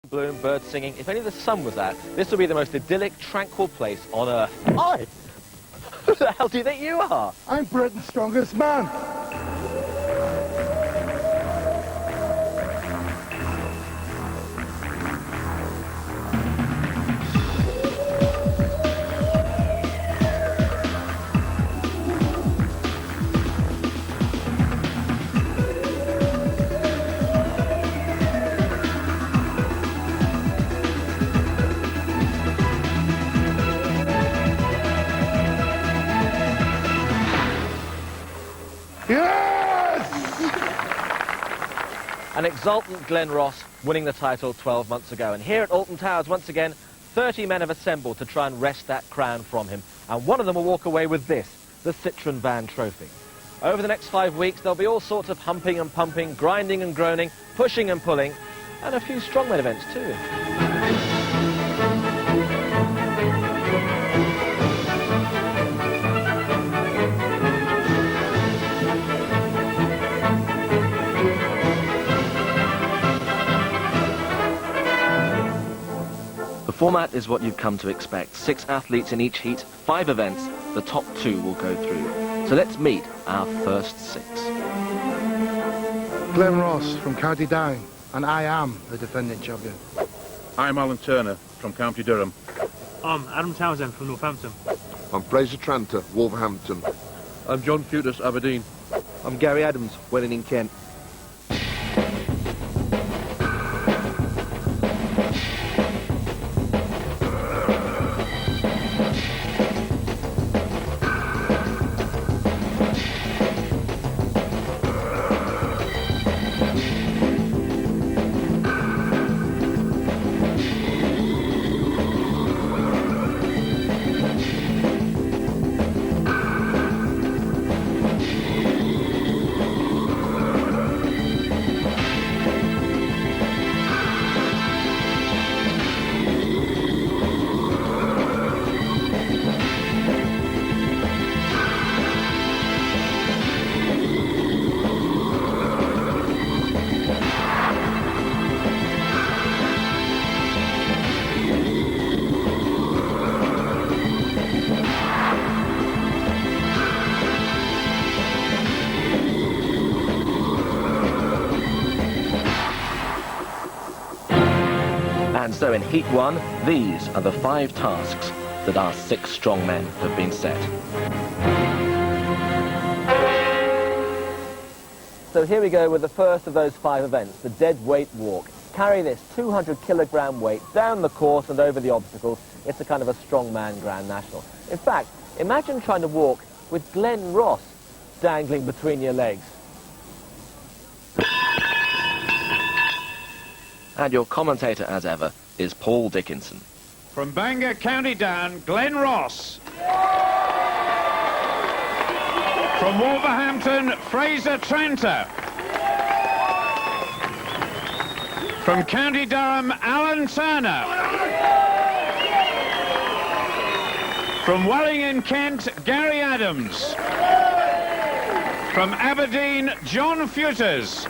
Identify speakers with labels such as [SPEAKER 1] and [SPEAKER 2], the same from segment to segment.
[SPEAKER 1] bloom, birds singing. If only the sun was out, this would be the most idyllic, tranquil place on Earth. Hi! Who the hell do you think you are?
[SPEAKER 2] I'm Britain's strongest man. Yes!
[SPEAKER 1] An exultant Glen Ross winning the title 12 months ago. And here at Alton Towers, once again, 30 men have assembled to try and wrest that crown from him. And one of them will walk away with this, the Citroën Van Trophy. Over the next 5 weeks, there'll be all sorts of humping and pumping, grinding and groaning, pushing and pulling, and a few strongman events too. The format is what you've come to expect. 6 athletes in each heat, 5 events, the top 2 will go through. So let's meet our first 6.
[SPEAKER 2] Glen Ross from County Down, and I am the defending champion.
[SPEAKER 3] I'm Alan Turner from County Durham.
[SPEAKER 4] I'm Adam Townsend from Northampton.
[SPEAKER 5] I'm Fraser Tranter, Wolverhampton.
[SPEAKER 3] I'm John Futus, Aberdeen.
[SPEAKER 6] I'm Gary Adams, Welling in Kent.
[SPEAKER 1] And so in Heat 1, these are the 5 tasks that our 6 strong men have been set. So here we go with the first of those 5 events, the dead weight walk. Carry this 200-kilogram weight down the course and over the obstacles. It's a kind of a strongman Grand National. In fact, imagine trying to walk with Glen Ross dangling between your legs. And your commentator, as ever, is Paul Dickinson.
[SPEAKER 7] From Bangor, County Down, Glen Ross. From Wolverhampton, Fraser Tranter. From County Durham, Alan Turner. From Welling in Kent, Gary Adams. From Aberdeen, John Futus.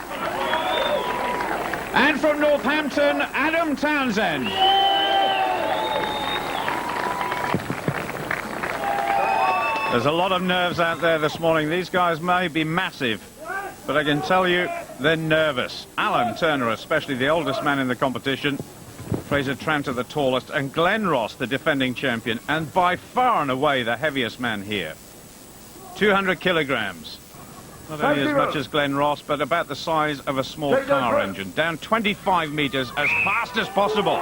[SPEAKER 7] And from Northampton, Adam Townsend. There's a lot of nerves out there this morning. These guys may be massive, but I can tell you they're nervous. Alan Turner, especially the oldest man in the competition, Fraser Tranter, the tallest, and Glen Ross, the defending champion, and by far and away the heaviest man here. 200 kilograms. Not only as much as Glen Ross, but about the size of a small car engine. Down 25 metres as fast as possible.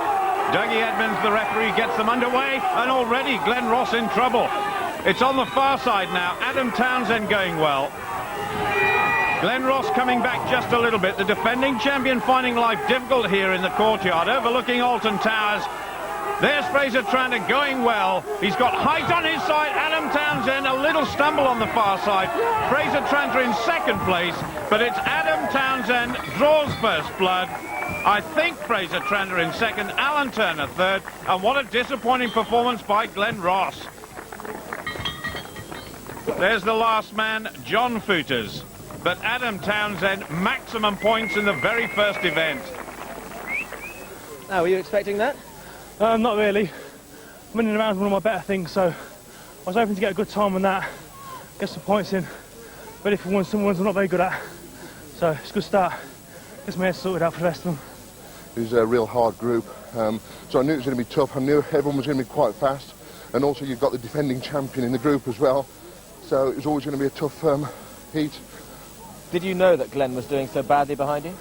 [SPEAKER 7] Dougie Edmonds, the referee, gets them underway, and already Glen Ross in trouble. It's on the far side now. Adam Townsend going well. Glen Ross coming back just a little bit. The defending champion finding life difficult here in the courtyard, overlooking Alton Towers. There's Fraser Tranter going well. He's got height on his side. Adam Townsend, a little stumble on the far side. Fraser Tranter in second place, but it's Adam Townsend draws first blood. I think Fraser Tranter in second, Alan Turner third, and what a disappointing performance by Glen Ross. There's the last man, John Futus. But Adam Townsend, maximum points in the very first event.
[SPEAKER 1] Oh, were you expecting that?
[SPEAKER 4] Not really. Winning around is one of my better things, so I was hoping to get a good time on that, get some points in. Ready for some ones I'm not very good at. So it's a good start. Gets my head sorted out for the rest of them.
[SPEAKER 5] It was a real hard group, so I knew it was going to be tough. I knew everyone was going to be quite fast, and also you've got the defending champion in the group as well, so it was always going to be a tough heat.
[SPEAKER 1] Did you know that Glenn was doing so badly behind you?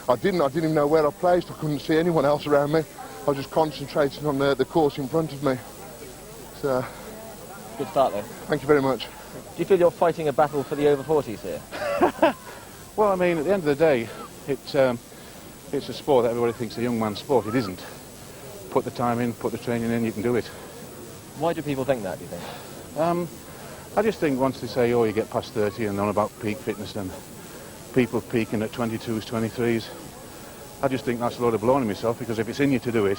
[SPEAKER 5] I didn't even know where I placed. I couldn't see anyone else around me. I was just concentrating on the course in front of me. So,
[SPEAKER 1] Good start, though.
[SPEAKER 5] thank you very much.
[SPEAKER 1] Do you feel you're fighting a battle for the over 40s here?
[SPEAKER 3] Well, I mean, at the end of the day, it's a sport that everybody thinks is a young man's sport. It isn't. Put the time in, put the training in, you can do it.
[SPEAKER 1] Why do people think that, do you think?
[SPEAKER 3] I just think once they say, oh, you get past 30 and on about peak fitness and people peaking at 22s, 23s, I just think that's a load of blowing myself, because if it's in you to do it,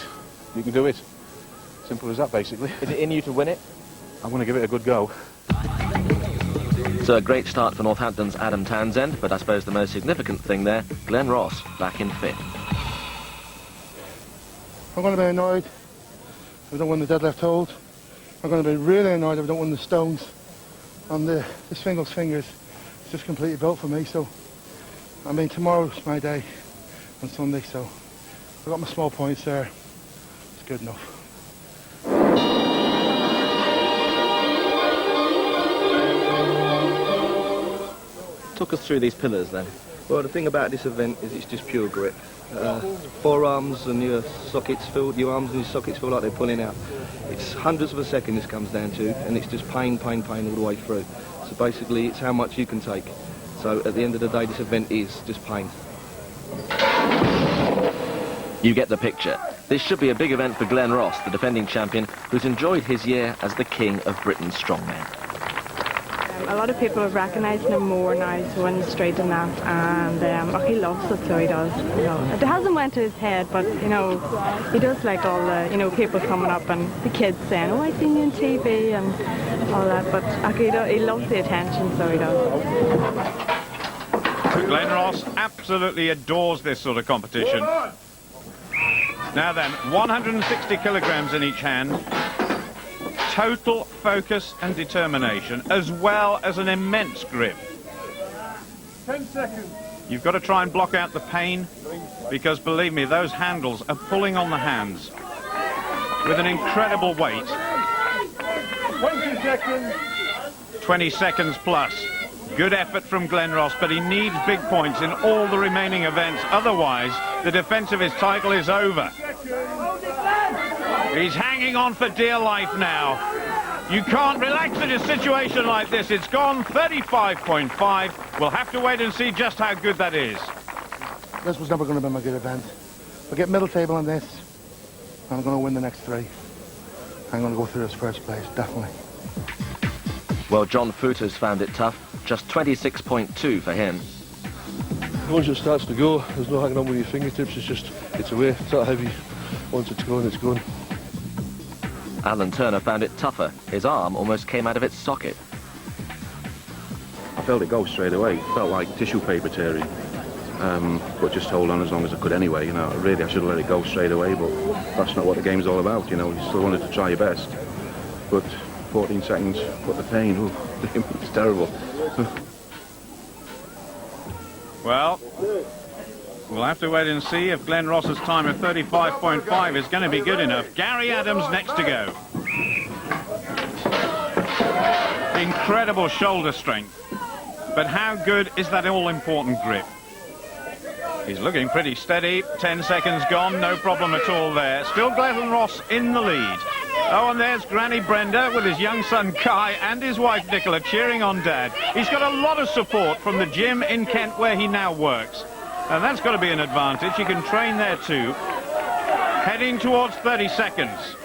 [SPEAKER 3] you can do it. Simple as that, basically.
[SPEAKER 1] Is it in you to win it?
[SPEAKER 3] I'm going to give it a good go.
[SPEAKER 1] So a great start for Northampton's Adam Townsend, but I suppose the most significant thing there, Glenn Ross back in fifth.
[SPEAKER 2] I'm going to be annoyed if I don't win the deadlift hold. I'm going to be really annoyed if I don't win the stones. And the singles fingers is just completely built for me, so I mean tomorrow's my day on Sunday, so I got my small points there. It's good enough.
[SPEAKER 1] Talk us through these pillars then.
[SPEAKER 6] Well, the thing about this event is it's just pure grip. Forearms and your sockets filled, your arms and your sockets feel like they're pulling out. It's hundredths of a second this comes down to, and it's just pain, pain, pain all the way through. So basically it's how much you can take. So at the end of the day, this event is just pain.
[SPEAKER 1] You get the picture. This should be a big event for Glenn Ross, the defending champion, who's enjoyed his year as the king of Britain's strongman.
[SPEAKER 8] A lot of people have recognised him more now, he's won straight enough, and he loves it, so he does. You know. It hasn't went to his head, but you know, he does like all the people coming up and the kids saying, "Oh, I've seen you on TV" and all that. But he loves the attention, so he does.
[SPEAKER 7] Glenn Ross absolutely adores this sort of competition. Now then, 160 kilograms in each hand. Total focus and determination, as well as an immense grip.
[SPEAKER 4] 10 seconds.
[SPEAKER 7] You've got to try and block out the pain, because believe me, those handles are pulling on the hands with an incredible weight.
[SPEAKER 4] 20 seconds.
[SPEAKER 7] 20 seconds plus. Good effort from Glenn Ross, but he needs big points in all the remaining events. Otherwise, the defence of his title is over. He's hanging on for dear life now. You can't relax in a situation like this. It's gone 35.5. We'll have to wait and see just how good that is.
[SPEAKER 2] This was never going to be my good event. If I get middle table on this, I'm going to win the next three. I'm going to go through this first place, definitely.
[SPEAKER 1] Well, John Footers found it tough. Just 26.2 for him.
[SPEAKER 9] Once it starts to go, there's no hanging on with your fingertips. It's away. It's not heavy. Once it's going, it's going.
[SPEAKER 1] Alan Turner found it tougher. His arm almost came out of its socket.
[SPEAKER 3] I felt it go straight away. Felt like tissue paper tearing. But just hold on as long as I could anyway. You know, really I should have let it go straight away, but that's not what the game's all about. You know, you still wanted to try your best. But 14 seconds, but the pain, ooh, it's terrible.
[SPEAKER 7] Well, we'll have to wait and see if Glenn Ross's time of 35.5 is going to be good enough. Gary Adams next to go. Incredible shoulder strength. But how good is that all-important grip? He's looking pretty steady. 10 seconds gone, no problem at all there. Still Glenn Ross in the lead. Oh, and there's Granny Brenda with his young son Kai and his wife Nicola cheering on Dad. He's got a lot of support from the gym in Kent where he now works. And that's got to be an advantage. You can train there too. Heading towards 30 seconds.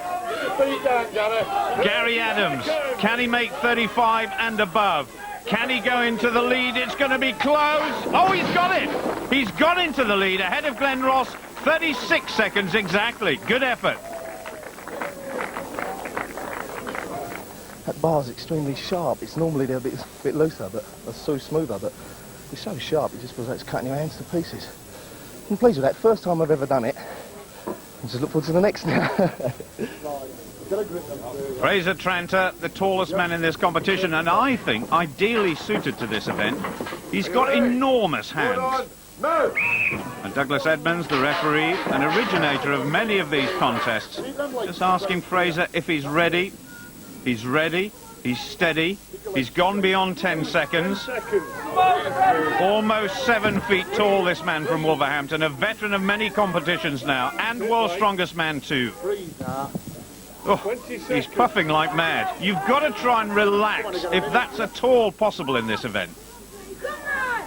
[SPEAKER 7] Gary Adams, can he make 35 and above? Can he go into the lead? It's going to be close. Oh, he's got it. He's got into the lead ahead of Glenn Ross. 36 seconds exactly. Good effort.
[SPEAKER 6] That bar's extremely sharp. It's normally they're a bit looser, but so smoother, but it's so sharp it just feels like it's cutting your hands to pieces. I'm pleased with that. First time I've ever done it. Just look forward to the next now.
[SPEAKER 7] Fraser Tranter, the tallest man in this competition, and I think ideally suited to this event. He's got enormous hands. And Douglas Edmonds, the referee and originator of many of these contests, just asking Fraser if he's ready. He's ready. He's steady. He's gone beyond 10 seconds. Almost 7 feet tall, this man from Wolverhampton, a veteran of many competitions now, and world's strongest man too. Oh, he's puffing like mad. You've got to try and relax, if that's at all possible in this event.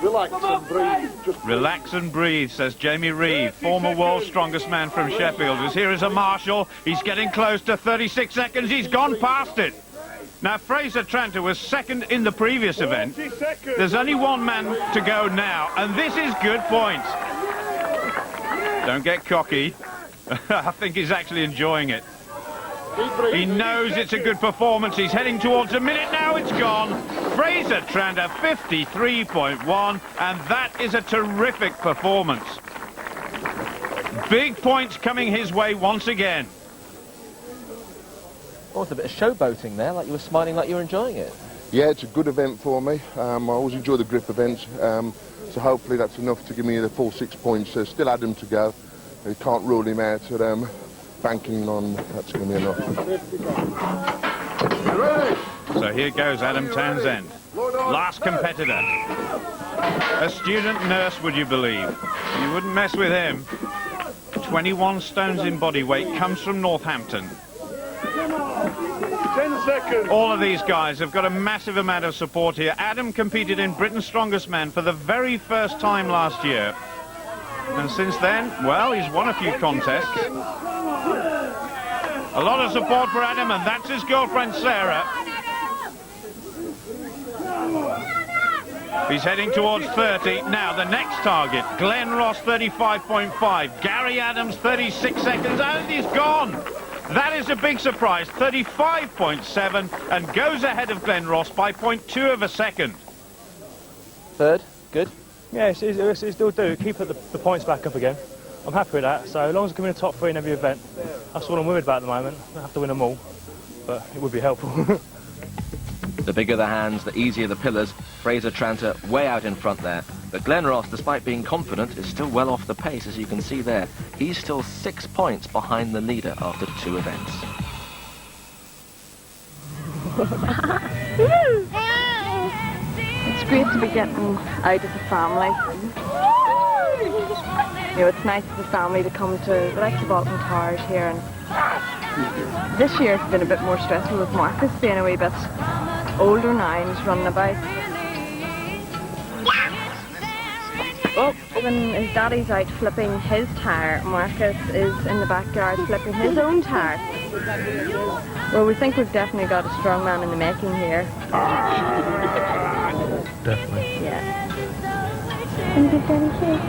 [SPEAKER 5] Relax and breathe.
[SPEAKER 7] Relax and breathe, says Jamie Reeve, former world's strongest man from Sheffield, who's here as a marshal. He's getting close to 36 seconds. He's gone past it. Now, Fraser Tranter was second in the previous event. There's only one man to go now, and this is good points. Don't get cocky. I think he's actually enjoying it. He knows it's a good performance. He's heading towards a minute now. It's gone. Fraser Tranter, 53.1, and that is a terrific performance. Big points coming his way once again.
[SPEAKER 1] Oh, it's a bit of showboating there, like you were smiling like you were enjoying it.
[SPEAKER 5] Yeah, it's a good event for me. I always enjoy the grip events, so hopefully that's enough to give me the full 6 points. There's still Adam to go. You can't rule him out, but banking on that's going to be enough.
[SPEAKER 7] So here goes Adam Townsend, last competitor. A student nurse, would you believe? You wouldn't mess with him. 21 stones in body weight, comes from Northampton.
[SPEAKER 9] 10 seconds.
[SPEAKER 7] All of these guys have got a massive amount of support here. Adam competed in Britain's Strongest Man for the very first time last year. And since then, well, he's won a few contests. A lot of support for Adam, and that's his girlfriend, Sarah. He's heading towards 30. Now, the next target, Glenn Ross, 35.5. Gary Adams, 36 seconds, and he's gone. That is a big surprise, 35.7, and goes ahead of Glenn Ross by 0.2 of a second.
[SPEAKER 1] Third, good.
[SPEAKER 4] Yeah, it's still do. Keep the points back up again. I'm happy with that. So as long as I come in the top 3 in every event, that's what I'm worried about at the moment. I don't have to win them all, but it would be helpful.
[SPEAKER 1] The bigger the hands, the easier the pillars. Fraser Tranter way out in front there. But Glenn Ross, despite being confident, is still well off the pace, as you can see there. He's still 6 points behind the leader after 2 events.
[SPEAKER 8] It's great to be getting out as a family. You know, it's nice as a family to come to the likes of Alton Towers here. And this year it's been a bit more stressful with Marcus being a wee bit older now and he's running about. Well, when his daddy's out flipping his tyre, Marcus is in the backyard flipping his own tyre. Well, we think we've definitely got a strong man in the making here.
[SPEAKER 4] Definitely.
[SPEAKER 8] Yeah. Can you give Daddy a kiss?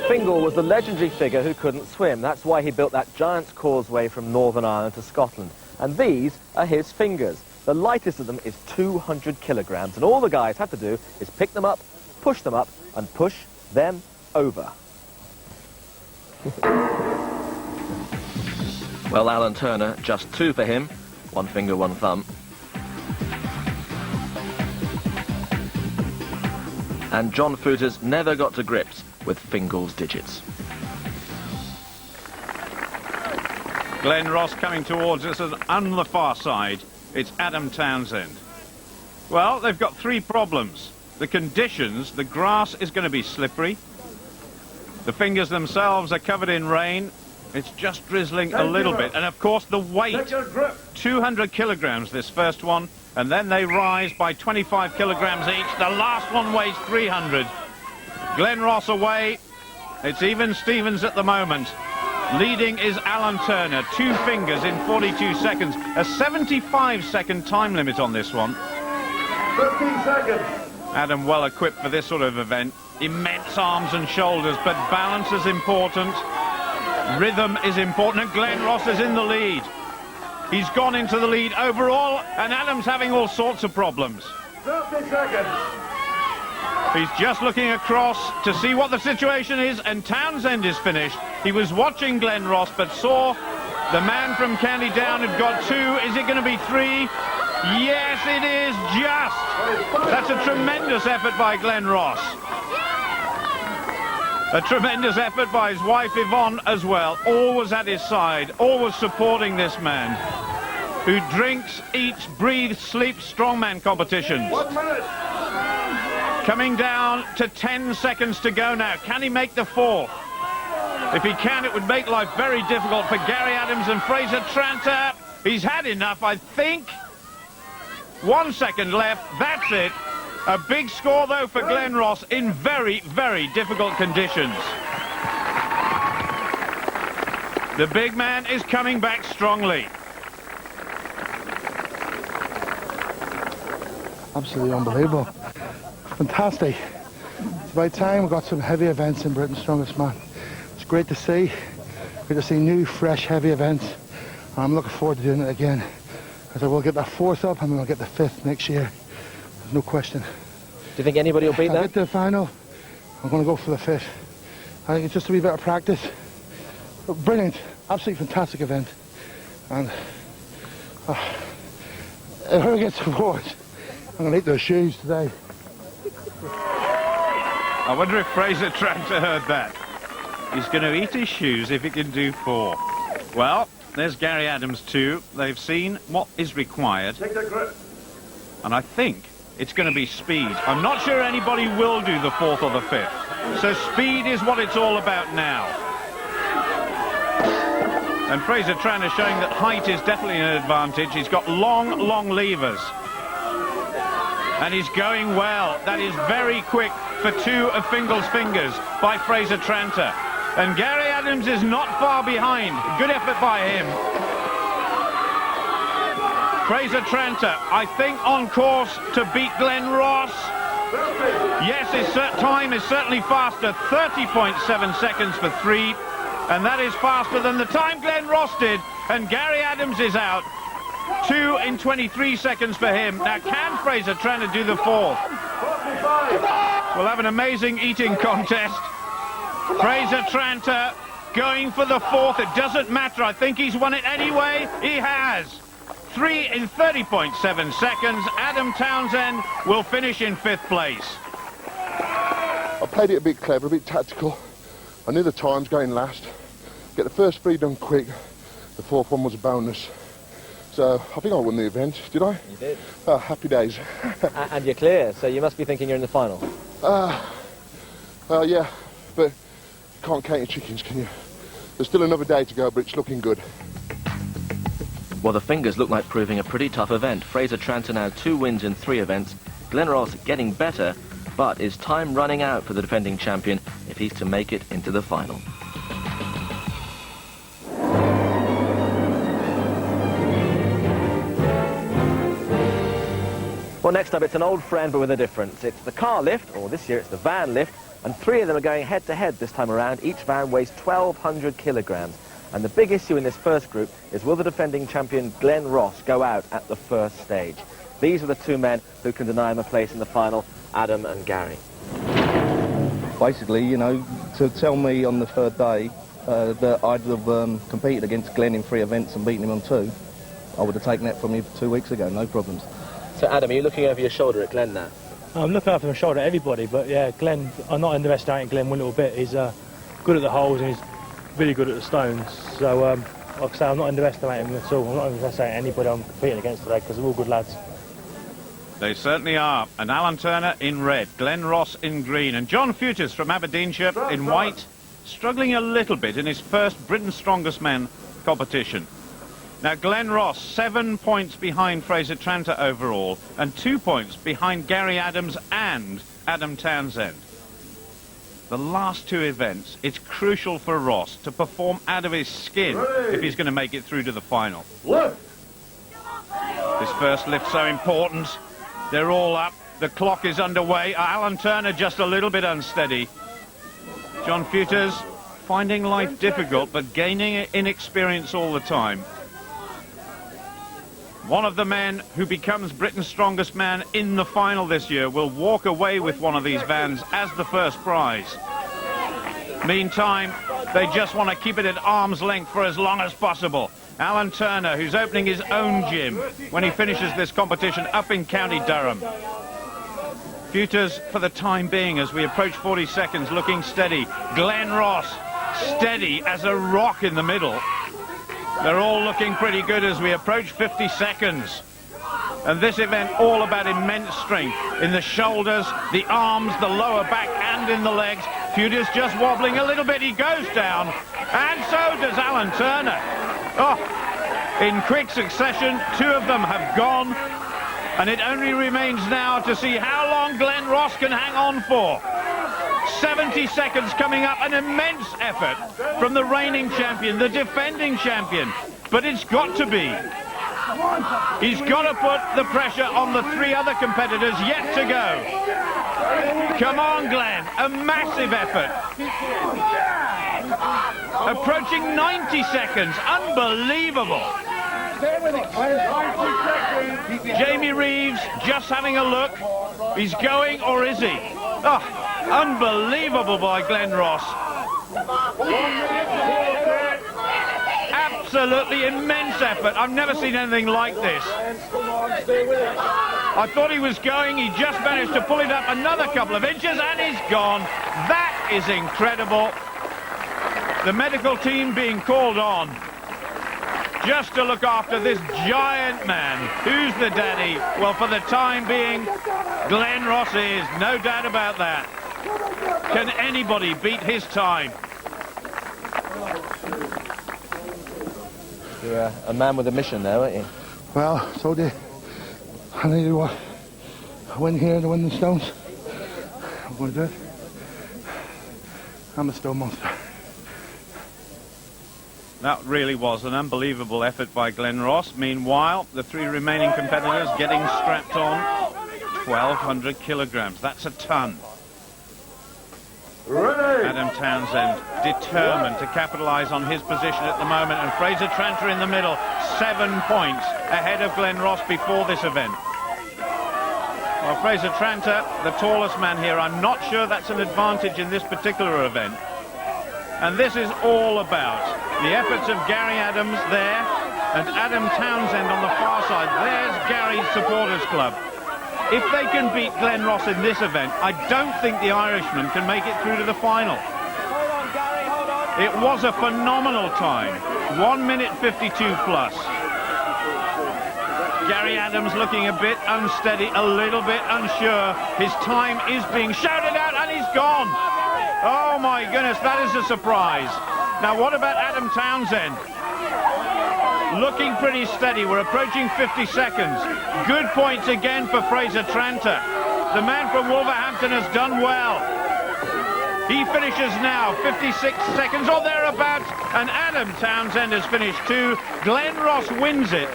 [SPEAKER 1] Fingal was the legendary figure who couldn't swim. That's why he built that giant's causeway from Northern Ireland to Scotland. And these are his fingers. The lightest of them is 200 kilograms. And all the guys have to do is pick them up, and push them over. Well, Alan Turner, just 2 for him. 1 finger, 1 thumb. And John Footers never got to grips with Fingal's digits.
[SPEAKER 7] Glenn Ross coming towards us, and on the far side, it's Adam Townsend. Well, they've got 3 problems. The conditions, the grass is going to be slippery. The fingers themselves are covered in rain. It's just drizzling a little bit. And of course the weight, 200 kilograms this first one, and then they rise by 25 kilograms each. The last one weighs 300. Glenn Ross away. It's even Stevens at the moment. Leading is Alan Turner, 2 fingers in 42 seconds. A 75-second time limit on this one.
[SPEAKER 9] 15 seconds.
[SPEAKER 7] Adam well equipped for this sort of event. Immense arms and shoulders, but balance is important. Rhythm is important, and Glenn Ross is in the lead. He's gone into the lead overall, and Adam's having all sorts of problems. 30 seconds. He's just looking across to see what the situation is, and Townsend is finished. He was watching Glenn Ross, but saw the man from County Down had got 2. Is it going to be 3? Yes, it is just. That's a tremendous effort by Glenn Ross. A tremendous effort by his wife Yvonne as well. Always at his side, always supporting this man who drinks, eats, breathes, sleeps strongman competitions.
[SPEAKER 5] 1 minute.
[SPEAKER 7] Coming down to 10 seconds to go now. Can he make the 4th? If he can, it would make life very difficult for Gary Adams and Fraser Tranter. He's had enough, I think. 1 second left. That's it. A big score, though, for Glenn Ross in very, very difficult conditions. The big man is coming back strongly.
[SPEAKER 2] Absolutely unbelievable. Fantastic. It's about time we got some heavy events in Britain's Strongest Man. It's great to see. Great to see new, fresh, heavy events. And I'm looking forward to doing it again. Because I will get that 4th up and then I'll get the 5th next year. There's no question.
[SPEAKER 1] Do you think anybody will beat
[SPEAKER 2] I'll
[SPEAKER 1] that?
[SPEAKER 2] get to the final. I'm going to go for the 5th. I think it's just a wee bit of practice. But brilliant. Absolutely fantastic event. And whoever gets the awards, I'm going to eat those shoes today.
[SPEAKER 7] I wonder if Fraser Tranter heard that. He's going to eat his shoes if he can do 4. Well, there's Gary Adams too. They've seen what is required. And I think it's going to be speed. I'm not sure anybody will do the 4th or the 5th. So speed is what it's all about now. And Fraser Tranter showing that height is definitely an advantage. He's got long, long levers. And he's going well. That is very quick for 2 of Fingal's fingers by Fraser Tranter. And Gary Adams is not far behind. Good effort by him. Fraser Tranter, I think, on course to beat Glenn Ross. Yes, his time is certainly faster. 30.7 seconds for 3. And that is faster than the time Glenn Ross did. And Gary Adams is out. 2 in 23 seconds for him. Now, can Fraser Tranter do the 4th? We'll have an amazing eating contest. Fraser Tranter going for the 4th. It doesn't matter. I think he's won it anyway. He has. 3 in 30.7 seconds. Adam Townsend will finish in 5th place.
[SPEAKER 5] I played it a bit clever, a bit tactical. I knew the times going last. Get the first 3 done quick. The 4th one was a bonus. So I think I won the event, did I?
[SPEAKER 1] You did.
[SPEAKER 5] Oh, happy days.
[SPEAKER 1] And you're clear, so you must be thinking you're in the final.
[SPEAKER 5] Well, yeah, but you can't count your chickens, can you? There's still another day to go, but it's looking good.
[SPEAKER 1] Well, the fingers look like proving a pretty tough event. Fraser Tranter now 2 wins in 3 events. Glenn Ross getting better, but is time running out for the defending champion if he's to make it into the final? Well, next up, it's an old friend, but with a difference. It's the car lift, or this year it's the van lift, and 3 of them are going head-to-head this time around. Each van weighs 1,200 kilograms. And the big issue in this first group is, will the defending champion Glenn Ross go out at the first stage? These are the 2 men who can deny him a place in the final, Adam and Gary.
[SPEAKER 6] Basically, you know, to tell me on the 3rd day that I'd have competed against Glenn in 3 events and beaten him on 2, I would have taken that from you 2 weeks ago, no problems.
[SPEAKER 1] So, Adam, are you looking over your shoulder at Glenn now?
[SPEAKER 4] I'm looking over my shoulder at everybody, but yeah, Glenn, I'm not underestimating Glenn one little bit. He's good at the holes and he's really good at the stones. So, like I say, I'm not underestimating him at all. I'm not underestimating anybody I'm competing against today because they're all good lads.
[SPEAKER 7] They certainly are. And Alan Turner in red, Glenn Ross in green, and John Futures from Aberdeenshire in white, struggling a little bit in his first Britain's Strongest Man competition. Now, Glenn Ross, 7 points behind Fraser Tranter overall, and 2 points behind Gary Adams and Adam Townsend. The last 2 events, it's crucial for Ross to perform out of his skin if he's going to make it through to the final. This first lift so important. They're all up. The clock is underway. Alan Turner just a little bit unsteady. John Futers finding life difficult, but gaining in experience all the time. One of the men who becomes Britain's strongest man in the final this year will walk away with one of these vans as the first prize. Meantime, they just want to keep it at arm's length for as long as possible. Alan Turner, who's opening his own gym when he finishes this competition up in County Durham. Futures for the time being as we approach 40 seconds, looking steady. Glenn Ross, steady as a rock in the middle. They're all looking pretty good as we approach 50 seconds. And this event all about immense strength in the shoulders, the arms, the lower back and in the legs. Futures just wobbling a little bit, he goes down, and so does Alan Turner. Oh, in quick succession, two of them have gone, and it only remains now to see how long Glenn Ross can hang on for. 70 seconds coming up, an immense effort from the reigning champion, the defending champion, but it's got to be. He's got to put the pressure on the three other competitors yet to go. Come on, Glenn, a massive effort. Approaching 90 seconds, unbelievable. Jamie Reeves just having a look. He's going, or is he? Oh, unbelievable by Glenn Ross. Absolutely immense effort. I've never seen anything like this. I thought he was going. He just managed to pull it up another couple of inches and he's gone. That is incredible. The medical team being called on just to look after this giant man. Who's the daddy? Well, for the time being, Glenn Ross is. No doubt about that. Can anybody beat his time?
[SPEAKER 1] You're a man with a mission now, aren't you?
[SPEAKER 2] Well, so I need to win here to win the stones. I'm going to do it. I'm a stone monster.
[SPEAKER 7] That really was an unbelievable effort by Glenn Ross. Meanwhile, the three remaining competitors getting strapped on 1,200 kilograms. That's a ton. Adam Townsend determined to capitalise on his position at the moment, and Fraser Tranter in the middle, 7 points ahead of Glenn Ross before this event. Well, Fraser Tranter, the tallest man here, I'm not sure that's an advantage in this particular event. And this is all about the efforts of Gary Adams there and Adam Townsend on the far side. There's Gary's Supporters Club. If they can beat Glenn Ross in this event, I don't think the Irishman can make it through to the final. It was a phenomenal time. 1 minute 52 plus. Gary Adams looking a bit unsteady, a little bit unsure. His time is being shouted out and he's gone. Oh my goodness, that is a surprise. Now what about Adam Townsend? Looking pretty steady. We're approaching 50 seconds. Good points again for Fraser Tranter. The man from Wolverhampton has done well. He finishes now 56 seconds or thereabouts, and Adam Townsend has finished too. Glenn Ross wins it.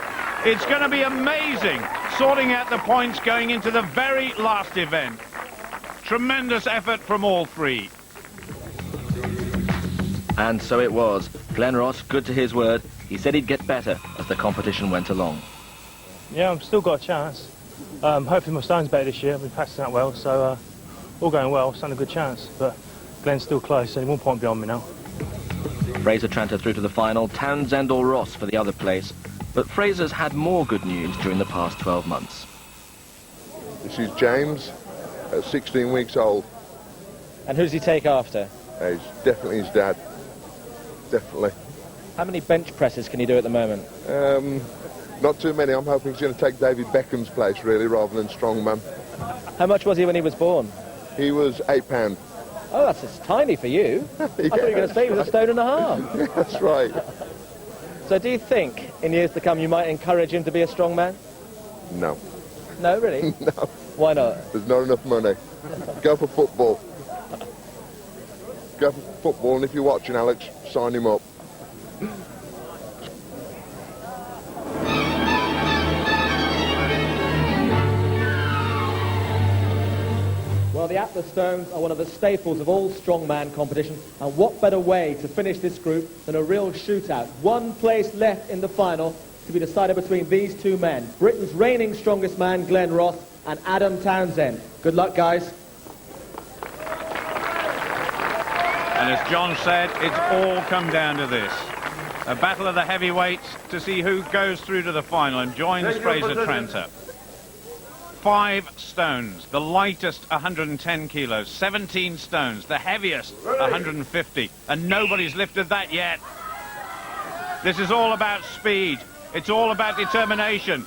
[SPEAKER 7] It's going to be amazing sorting out the points going into the very last event. Tremendous effort from all three.
[SPEAKER 1] And so it was. Glenn Ross, good to his word. He said he'd get better as the competition went along.
[SPEAKER 4] Yeah, I've still got a chance. Hopefully my stone's better this year. I've been practicing that well, so all going well. Stand a good chance, but Glenn's still close, only 1 point beyond me now.
[SPEAKER 1] Fraser Tranter through to the final, Townsend or Ross for the other place. But Fraser's had more good news during the past 12 months.
[SPEAKER 5] This is James, at 16 weeks old.
[SPEAKER 1] And who does he take after?
[SPEAKER 5] He's definitely his dad. Definitely.
[SPEAKER 1] How many bench presses can he do at the moment?
[SPEAKER 5] Not too many. I'm hoping he's going to take David Beckham's place, really, rather than strongman.
[SPEAKER 1] How much was he when he was born?
[SPEAKER 5] He was £8.
[SPEAKER 1] Oh, that's just tiny for you. I thought you were going to say he was 1.5 stone.
[SPEAKER 5] Yeah, that's right.
[SPEAKER 1] So do you think in years to come you might encourage him to be a strong man?
[SPEAKER 5] No.
[SPEAKER 1] No, really?
[SPEAKER 5] No.
[SPEAKER 1] Why not?
[SPEAKER 5] There's not enough money. Go for football. Go for football, and if you're watching, Alex, sign him up.
[SPEAKER 1] Well, the Atlas Stones are one of the staples of all strongman competition, and what better way to finish this group than a real shootout. 1 place left in the final. to be decided between these two men, Britain's reigning strongest man, Glenn Ross, and Adam Townsend. Good luck, guys.
[SPEAKER 7] And as John said, it's all come down to this. A battle of the heavyweights to see who goes through to the final and joins Fraser Tranter. 5 stones, the lightest 110 kilos, 17 stones, the heaviest 150, and nobody's lifted that yet. This is all about speed, it's all about determination,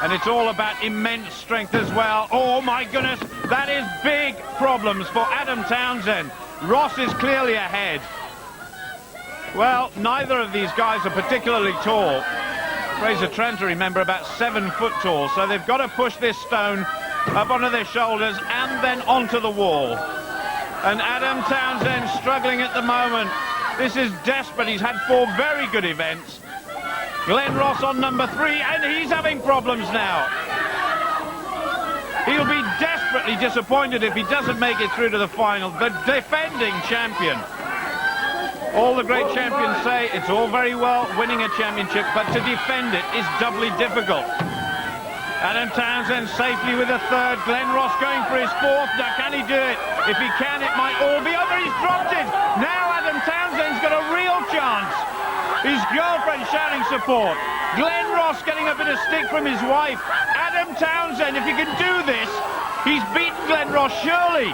[SPEAKER 7] and it's all about immense strength as well. Oh my goodness, that is big problems for Adam Townsend. Ross is clearly ahead. Well, neither of these guys are particularly tall. Fraser Tranter, remember, about 7 foot tall, so they've got to push this stone up onto their shoulders and then onto the wall. And Adam Townsend struggling at the moment. This is desperate. He's had 4 very good events. Glenn Ross on number 3, and he's having problems now. He'll be desperately disappointed if he doesn't make it through to the final. The defending champion. All the great champions say it's all very well winning a championship, but to defend it is doubly difficult. Adam Townsend safely with a 3rd. Glenn Ross going for his 4th. Now, can he do it? If he can, it might all be over. He's dropped it. Now Adam Townsend's got a real chance. His girlfriend shouting support. Glenn Ross getting a bit of stick from his wife. Adam Townsend, if he can do this, he's beaten Glenn Ross surely.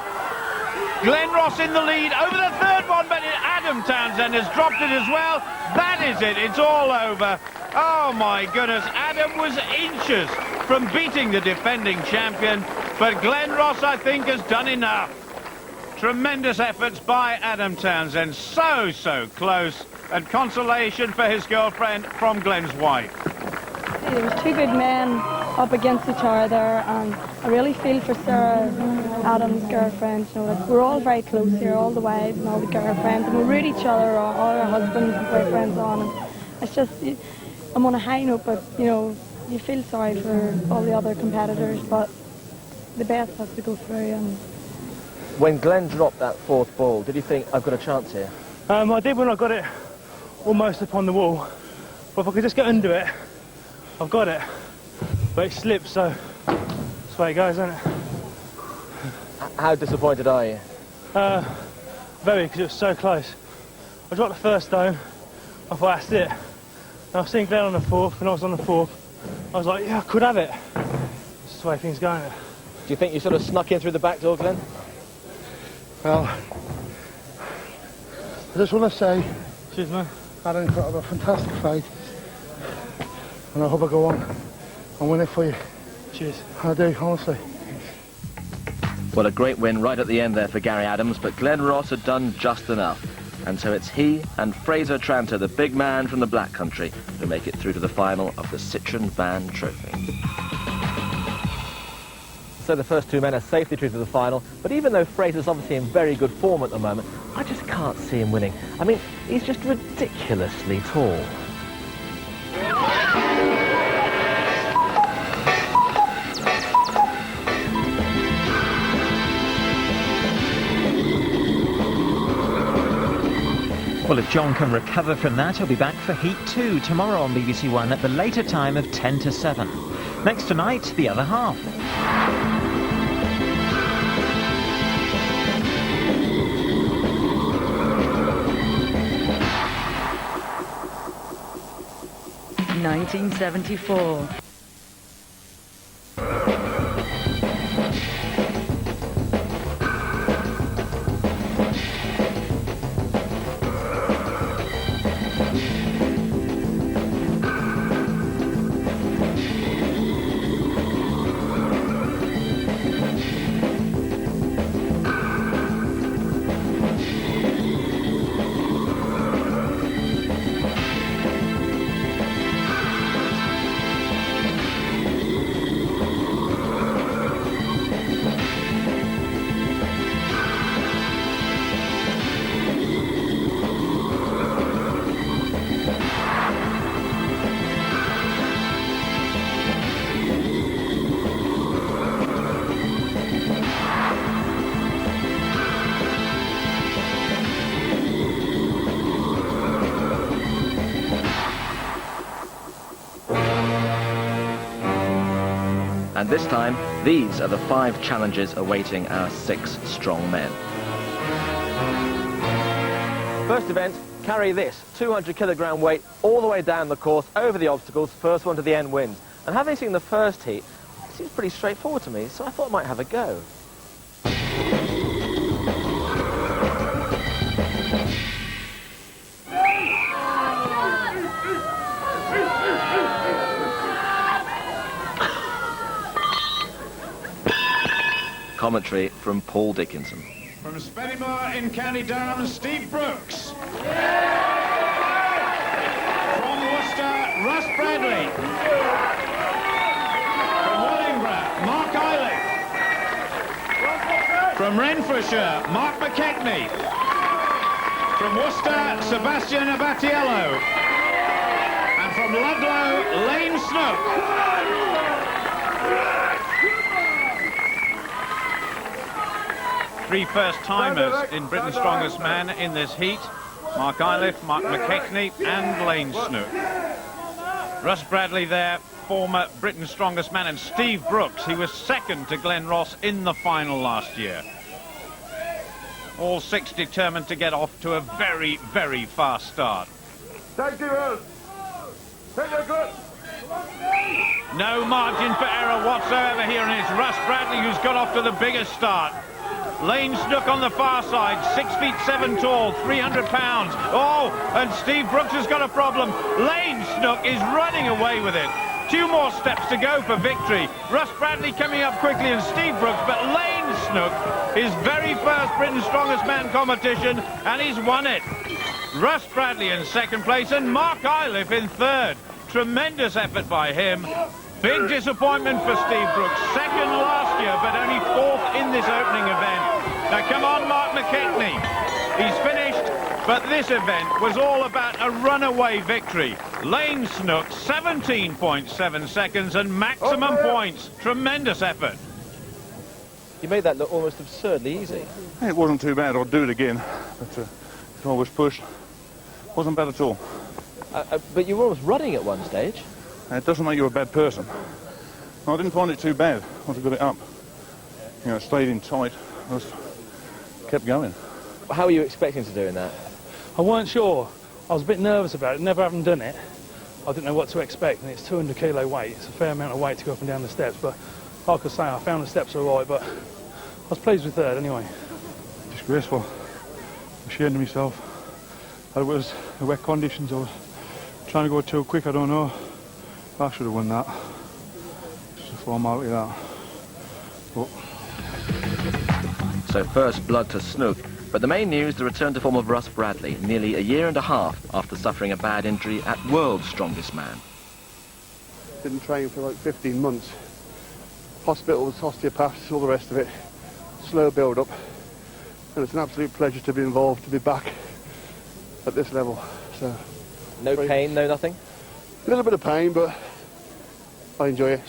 [SPEAKER 7] Glenn Ross in the lead over the 3rd one, but Adam Townsend has dropped it as well. That is it. It's all over. Oh, my goodness. Adam was inches from beating the defending champion, but Glenn Ross, I think, has done enough. Tremendous efforts by Adam Townsend. So, so close. And consolation for his girlfriend from Glenn's wife.
[SPEAKER 8] There was 2 good men up against each other there, and I really feel for Sarah, Adam's girlfriend. You know, like, we're all very close here, all the wives and all the girlfriends, and we root each other on, all our husbands and boyfriends on. And it's just, I'm on a high note, but you know, you feel sorry for all the other competitors, but the best has to go through. And
[SPEAKER 1] When Glenn dropped that 4th ball, did you think, I've got a chance here?
[SPEAKER 4] I did when I got it almost upon the wall, but if I could just get under it, I've got it. But it slipped, so that's the way it goes, isn't it?
[SPEAKER 1] How disappointed are you?
[SPEAKER 4] Very, because it was so close. I dropped the 1st stone, I thought that's it. And I was seeing Glenn on the 4th, and I was on the 4th. I was like, yeah, I could have it. That's the way things go, isn't it?
[SPEAKER 1] Do you think you sort of snuck in through the back door, Glenn?
[SPEAKER 2] Well, I just want to say,
[SPEAKER 4] Cheers, man.
[SPEAKER 2] Adam, you've got a fantastic fight, and I hope I go on and win it for you.
[SPEAKER 4] Cheers.
[SPEAKER 2] I do, honestly.
[SPEAKER 1] Well, a great win right at the end there for Gary Adams, but Glenn Ross had done just enough. And so it's he and Fraser Tranter, the big man from the Black Country, who make it through to the final of the Citroen Van Trophy. So the first 2 men are safely through to the final, but even though Fraser's obviously in very good form at the moment, I just can't see him winning. I mean, he's just ridiculously tall.
[SPEAKER 10] Well, if John can recover from that, he'll be back for Heat 2 tomorrow on BBC One at the later time of 10 to 7. Next tonight, the other half.
[SPEAKER 11] (1974).
[SPEAKER 1] And this time, these are the 5 challenges awaiting our 6 strong men. First event, carry this 200 kilogram weight all the way down the course, over the obstacles, first one to the end wins. And having seen the first heat, it seems pretty straightforward to me, so I thought I might have a go. Commentary from Paul Dickinson.
[SPEAKER 7] From Spennymoor in County Durham, Steve Brooks. From Worcester, Russ Bradley. From Wellingborough, Mark Eilif. From Renfrewshire, Mark McKechnie. From Worcester, Sebastian Abatiello. And from Ludlow, Lane Snook. Three first-timers in Britain's Strongest Man in this heat. Mark Eilif, Mark McKechnie and Lane Snook. Russ Bradley there, former Britain's Strongest Man, and Steve Brooks, he was second to Glenn Ross in the final last year. All 6 determined to get off to a very, very fast start.
[SPEAKER 5] Thank you, Earl. Take your good.
[SPEAKER 7] No margin for error whatsoever here, and it's Russ Bradley who's got off to the biggest start. Lane Snook on the far side, 6 feet 7 tall, 300 pounds. Oh, and Steve Brooks has got a problem. Lane Snook is running away with it. 2 more steps to go for victory. Russ Bradley coming up quickly and Steve Brooks, but Lane Snook, his very first Britain's Strongest Man competition, and he's won it. Russ Bradley in second place and Mark Eilif in third. Tremendous effort by him. Big disappointment for Steve Brooks. Second last year, but only 4th in this opening event. Now come on, Mark McKechnie. He's finished, but this event was all about a runaway victory. Lane Snook, 17.7 seconds and maximum points. Tremendous effort.
[SPEAKER 1] You made that look almost absurdly easy.
[SPEAKER 3] It wasn't too bad. I'd do it again, but if I was pushed, wasn't bad at all.
[SPEAKER 1] But you were almost running at one stage.
[SPEAKER 3] It doesn't make you a bad person. I didn't find it too bad once I got it up. You know, it stayed in tight. I just kept going.
[SPEAKER 1] How were you expecting to do in that?
[SPEAKER 4] I weren't sure. I was a bit nervous about it, never having done it. I didn't know what to expect, and it's 200 kilo weight. It's a fair amount of weight to go up and down the steps, but like I say, I found the steps all right, but I was pleased with third anyway.
[SPEAKER 2] Disgraceful. Ashamed of myself. It was the wet conditions. I was trying to go too quick, I don't know. I should have won that. Just a formality that. But
[SPEAKER 1] So first blood to Snook. But the main news, the return to form of Russ Bradley, nearly a year and a half after suffering a bad injury at World's Strongest Man.
[SPEAKER 2] didn't train for like 15 months. Hospitals, osteopaths, all the rest of it. Slow build up. And it's an absolute pleasure to be involved, to be back at this level. So
[SPEAKER 1] no pain, no nothing?
[SPEAKER 2] A little bit of pain, but I enjoy it.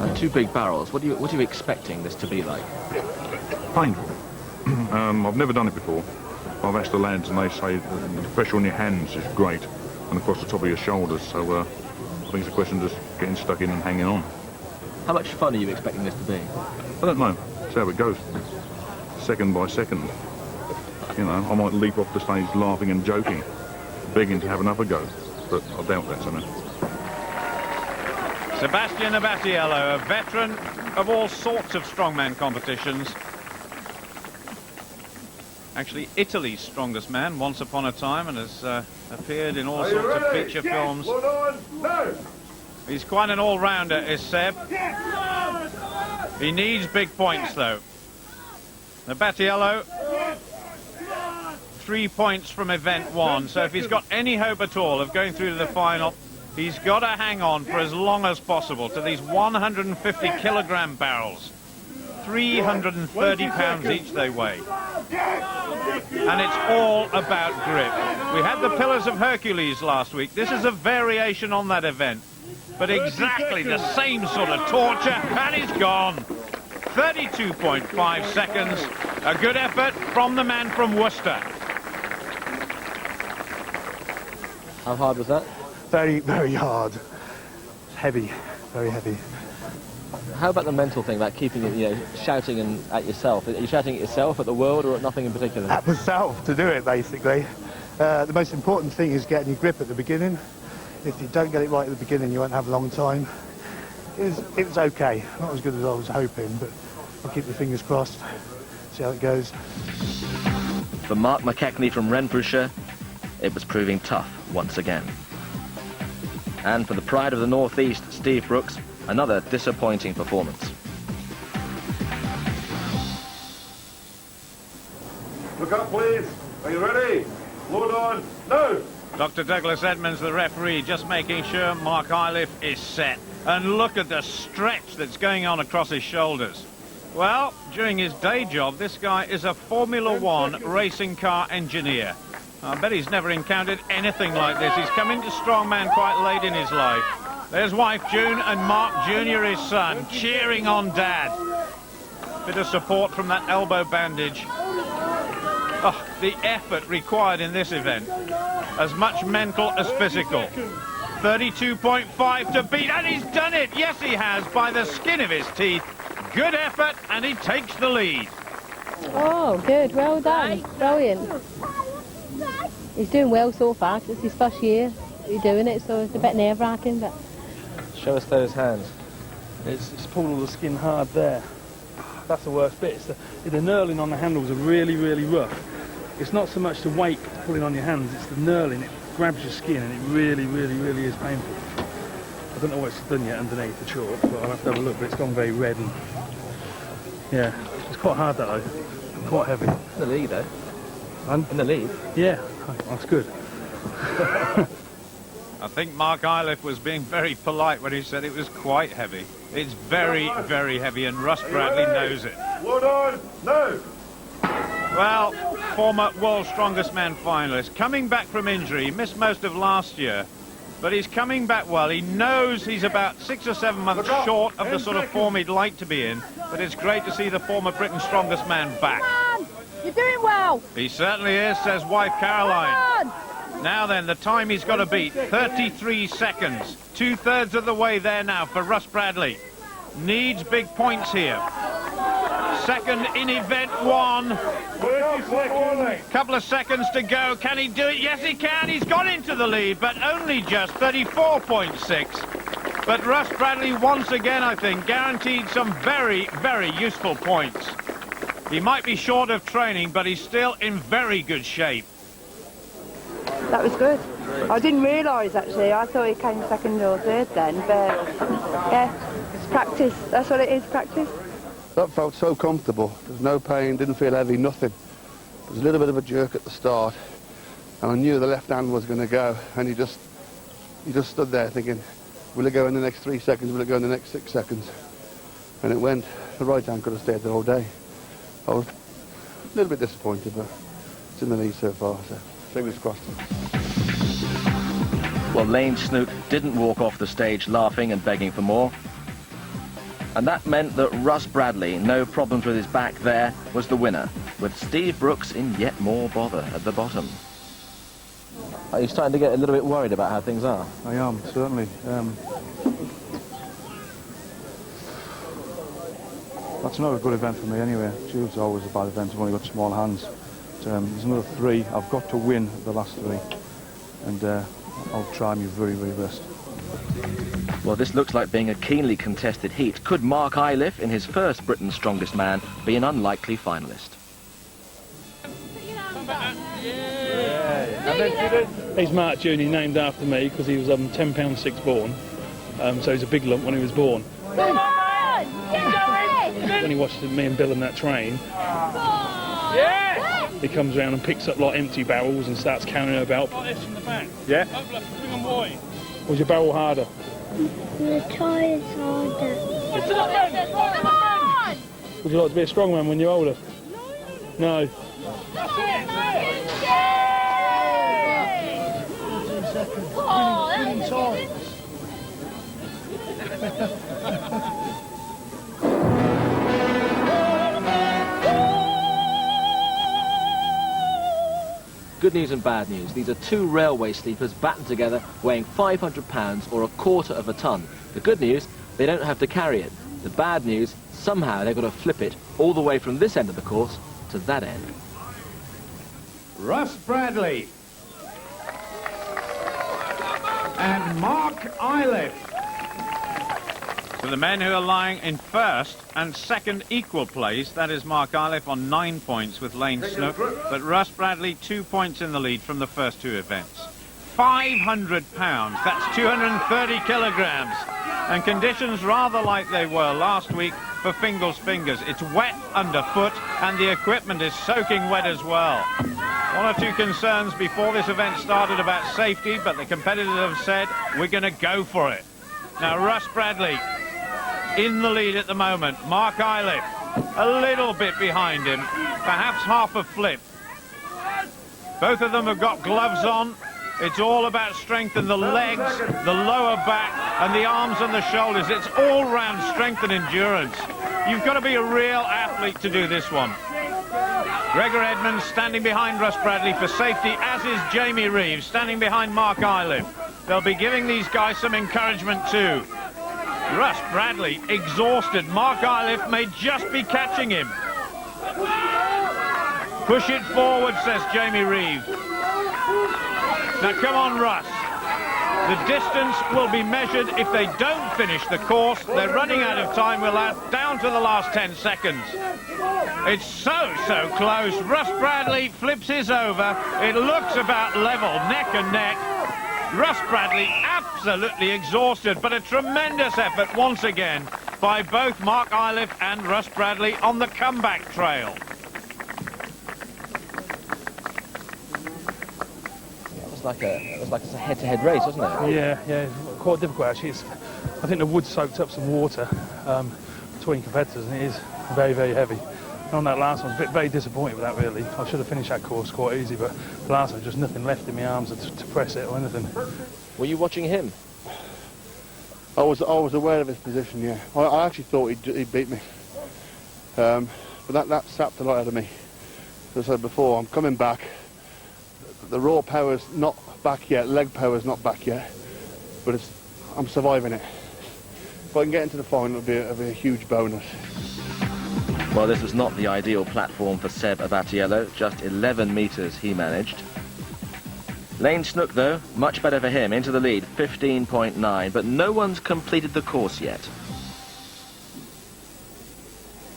[SPEAKER 1] And 2 big barrels. What are you expecting this to be like?
[SPEAKER 3] Painful. I've never done it before. I've asked the lads and they say the pressure on your hands is great and across the top of your shoulders, so I think it's a question of just getting stuck in and hanging on.
[SPEAKER 1] How much fun are you expecting this to be?
[SPEAKER 3] I don't know. See how it goes. Second by second. You know, I might leap off the stage laughing and joking, begging to have another go, but I doubt that, so
[SPEAKER 7] Sebastian Abatiello, a veteran of all sorts of strongman competitions. Actually, Italy's strongest man once upon a time, and has appeared in all sorts of feature films. He's quite an all-rounder, is Seb. He needs big points, though. Abatiello, 3 points from event 1, so if he's got any hope at all of going through to the final, he's got to hang on for as long as possible to these 150 kilogram barrels. 330 pounds each they weigh. And it's all about grip. We had the Pillars of Hercules last week. This is a variation on that event, but exactly the same sort of torture, and he's gone. 32.5 seconds. A good effort from the man from Worcester.
[SPEAKER 1] How hard was that?
[SPEAKER 2] Very, very hard. Heavy, very heavy.
[SPEAKER 1] How about the mental thing, about keeping it, you know, shouting at yourself? Are you shouting at yourself, at the world, or at nothing in particular?
[SPEAKER 2] At myself to do it, basically. The most important thing is getting your grip at the beginning. If you don't get it right at the beginning, you won't have a long time. It was okay. Not as good as I was hoping, but I'll keep the fingers crossed, see how it goes.
[SPEAKER 1] For Mark McKechnie from Renfrewshire, it was proving tough once again. And for the pride of the North East, Steve Brooks, another disappointing performance.
[SPEAKER 11] Look up, please. Are you ready? Load on. No!
[SPEAKER 7] Dr. Douglas Edmonds, the referee, just making sure Mark Iliff is set. And look at the stretch that's going on across his shoulders. Well, during his day job, this guy is a Formula One racing car engineer. I bet he's never encountered anything like this. He's come into strongman quite late in his life. There's wife June and Mark Jr., his son, cheering on Dad. Bit of support from that elbow bandage. Oh, the effort required in this event. As much mental as physical. 32.5 to beat, and he's done it! Yes, he has, by the skin of his teeth. Good effort, and he takes the lead.
[SPEAKER 12] Oh, good. Well done. Brilliant. He's doing well so far. It's his first year he's doing it, so it's a bit nerve-wracking, but...
[SPEAKER 1] Show us those hands.
[SPEAKER 4] It's pulled all the skin hard there. That's the worst bit. It's the knurling on the handles are really, really rough. It's not so much the weight pulling on your hands, it's the knurling. It grabs your skin, and it really, really, really is painful. I don't know what it's done yet underneath the chalk, but I'll have to have a look, but it's gone very red. And yeah, it's quite hard, that though. Quite heavy.
[SPEAKER 1] In the lead, though.
[SPEAKER 4] And
[SPEAKER 1] in the lead?
[SPEAKER 4] Yeah, that's good.
[SPEAKER 7] I think Mark Iliff was being very polite when he said it was quite heavy. It's very, very heavy, and Russ Bradley knows it.
[SPEAKER 11] Load on. No!
[SPEAKER 7] Well, former World's Strongest Man finalist, coming back from injury, missed most of last year, but he's coming back well. He knows he's about 6 or 7 months short of the sort of form he'd like to be in, but it's great to see the former Britain's Strongest Man back.
[SPEAKER 12] You're doing well.
[SPEAKER 7] He certainly is, says wife Caroline. Now then, the time he's got to beat, 33 seconds. 2/3 of the way there now for Russ Bradley. Needs big points here. Second in event one.
[SPEAKER 11] 30 seconds.
[SPEAKER 7] Couple of seconds to go. Can he do it? Yes, he can. He's got into the lead, but only just 34.6. But Russ Bradley, once again, I think, guaranteed some very, very useful points. He might be short of training, but he's still in very good shape.
[SPEAKER 13] That was good. I didn't realise, actually. I thought he came second or third then, but yeah, it's practice. That's what it is, practice.
[SPEAKER 5] That felt so comfortable. There was no pain, didn't feel heavy, nothing. There was a little bit of a jerk at the start, and I knew the left hand was going to go, and he just stood there thinking, will it go in the next 3 seconds, will it go in the next 6 seconds? And it went. The right hand could have stayed there all day. I was a little bit disappointed, but it's in the lead so far, so fingers crossed.
[SPEAKER 1] Well, Lane Snook didn't walk off the stage laughing and begging for more. And that meant that Russ Bradley, no problems with his back there, was the winner, with Steve Brooks in yet more bother at the bottom. Are you starting to get a little bit worried about how things are?
[SPEAKER 9] I am, certainly. That's not a good event for me anyway. Tube's always a bad event. I've only got small hands. There's another 3. I've got to win the last 3. And I'll try my very, very best.
[SPEAKER 1] Well, this looks like being a keenly contested heat. Could Mark Iliff, in his first Britain's Strongest Man, be an unlikely finalist?
[SPEAKER 4] He's Mark Jr., named after me because he was 10 pounds 6 born. So he's a big lump when he was born.
[SPEAKER 12] Come on!
[SPEAKER 4] When he watched me and Bill in that train, he comes around and picks up like empty barrels and starts carrying her about. Like this from the back. Yeah. Was your barrel harder?
[SPEAKER 12] The toy is harder.
[SPEAKER 4] Come on! Would you like to be a strongman when you're older? No.
[SPEAKER 1] good news and bad news. These are two railway sleepers battened together, weighing 500 pounds or a quarter of a ton. The good news, they don't have to carry it. The bad news, somehow they've got to flip it all the way from this end of the course to that end.
[SPEAKER 7] Russ Bradley and Mark Iliff. For the men who are lying in first and second equal place, that is Mark Iliff on 9 points with Lane Snook, but Russ Bradley 2 points in the lead from the first two events. 500 pounds, that's 230 kilograms, and conditions rather like they were last week for Fingal's Fingers. It's wet underfoot and the equipment is soaking wet as well. One or two concerns before this event started about safety, but the competitors have said, we're going to go for it. Now Russ Bradley in the lead at the moment. Mark Iliff a little bit behind him, perhaps half a flip. Both of them have got gloves on. It's all about strength in the legs, the lower back, and the arms and the shoulders. It's all-round strength and endurance. You've got to be a real athlete to do this one. Gregor Edmonds standing behind Russ Bradley for safety, as is Jamie Reeves standing behind Mark Iliff. They'll be giving these guys some encouragement too. Russ Bradley exhausted. Mark Iliff may just be catching him. Push it forward, says Jamie Reeves. Now come on, Russ. The distance will be measured if they don't finish the course. They're running out of time. We'll add down to the last 10 seconds. It's so close. Russ Bradley flips his over. It looks about level, neck and neck. Russ Bradley absolutely exhausted, but a tremendous effort once again by both Mark Iliff and Russ Bradley on the comeback trail.
[SPEAKER 1] It was like a head-to-head race, wasn't it?
[SPEAKER 4] Yeah, quite difficult actually. I think the wood soaked up some water between competitors, and it is very, very heavy. And on that last one, I was very disappointed with that, really. I should have finished that course quite easy, but the last one, just nothing left in my arms to press it or anything.
[SPEAKER 1] Were you watching him?
[SPEAKER 2] I was aware of his position, yeah. I actually thought he'd beat me. But that sapped a lot out of me. As I said before, I'm coming back. The raw power's not back yet, leg power's not back yet, but I'm surviving it. If I can get into the final, it'll be a huge bonus.
[SPEAKER 1] Well, this was not the ideal platform for Seb Abatiello. Just 11 metres he managed. Lane Snook, though, much better for him, into the lead, 15.9, but no one's completed the course yet.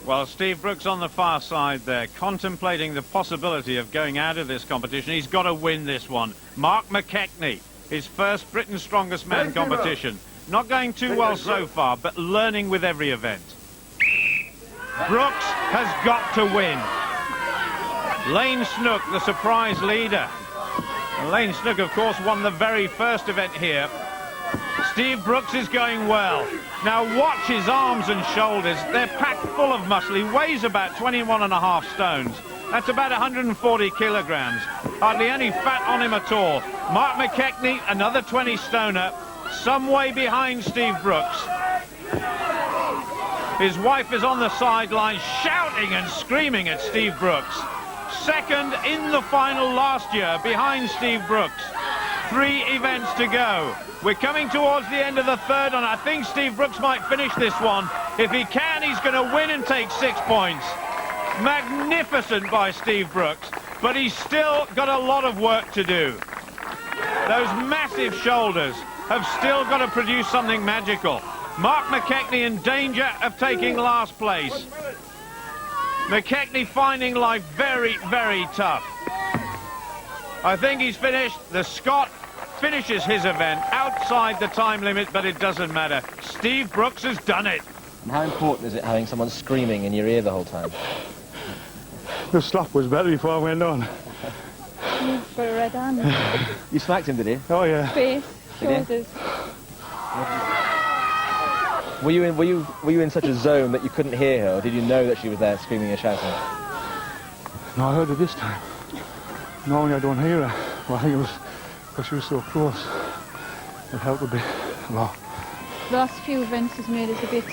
[SPEAKER 7] Well, Steve Brooks on the far side there, contemplating the possibility of going out of this competition. He's got to win this one. Mark McKechnie, his first Britain's Strongest Man competition. Not going too well so far, but learning with every event. Brooks has got to win. Lane Snook, the surprise leader. And Lane Snook, of course, won the very first event here. Steve Brooks is going well. Now watch his arms and shoulders. They're packed full of muscle. He weighs about 21.5 stones. That's about 140 kilograms. Hardly any fat on him at all. Mark McKechnie, another 20 stoner, some way behind Steve Brooks. His wife is on the sideline shouting and screaming at Steve Brooks. Second in the final last year behind Steve Brooks. 3 events to go. We're coming towards the end of the third, and I think Steve Brooks might finish this one. If he can, he's going to win and take 6 points. Magnificent by Steve Brooks, but he's still got a lot of work to do. Those massive shoulders have still got to produce something magical. Mark McKechnie in danger of taking last place. McKechnie finding life very, very tough. I think he's finished. The Scot finishes his event outside the time limit, but it doesn't matter. Steve Brooks has done it.
[SPEAKER 1] And how important is it having someone screaming in your ear the whole time?
[SPEAKER 4] The slap was better before I went on.
[SPEAKER 12] For a red hand.
[SPEAKER 1] You smacked him, did you?
[SPEAKER 4] Oh yeah.
[SPEAKER 12] Face, shoulders.
[SPEAKER 1] Were you in such a zone that you couldn't hear her, or did you know that she was there screaming and shouting?
[SPEAKER 4] No, I heard her this time. Normally I don't hear her. Well, I think it was because she was so close. It helped a bit. Well,
[SPEAKER 12] The last few events has made us a bit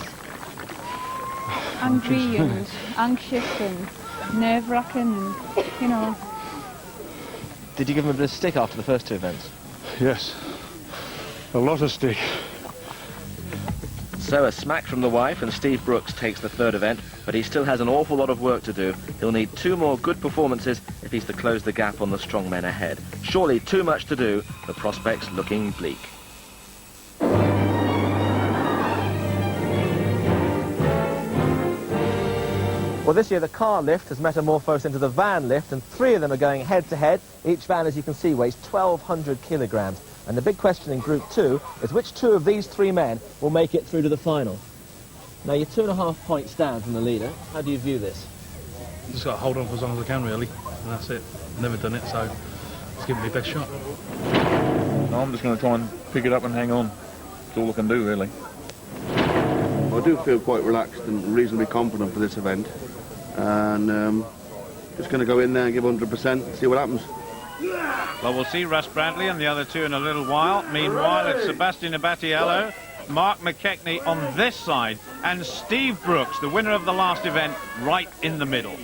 [SPEAKER 12] angry and anxious and nerve-wracking, and, you know.
[SPEAKER 1] Did you give him a bit of stick after the first two events?
[SPEAKER 9] Yes, a lot of stick.
[SPEAKER 1] So a smack from the wife, and Steve Brooks takes the third event, but he still has an awful lot of work to do. He'll need 2 more good performances if he's to close the gap on the strongmen ahead. Surely too much to do, the prospects looking bleak. Well, this year the car lift has metamorphosed into the van lift, and 3 of them are going head-to-head. Each van, as you can see, weighs 1,200 kilograms. And the big question in Group 2 is which 2 of these 3 men will make it through to the final. Now, you're 2.5 points down from the leader. How do you view this?
[SPEAKER 4] Just got to hold on for as long as I can, really, and that's it. Never done it, so it's giving me the best shot.
[SPEAKER 3] No, I'm just going to try and pick it up and hang on. That's all I can do, really.
[SPEAKER 14] I do feel quite relaxed and reasonably confident for this event, and just going to go in there and give 100% and see what happens.
[SPEAKER 7] Well, we'll see Russ Bradley and the other 2 in a little while. Meanwhile, it's Sebastian Abatiello, Mark McKechnie on this side, and Steve Brooks, the winner of the last event, right in the middle.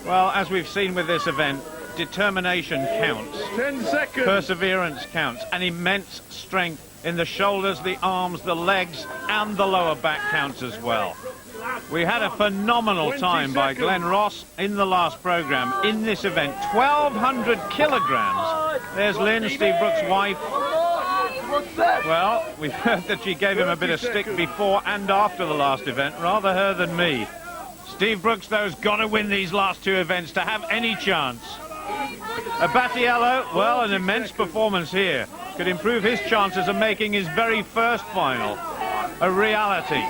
[SPEAKER 7] Well, as we've seen with this event, determination counts.
[SPEAKER 11] 10 seconds.
[SPEAKER 7] Perseverance counts. An immense strength in the shoulders, the arms, the legs, and the lower back counts as well. We had a phenomenal time by Glenn Ross in the last programme in this event. 1,200 kilograms. There's Lynn, Steve Brooks' wife. Well, we've heard that she gave him a bit of stick before and after the last event, rather her than me. Steve Brooks, though, has got to win these last 2 events to have any chance. Abatiello, well, an immense performance here. Could improve his chances of making his very first final a reality.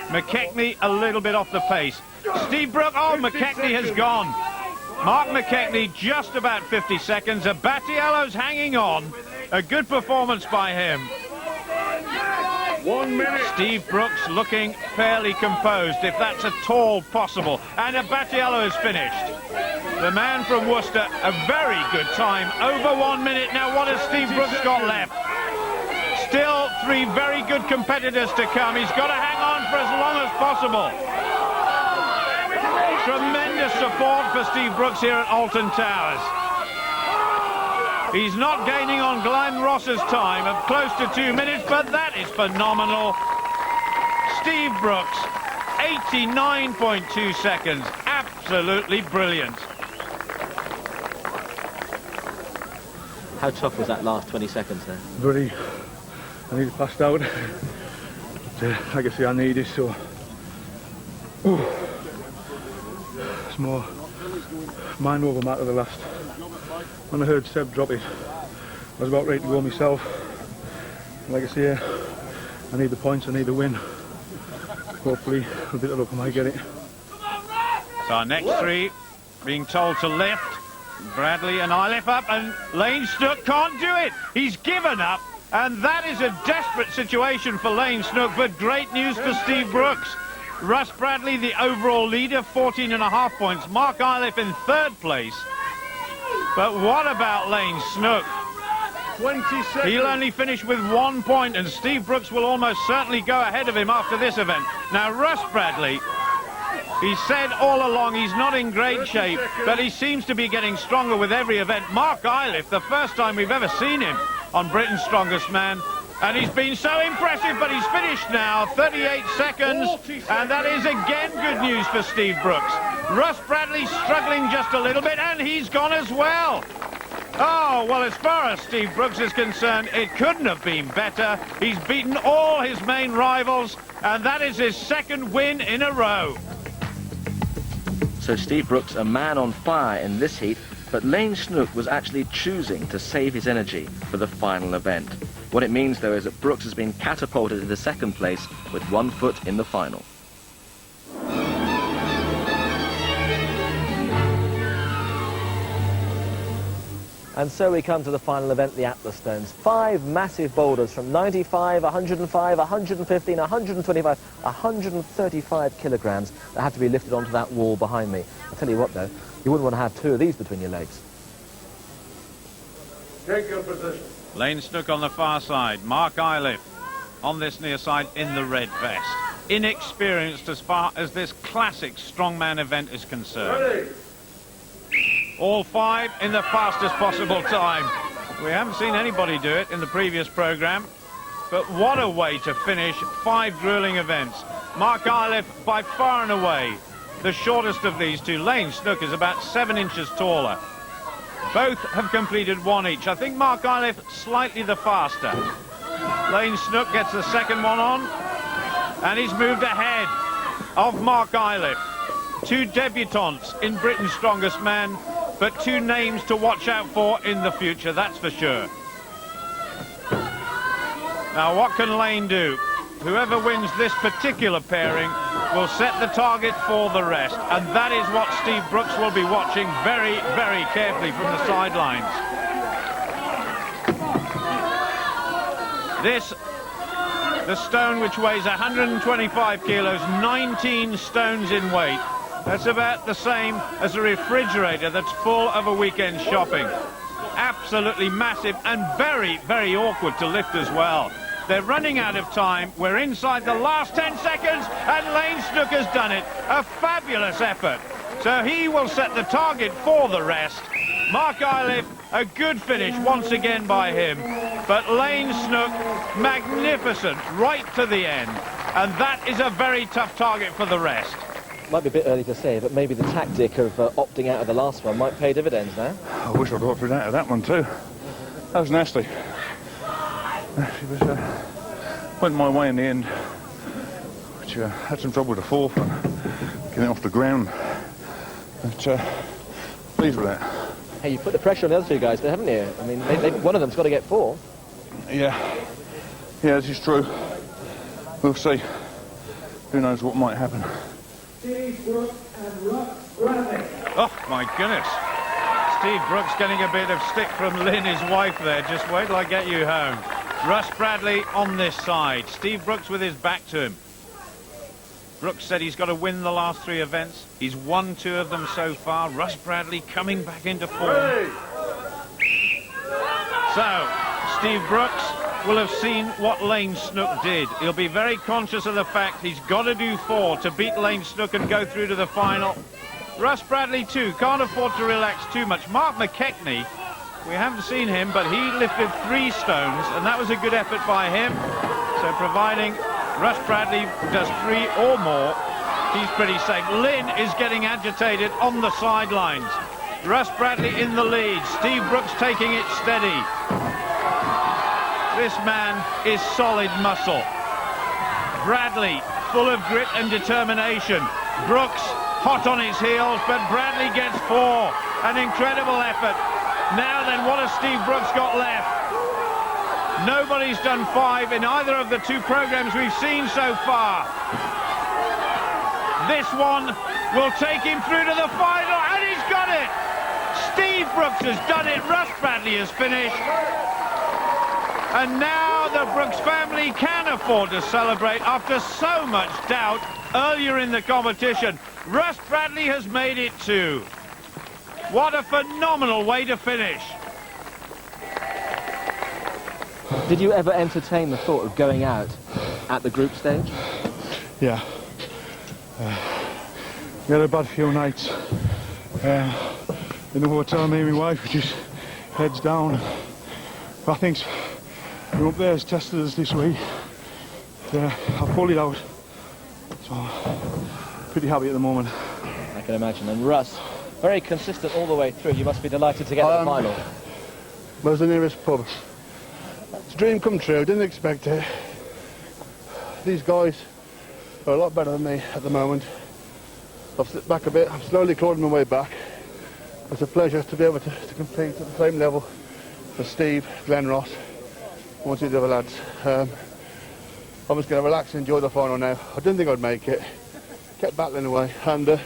[SPEAKER 7] McKechnie a little bit off the pace. Steve Brooks, oh, McKechnie has gone. Mark McKechnie just about 50 seconds. Abatiello's hanging on. A good performance by him.
[SPEAKER 11] 1 minute.
[SPEAKER 7] Steve Brooks looking fairly composed, if that's at all possible. And Abatiello is finished. The man from Worcester, a very good time. Over 1 minute. Now, what has Steve Brooks got left? Still 3 very good competitors to come. He's got to hang on for as long as possible. Tremendous support for Steve Brooks here at Alton Towers. He's not gaining on Glenn Ross's time of close to 2 minutes, but that is phenomenal. Steve Brooks, 89.2 seconds. Absolutely brilliant.
[SPEAKER 1] How tough was that last 20 seconds there?
[SPEAKER 9] Very. I nearly passed out. But, like I say, I need it, so. Ooh. It's more mind over matter the last. When I heard Seb drop it, I was about ready to go myself. Like I say, I need the points, I need the win. Hopefully, a bit of luck I might get it.
[SPEAKER 7] So our next 3 being told to lift. Bradley and Iliff up, and Lane Snook can't do it. He's given up, and that is a desperate situation for Lane Snook, but great news for Steve Brooks. Russ Bradley, the overall leader, 14.5 points. Mark Iliff in 3rd place. But what about Lane Snook?
[SPEAKER 11] 20 seconds.
[SPEAKER 7] He'll only finish with 1 point, and Steve Brooks will almost certainly go ahead of him after this event. Now, Russ Bradley, he said all along he's not in great shape, but he seems to be getting stronger with every event. Mark Iliff, the first time we've ever seen him on Britain's Strongest Man, and he's been so impressive, but he's finished now, 38 seconds, and that is again good news for Steve Brooks. Russ Bradley struggling just a little bit, and he's gone as well. Oh, well, as far as Steve Brooks is concerned, it couldn't have been better. He's beaten all his main rivals, and that is his 2nd win in a row.
[SPEAKER 1] So Steve Brooks, a man on fire in this heat, but Lane Snook was actually choosing to save his energy for the final event. What it means, though, is that Brooks has been catapulted into 2nd place with 1 foot in the final. And so we come to the final event, the Atlas Stones. 5 massive boulders from 95, 105, 115, 125, 135 kilograms that have to be lifted onto that wall behind me. I'll tell you what, though, you wouldn't want to have 2 of these between your legs.
[SPEAKER 11] Take your position.
[SPEAKER 7] Lane Snook on the far side. Mark Iliff on this near side in the red vest. Inexperienced as far as this classic strongman event is concerned.
[SPEAKER 11] Ready.
[SPEAKER 7] All 5 in the fastest possible time. We haven't seen anybody do it in the previous programme, but what a way to finish 5 gruelling events. Mark Iliff by far and away the shortest of these two. Lane Snook is about 7 inches taller. Both have completed 1 each. I think Mark Iliff slightly the faster. Lane Snook gets the second one on, and he's moved ahead of Mark Iliff. 2 debutantes in Britain's Strongest Man, but 2 names to watch out for in the future, that's for sure. Now, what can Lane do? Whoever wins this particular pairing will set the target for the rest, and that is what Steve Brooks will be watching very, very carefully from the sidelines. This, the stone which weighs 125 kilos, 19 stones in weight. That's about the same as a refrigerator that's full of a weekend shopping. Absolutely massive and very, very awkward to lift as well. They're running out of time. We're inside the last 10 seconds, and Lane Snook has done it. A fabulous effort. So he will set the target for the rest. Mark Iliff, a good finish once again by him. But Lane Snook, magnificent right to the end. And that is a very tough target for the rest.
[SPEAKER 1] Might be a bit early to say, but maybe the tactic of opting out of the last one might pay dividends now.
[SPEAKER 9] I wish I'd opted out of that one too. That was nasty. It was, went my way in the end, which had some trouble with the fourth one, getting it off the ground. But pleased with that.
[SPEAKER 1] Hey, you put the pressure on the other 2 guys there, haven't you? I mean, one of them's got to get 4.
[SPEAKER 9] Yeah, this is true. We'll see. Who knows what might happen.
[SPEAKER 7] Oh, my goodness. Steve Brooks getting a bit of stick from Lynn, his wife there. Just wait till I get you home. Russ Bradley on this side. Steve Brooks with his back to him. Brooks said he's got to win the last 3 events. He's won 2 of them so far. Russ Bradley coming back into form. So, Steve Brooks will have seen what Lane Snook did. He'll be very conscious of the fact he's got to do 4 to beat Lane Snook and go through to the final. Russ Bradley too, can't afford to relax too much. Mark McKechnie, we haven't seen him, but he lifted 3 stones, and that was a good effort by him. So providing Russ Bradley does 3 or more, he's pretty safe. Lynn is getting agitated on the sidelines. Russ Bradley in the lead, Steve Brooks taking it steady. This man is solid muscle. Bradley, full of grit and determination. Brooks, hot on his heels, but Bradley gets 4. An incredible effort. Now then, what has Steve Brooks got left? Nobody's done 5 in either of the 2 programs we've seen so far. This one will take him through to the final, and he's got it! Steve Brooks has done it. Russ Bradley has finished. And now the Brooks family can afford to celebrate after so much doubt earlier in the competition. Russ Bradley has made it too. What a phenomenal way to finish.
[SPEAKER 1] Did you ever entertain the thought of going out at the group stage?
[SPEAKER 9] Yeah. We had a bad few nights. In the hotel, me and my wife were just heads down. I think the up there has tested us this week. I pulled it out. So, pretty happy at the moment.
[SPEAKER 1] I can imagine. And Russ, very consistent all the way through. You must be delighted to get to the final.
[SPEAKER 2] Where's the nearest pub? It's a dream come true. Didn't expect it. These guys are a lot better than me at the moment. I've slipped back a bit. I'm slowly clawing my way back. It's a pleasure to be able to compete at the same level as Steve, Glenn Ross, and one of the other lads. I'm just going to relax and enjoy the final now. I didn't think I'd make it. Kept battling away, and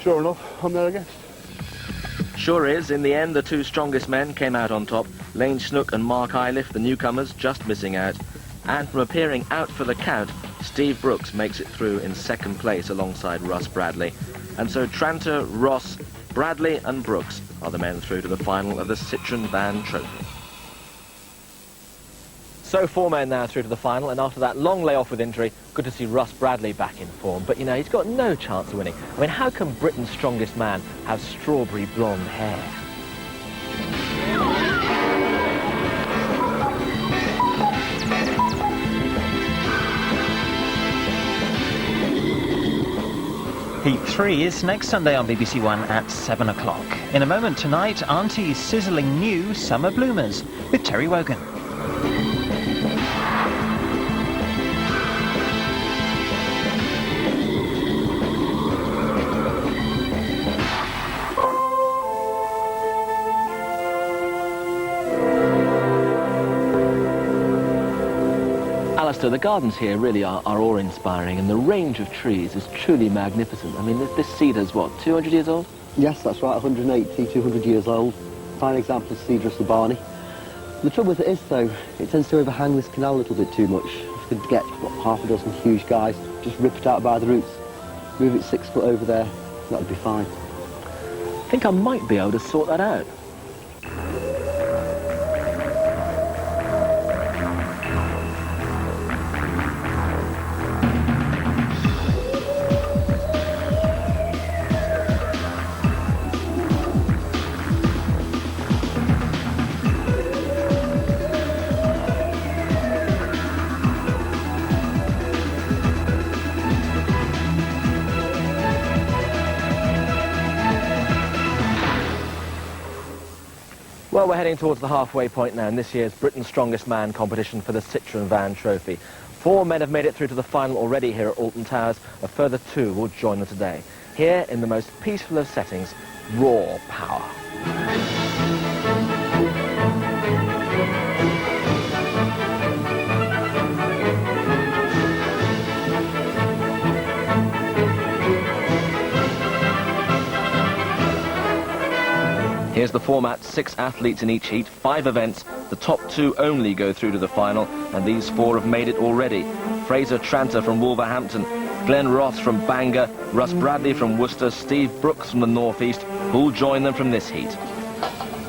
[SPEAKER 2] sure enough, I'm there again.
[SPEAKER 1] Sure is, in the end, the 2 strongest men came out on top. Lane Snook and Mark Iliff, the newcomers, just missing out. And from appearing out for the count, Steve Brooks makes it through in 2nd place alongside Russ Bradley. And so Tranter, Ross, Bradley and Brooks are the men through to the final of the Citroen Van Trophy. So 4 men now through to the final, and after that long layoff with injury, good to see Russ Bradley back in form. But, you know, he's got no chance of winning. I mean, how can Britain's strongest man have strawberry blonde hair?
[SPEAKER 10] Heat 3 is next Sunday on BBC One at 7 o'clock. In a moment tonight, Auntie's sizzling new Summer Bloomers with Terry Wogan.
[SPEAKER 1] Alistair, the gardens here really are awe-inspiring, and the range of trees is truly magnificent. I mean, this cedar's what, 200 years old?
[SPEAKER 15] Yes, that's right, 180, 200 years old. Fine example of Cedrus libani. The trouble with it is, though, it tends to overhang this canal a little bit too much. If you could get, what, half a dozen huge guys, just rip it out by the roots, move it 6 foot over there, that would be fine.
[SPEAKER 1] I think I might be able to sort that out. Well, we're heading towards the halfway point now in this year's Britain's Strongest Man competition for the Citroen Van Trophy. 4 men have made it through to the final already here at Alton Towers. A further 2 will join them today. Here, in the most peaceful of settings, raw power. Here's the format, 6 athletes in each heat, 5 events. The top 2 only go through to the final, and these 4 have made it already. Fraser Tranter from Wolverhampton, Glenn Ross from Bangor, Russ Bradley from Worcester, Steve Brooks from the North East, who'll join them from this heat.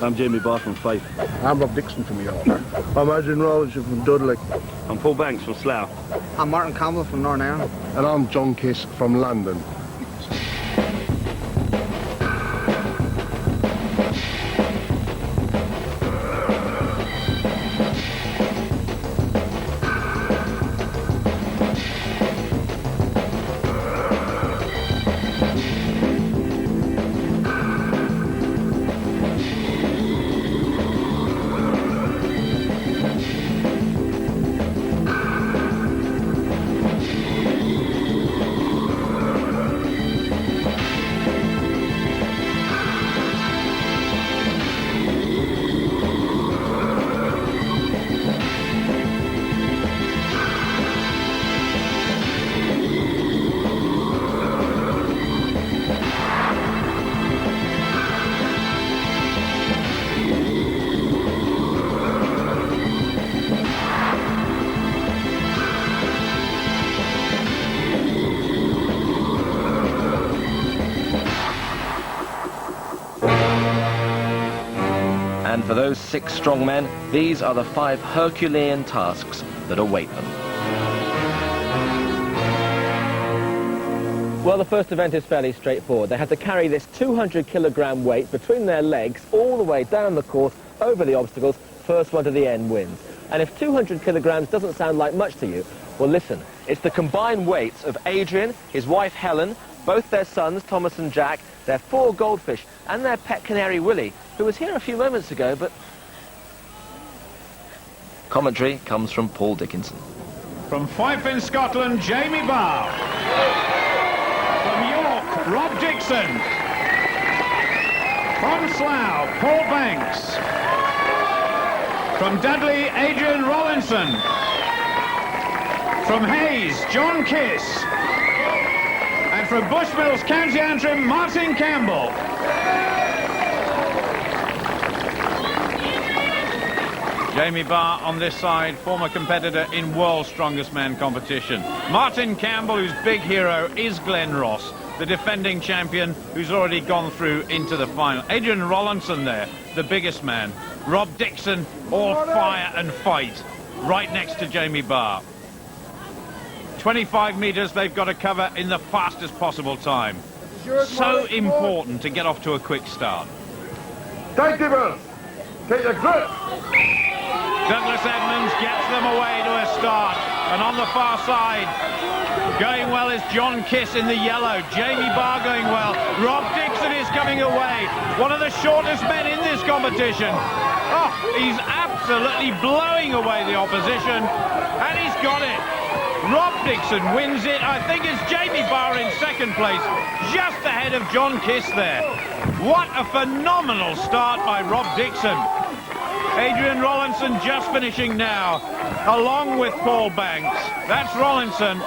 [SPEAKER 14] I'm Jamie Barr from Fife.
[SPEAKER 5] I'm Rob Dixon from York. I'm Adrian Rawlinson from Dudley.
[SPEAKER 14] I'm Paul Banks from Slough.
[SPEAKER 16] I'm Martin Campbell from Northern Ireland.
[SPEAKER 5] And I'm John Kiss from London.
[SPEAKER 1] And for those 6 strong men, these are the 5 Herculean tasks that await them. Well, the first event is fairly straightforward. They have to carry this 200-kilogram weight between their legs all the way down the course, over the obstacles. First one to the end wins. And if 200 kilograms doesn't sound like much to you, well, listen. It's the combined weights of Adrian, his wife Helen, both their sons, Thomas and Jack, their 4 goldfish, and their pet canary, Willie, who was here a few moments ago, but... Commentary comes from Paul Dickinson.
[SPEAKER 7] From Fife in Scotland, Jamie Barr. From York, Rob Dixon. From Slough, Paul Banks. From Dudley, Adrian Rawlinson. From Hayes, John Kiss. And from Bushmills, County Antrim, Martin Campbell. Jamie Barr on this side, former competitor in World's Strongest Man competition. Martin Campbell, whose big hero is Glenn Ross, the defending champion who's already gone through into the final. Adrian Rawlinson there, the biggest man. Rob Dixon, all fire and fight. right next to Jamie Barr. 25 metres they've got to cover in the fastest possible time. So important to get off to a quick start.
[SPEAKER 11] Timekeepers, take your grip.
[SPEAKER 7] Douglas Edmonds gets them away to a start. And on the far side, going well is John Kiss in the yellow. Jamie Barr going well. Rob Dixon is coming away. One of the shortest men in this competition. Oh, he's absolutely blowing away the opposition. And he's got it. Rob Dixon wins it. I think it's Jamie Barr in second place, just ahead of John Kiss there. What a phenomenal start by Rob Dixon. Adrian Rollinson just finishing now, along with Paul Banks. That's Rollinson.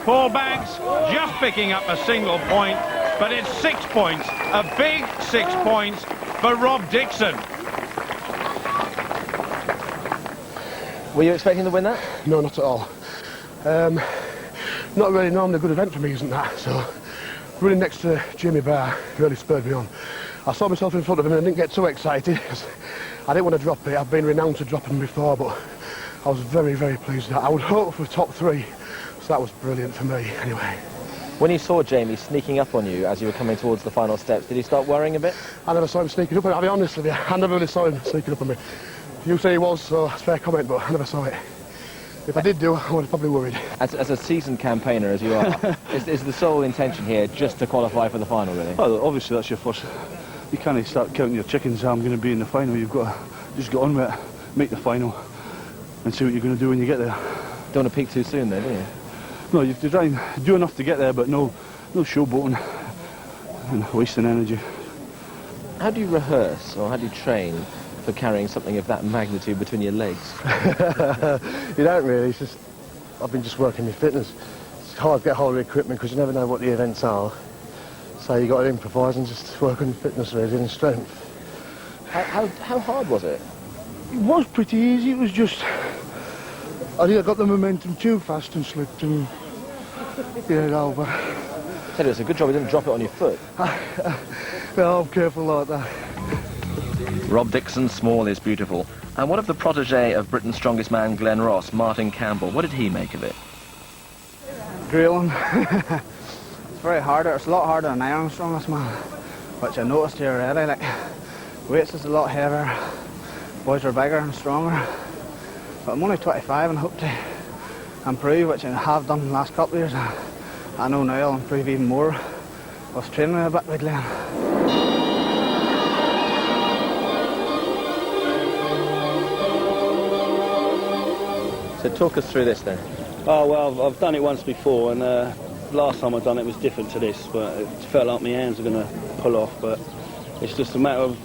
[SPEAKER 7] Paul Banks just picking up a single point, but it's 6 points, a big 6 points for Rob Dixon.
[SPEAKER 1] Were you expecting to win that?
[SPEAKER 2] No, not at all. Not really normally a good event for me, isn't that? So running next to Jamie Barr really spurred me on. I saw myself in front of him and I didn't get too excited because I didn't want to drop it. I've been renowned to dropping before, but I was very, very pleased with that. I would hope for top 3, so that was brilliant for me anyway.
[SPEAKER 1] When you saw Jamie sneaking up on you as you were coming towards the final steps, did you start worrying a bit?
[SPEAKER 2] I never saw him sneaking up on me. I'll be honest with you, I never really saw him sneaking up on me. You say he was, so that's a fair comment, but I never saw it. If I did do, I would have probably worried.
[SPEAKER 1] As a seasoned campaigner as you are, is the sole intention here just to qualify for the final, really?
[SPEAKER 9] Well, obviously that's your first. You can't start counting your chickens. I'm going to be in the final. You've got to just get on with it, make the final, and see what you're going to do when you get there.
[SPEAKER 1] Don't want to peak too soon, then, do you?
[SPEAKER 9] No, you have to try and do enough to get there, but no showboating and wasting energy.
[SPEAKER 1] How do you rehearse, or how do you train for carrying something of that magnitude between your legs?
[SPEAKER 2] You don't really. It's just I've been just working my fitness. It's hard to get hold of the equipment because you never know what the events are. So you got to improvise and just work on your fitness really and strength.
[SPEAKER 1] How hard was it?
[SPEAKER 2] It was pretty easy. It was just I think I got the momentum too fast and slipped and get it over.
[SPEAKER 1] Tell you, it's a good job you didn't drop it on your foot.
[SPEAKER 2] No, I'm careful like that.
[SPEAKER 1] Rob Dixon, small is beautiful. And what of the protege of Britain's strongest man, Glenn Ross, Martin Campbell? What did he make of it?
[SPEAKER 16] Great one. It's very hard. It's a lot harder than I am, strongest man, which I noticed here already. Like, weights is a lot heavier. Boys are bigger and stronger. But I'm only 25 and hope to improve, which I have done the last couple of years. I know now I'll improve even more. I was training a bit with Glenn.
[SPEAKER 1] So talk us through this then.
[SPEAKER 17] Oh, well, I've done it once before, and last time I've done it was different to this, but it felt like my hands were going to pull off, but it's just a matter of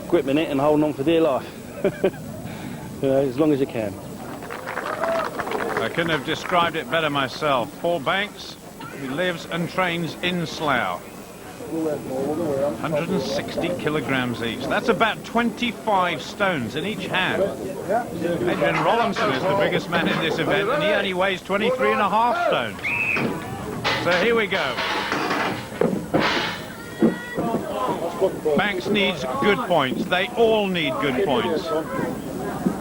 [SPEAKER 17] gripping it and holding on for dear life. You know, as long as you can.
[SPEAKER 7] I couldn't have described it better myself. Paul Banks, who lives and trains in Slough. 160 kilograms each. That's about 25 stones in each hand. Adrian Rollinson is the biggest man in this event, and he only weighs 23.5 stones. So here we go. Banks needs good points. They all need good points.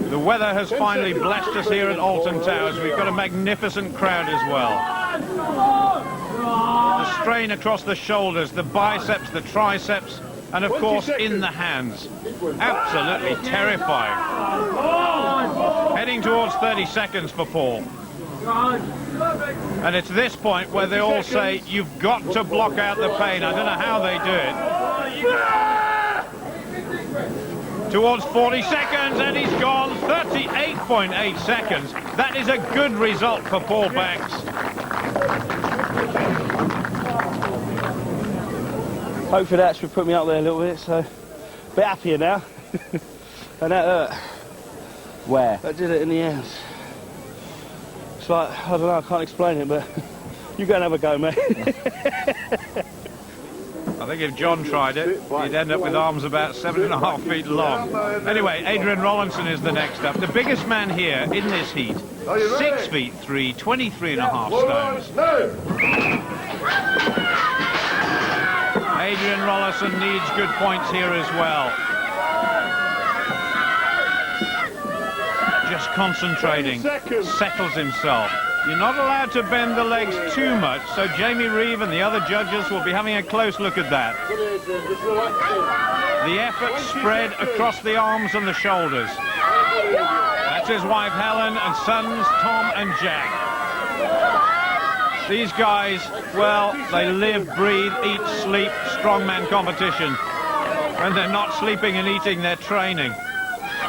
[SPEAKER 7] The weather has finally blessed us here at Alton Towers. We've got a magnificent crowd as well. The strain across the shoulders, the biceps, the triceps, and of course in the hands. Absolutely terrifying. Heading towards 30 seconds for Paul. And it's this point where they all say, you've got to block out the pain. I don't know how they do it. Towards 40 seconds, and he's gone. 38.8 seconds. That is a good result for Paul Banks.
[SPEAKER 17] Hopefully that should put me up there a little bit, so a bit happier now. And that hurt.
[SPEAKER 1] Where?
[SPEAKER 17] I did it in the hands. It's like, I don't know, I can't explain it, but you go and have a go, mate.
[SPEAKER 7] I think if John tried it, he'd end up with arms about 7.5 feet long. Anyway, Adrian Rollinson is the next up. The biggest man here in this heat. 6 feet 3, 23.5 stones. Adrian Rollinson needs good points here as well. just concentrating, settles himself. You're not allowed to bend the legs too much, so Jamie Reeve and the other judges will be having a close look at that. The effort spread across the arms and the shoulders. That's his wife Helen and sons Tom and Jack. These guys, well, they live, breathe, eat, sleep strongman competition. When they're not sleeping and eating, they're training.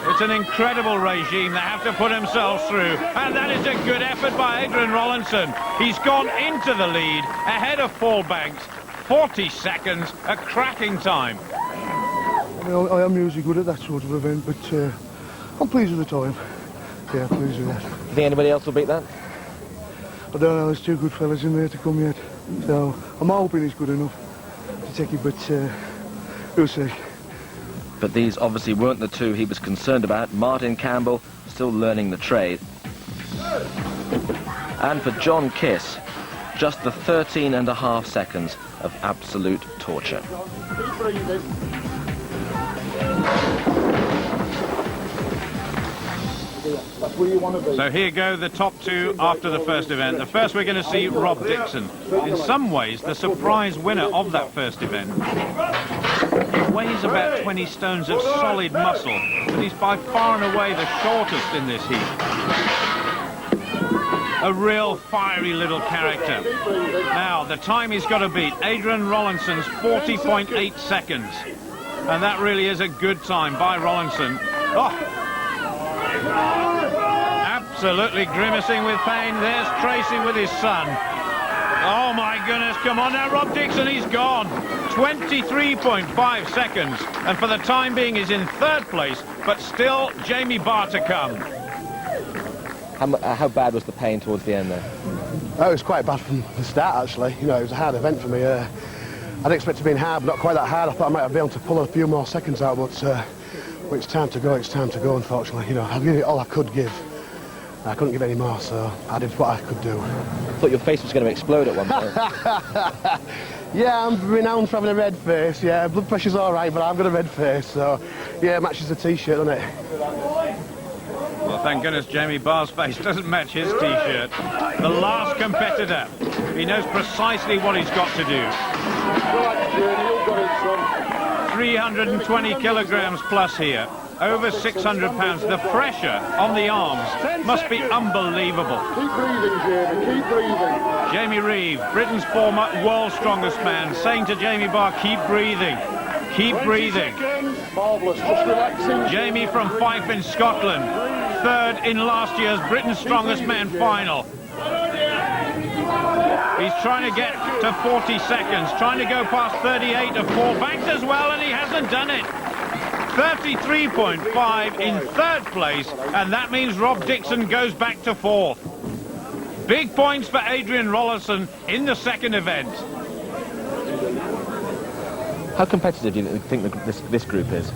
[SPEAKER 7] It's an incredible regime they have to put themselves through. And that is a good effort by Adrian Rollinson. He's gone into the lead, ahead of Fallbanks. 40 seconds, a cracking time.
[SPEAKER 2] I am usually good at that sort of event, but I'm pleased with the time. Yeah, pleased with that.
[SPEAKER 1] Do you think anybody else will beat that?
[SPEAKER 2] I don't know, there's two good fellas in there to come yet. So I'm hoping he's good enough to take it, but we'll see.
[SPEAKER 1] But these obviously weren't the two he was concerned about. Martin Campbell still learning the trade. And for John Kiss, just the 13.5 seconds of absolute torture.
[SPEAKER 7] So here go the top two after the first event. The first we're going to see Rob Dixon. In some ways, the surprise winner of that first event. He weighs about 20 stones of solid muscle, but he's by far and away the shortest in this heat. A real fiery little character. Now, the time he's got to beat, Adrian Rollinson's 40.8 seconds. And that really is a good time by Rollinson. Oh! Absolutely grimacing with pain. There's Tracy with his son. Oh my goodness, come on now, Rob Dixon, he's gone. 23.5 seconds. And for the time being, he's in third place, but still Jamie Barr to come.
[SPEAKER 1] How bad was the pain towards the end there?
[SPEAKER 14] Oh, it was quite bad from the start, actually. You know, it was a hard event for me. I didn't expect it to be hard, but not quite that hard. I thought I might have been able to pull a few more seconds out, but when it's time to go, unfortunately. You know, I've given it all I could give. I couldn't give any more, so I did what I could do.
[SPEAKER 1] I thought your face was going to explode at one point.
[SPEAKER 14] Yeah, I'm renowned for having a red face. Yeah, blood pressure's all right, but I've got a red face, so yeah, it matches the T-shirt, doesn't it?
[SPEAKER 7] Well, thank goodness Jamie Barr's face doesn't match his T-shirt. The last competitor. He knows precisely what he's got to do. 320 kilograms plus here. Over 600 pounds. The pressure on the arms must be unbelievable.
[SPEAKER 11] Keep breathing, Jamie. Keep breathing.
[SPEAKER 7] Jamie Reeve, Britain's former world's strongest man, saying to Jamie Barr, keep breathing. Keep breathing.
[SPEAKER 11] Marvellous. Just relaxing.
[SPEAKER 7] Jamie from Fife in Scotland. Third in last year's Britain's Strongest Man final. He's trying to get to 40 seconds, trying to go past 38 of Fallbanks as well, and he hasn't done it. 33.5 in third place, and that means Rob Dixon goes back to fourth. Big points for Adrian Rollinson in the second event.
[SPEAKER 1] How competitive do you think this group is?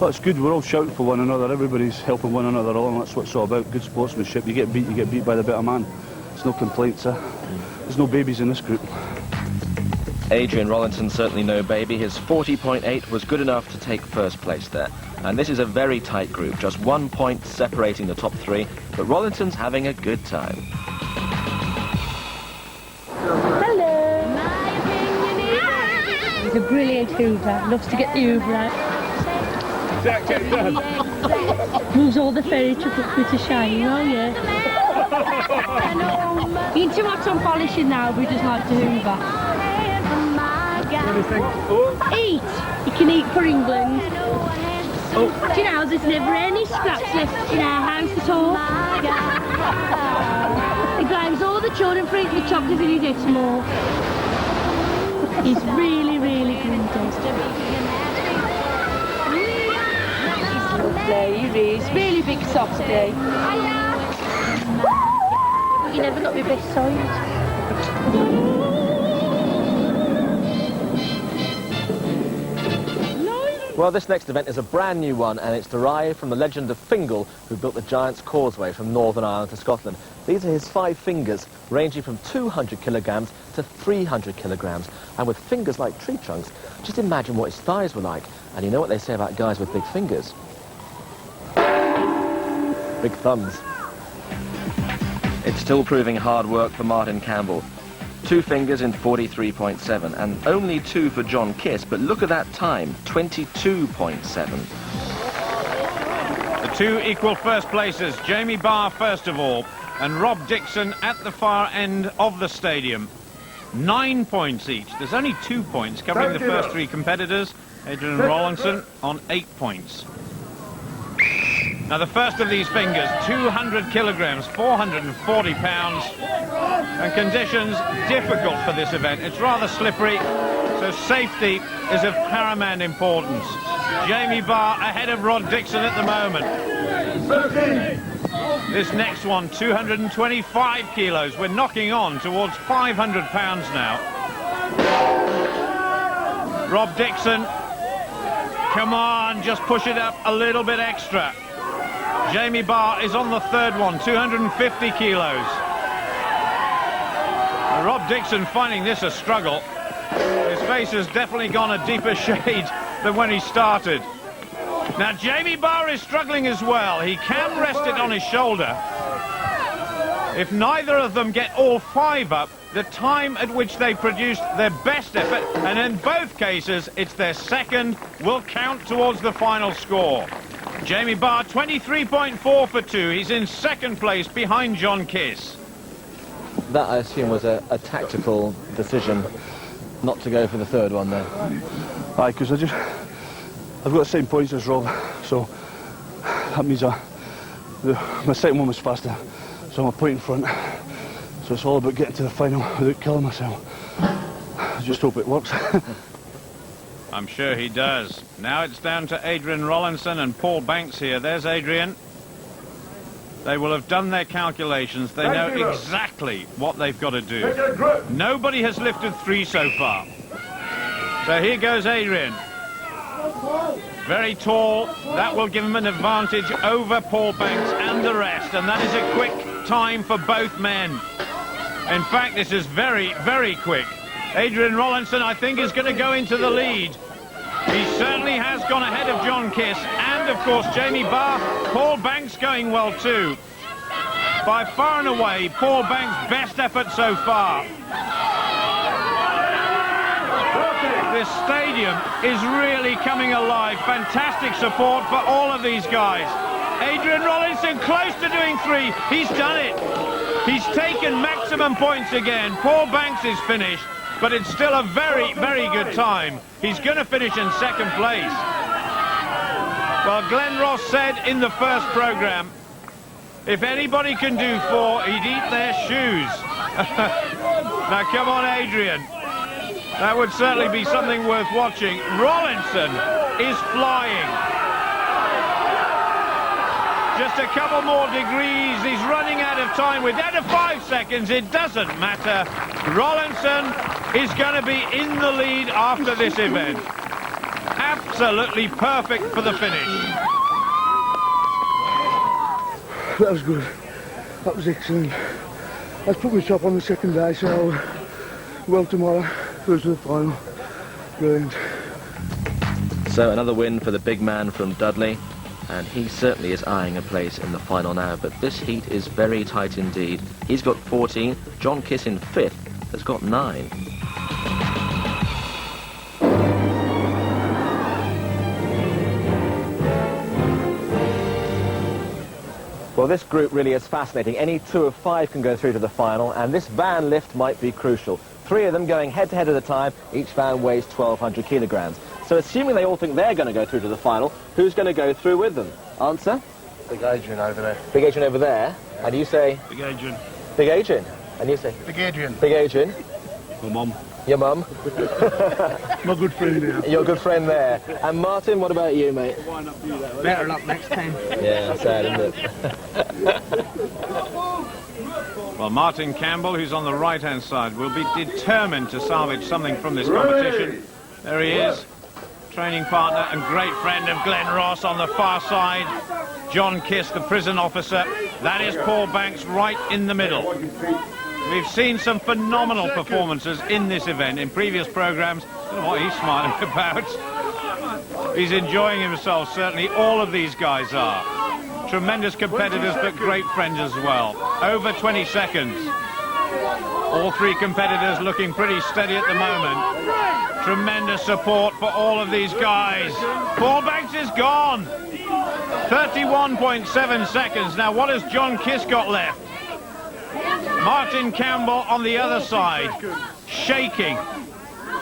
[SPEAKER 18] Well, it's good. We're all shouting for one another. Everybody's helping one another on. That's what it's all about. Good sportsmanship. You get beat by the better man. There's no complaints. There's no babies in this group.
[SPEAKER 1] Adrian Rollinson certainly no baby. His 40.8 was good enough to take first place there. And this is a very tight group, just 1 point separating the top three, but Rollinson's having a good time.
[SPEAKER 12] Hello. He's a brilliant Hoover. Loves to get the Hoover out.
[SPEAKER 11] Jack, get done.
[SPEAKER 12] Moves all the furniture up with a shine, oh yeah. He's too much on polishing now, but he just likes to Hoover. Eat! You can eat for England. Oh. Do you know, there's never any scraps left in our house at all. He blames all the children for eating the chocolate and he gets more. He's really, really good. He's lovely, he is. Really big softy. You never got my best side.
[SPEAKER 1] Well, this next event is a brand new one, and it's derived from the legend of Fingal, who built the Giant's Causeway from Northern Ireland to Scotland. These are his 5 fingers, ranging from 200 kilograms to 300 kilograms. And with fingers like tree trunks, just imagine what his thighs were like. And you know what they say about guys with big fingers? Big thumbs.
[SPEAKER 19] It's still proving hard work for Martin Campbell. 2 fingers in 43.7 and only 2 for John Kiss, but look at that time, 22.7.
[SPEAKER 7] The 2 equal first places, Jamie Barr first of all, and Rob Dixon at the far end of the stadium. 9 points each. There's only 2 points covering the first 3 competitors. Adrian Rollinson on 8 points. Now the first of these fingers, 200 kilograms, 440 pounds, and conditions difficult for this event. It's rather slippery, so safety is of paramount importance. Jamie Barr ahead of Rod Dixon at the moment. This next one, 225 kilos. We're knocking on towards 500 pounds now. Rob Dixon, come on, just push it up a little bit extra. Jamie Barr is on the third one, 250 kilos. Rob Dixon finding this a struggle. His face has definitely gone a deeper shade than when he started. Now Jamie Barr is struggling as well. He can rest it on his shoulder. If neither of them get all 5 up, the time at which they produced their best effort, and in both cases it's their second, will count towards the final score. Jamie Barr, 23.4 for 2. He's in second place behind John Kiss.
[SPEAKER 1] That, I assume, was a tactical decision not to go for the third one, though.
[SPEAKER 18] Aye, because I've got the same points as Rob, so that means my second one was faster, so I'm a point in front. So it's all about getting to the final without killing myself. I just hope it works.
[SPEAKER 7] I'm sure he does. Now it's down to Adrian Rollinson and Paul Banks here. There's Adrian. They will have done their calculations. They know exactly what they've got to do. Nobody has lifted 3 so far. So here goes Adrian. Very tall. That will give him an advantage over Paul Banks and the rest. And that is a quick time for both men. In fact, this is very, very quick. Adrian Rollinson, I think, is going to go into the lead. He certainly has gone ahead of John Kiss and, of course, Jamie Barr. Paul Banks going well, too. By far and away, Paul Banks' best effort so far. This stadium is really coming alive. Fantastic support for all of these guys. Adrian Rollinson close to doing 3. He's done it. He's taken maximum points again. Paul Banks is finished. But it's still a very, very good time. He's going to finish in second place. Well, Glenn Ross said in the first programme, if anybody can do 4, he'd eat their shoes. Now, come on, Adrian. That would certainly be something worth watching. Rollinson is flying. Just a couple more degrees. He's running out of time. We're down to 5 seconds. It doesn't matter. Rollinson is going to be in the lead after this event. Absolutely perfect for the finish.
[SPEAKER 2] That was good. That was excellent. I've put my top on the second day, so well tomorrow, through to the final. Brilliant.
[SPEAKER 19] So another win for the big man from Dudley, and he certainly is eyeing a place in the final now, but this heat is very tight indeed. He's got 14, John Kiss in 5th has got 9.
[SPEAKER 1] Well, this group really is fascinating. Any 2 of 5 can go through to the final, and this van lift might be crucial. 3 of them going head-to-head at a time. Each van weighs 1,200 kilograms. So assuming they all think they're going to go through to the final, who's going to go through with them? Answer?
[SPEAKER 2] Big Adrian over there.
[SPEAKER 1] Big Adrian over there. And you say?
[SPEAKER 18] Big Adrian.
[SPEAKER 1] Big Adrian. And you say?
[SPEAKER 2] Big Adrian.
[SPEAKER 1] Big Adrian.
[SPEAKER 18] My mum.
[SPEAKER 1] Your mum?
[SPEAKER 2] My good friend there.
[SPEAKER 1] Your good friend there. And Martin, what about you, mate?
[SPEAKER 16] Better luck next time.
[SPEAKER 1] Yeah, sad, isn't it?
[SPEAKER 7] Well, Martin Campbell, who's on the right-hand side, will be determined to salvage something from this competition. There he is, training partner and great friend of Glenn Ross on the far side. John Kiss, the prison officer. That is Paul Banks right in the middle. We've seen some phenomenal performances in this event in previous programmes. I don't know what he's smiling about. He's enjoying himself, certainly all of these guys are. Tremendous competitors, but great friends as well. Over 20 seconds. All three competitors looking pretty steady at the moment. Tremendous support for all of these guys. Paul Banks is gone. 31.7 seconds. Now, what has John Kiss got left? Martin Campbell on the other side, shaking,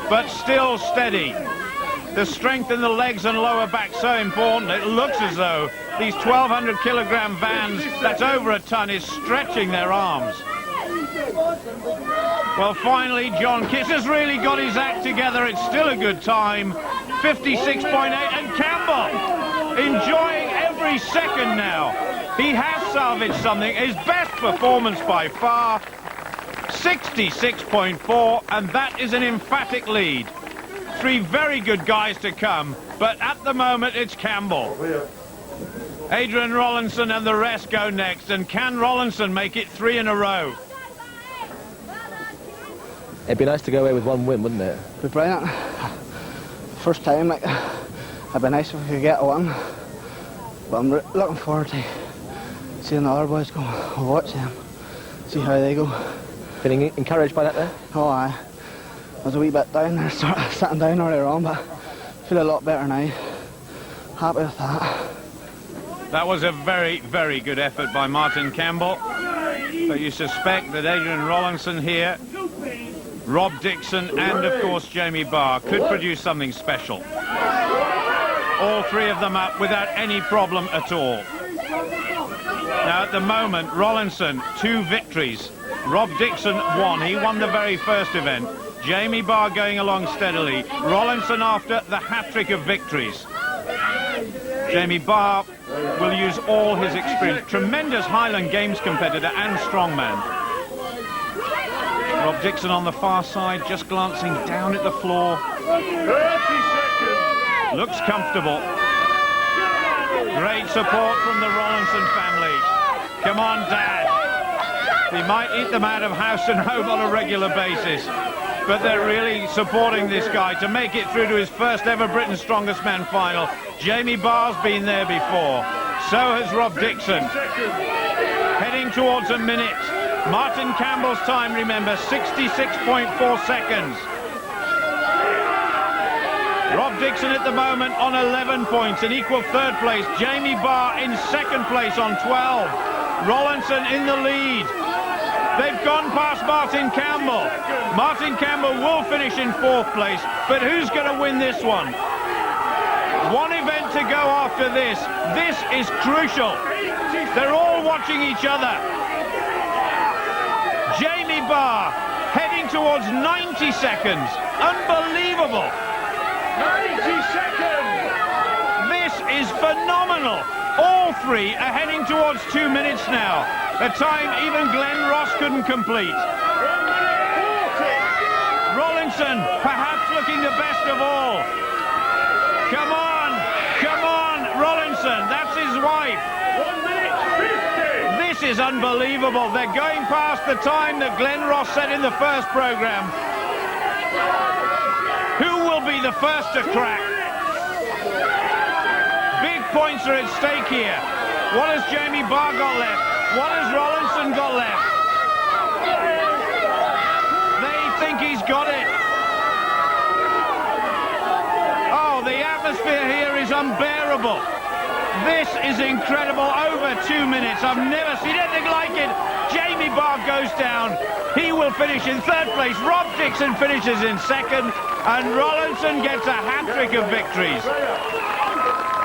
[SPEAKER 7] but still steady. The strength in the legs and lower back so important. It looks as though these 1,200 kilogram vans, that's over a ton, is stretching their arms. Well, finally, John Kiss has really got his act together. It's still a good time. 56.8, and Campbell enjoying every second now. He has salvaged something. His best performance by far. 66.4, and that is an emphatic lead. Three very good guys to come, but at the moment it's Campbell. Adrian Rollinson and the rest go next, and can Rollinson make it 3 in a row?
[SPEAKER 1] It'd be nice to go away with one win, wouldn't it?
[SPEAKER 16] It'd be brilliant. First time, like, it'd be nice if we could get one. But I'm looking forward to seeing the other boys go. I'll watch them, see how they go.
[SPEAKER 1] Feeling encouraged by that there?
[SPEAKER 16] Oh, aye. I was a wee bit down there, sort of sitting down earlier on, but I feel a lot better now. Happy with that.
[SPEAKER 7] That was a very, very good effort by Martin Campbell. But you suspect that Adrian Rollinson here, Rob Dixon, and of course Jamie Barr could produce something special. All three of them up without any problem at all. Now at the moment, Rollinson, 2 victories. Rob Dixon, 1. He won the very first event. Jamie Barr going along steadily. Rollinson after the hat-trick of victories. Jamie Barr will use all his experience. Tremendous Highland Games competitor and strongman. Rob Dixon on the far side, just glancing down at the floor.
[SPEAKER 11] 30 seconds.
[SPEAKER 7] Looks comfortable. Great support from the Rollinson family. Come on, Dad. He might eat them out of house and home on a regular basis, but they're really supporting this guy to make it through to his first ever Britain's Strongest Man final. Jamie Barr's been there before. So has Rob Dixon. Heading towards a minute. Martin Campbell's time, remember, 66.4 seconds. Rob Dixon at the moment on 11 points in equal third place. Jamie Barr in second place on 12. Rollinson in the lead. They've gone past Martin Campbell. Martin Campbell will finish in 4th place, but who's going to win this one? One event to go after this. This is crucial. They're all watching each other. Jamie Barr heading towards 90 seconds. Unbelievable.
[SPEAKER 11] 90 seconds.
[SPEAKER 7] This is phenomenal. All three are heading towards 2 minutes now. A time even Glenn Ross couldn't complete. Rollinson perhaps looking the best of all. Come on, Rollinson, that's his wife.
[SPEAKER 11] 1 minute 50.
[SPEAKER 7] This is unbelievable. They're going past the time that Glenn Ross set in the first program. Who will be the first to crack? Big points are at stake here. What has Jamie Barr got left? What has Rollinson got left? They think he's got it. Oh, the atmosphere here is unbearable. This is incredible. Over 2 minutes. I've never seen anything like it. Jamie Barr goes down. He will finish in 3rd place. Rob Dixon finishes in 2nd. And Rollinson gets a hat-trick of victories.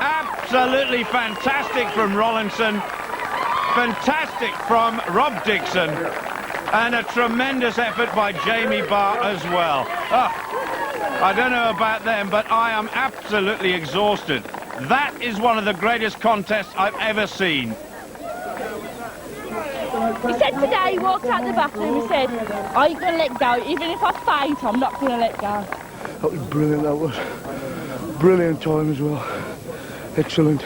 [SPEAKER 7] Absolutely fantastic from Rollinson. Fantastic from Rob Dixon. And a tremendous effort by Jamie Barr as well. I don't know about them, but I am absolutely exhausted. That is one of the greatest contests I've ever seen.
[SPEAKER 20] He said today, he walked out the bathroom, he said, I ain't going to let go. Even if I faint, I'm not going to let go.
[SPEAKER 2] That was brilliant, that was. Brilliant time as well. Excellent.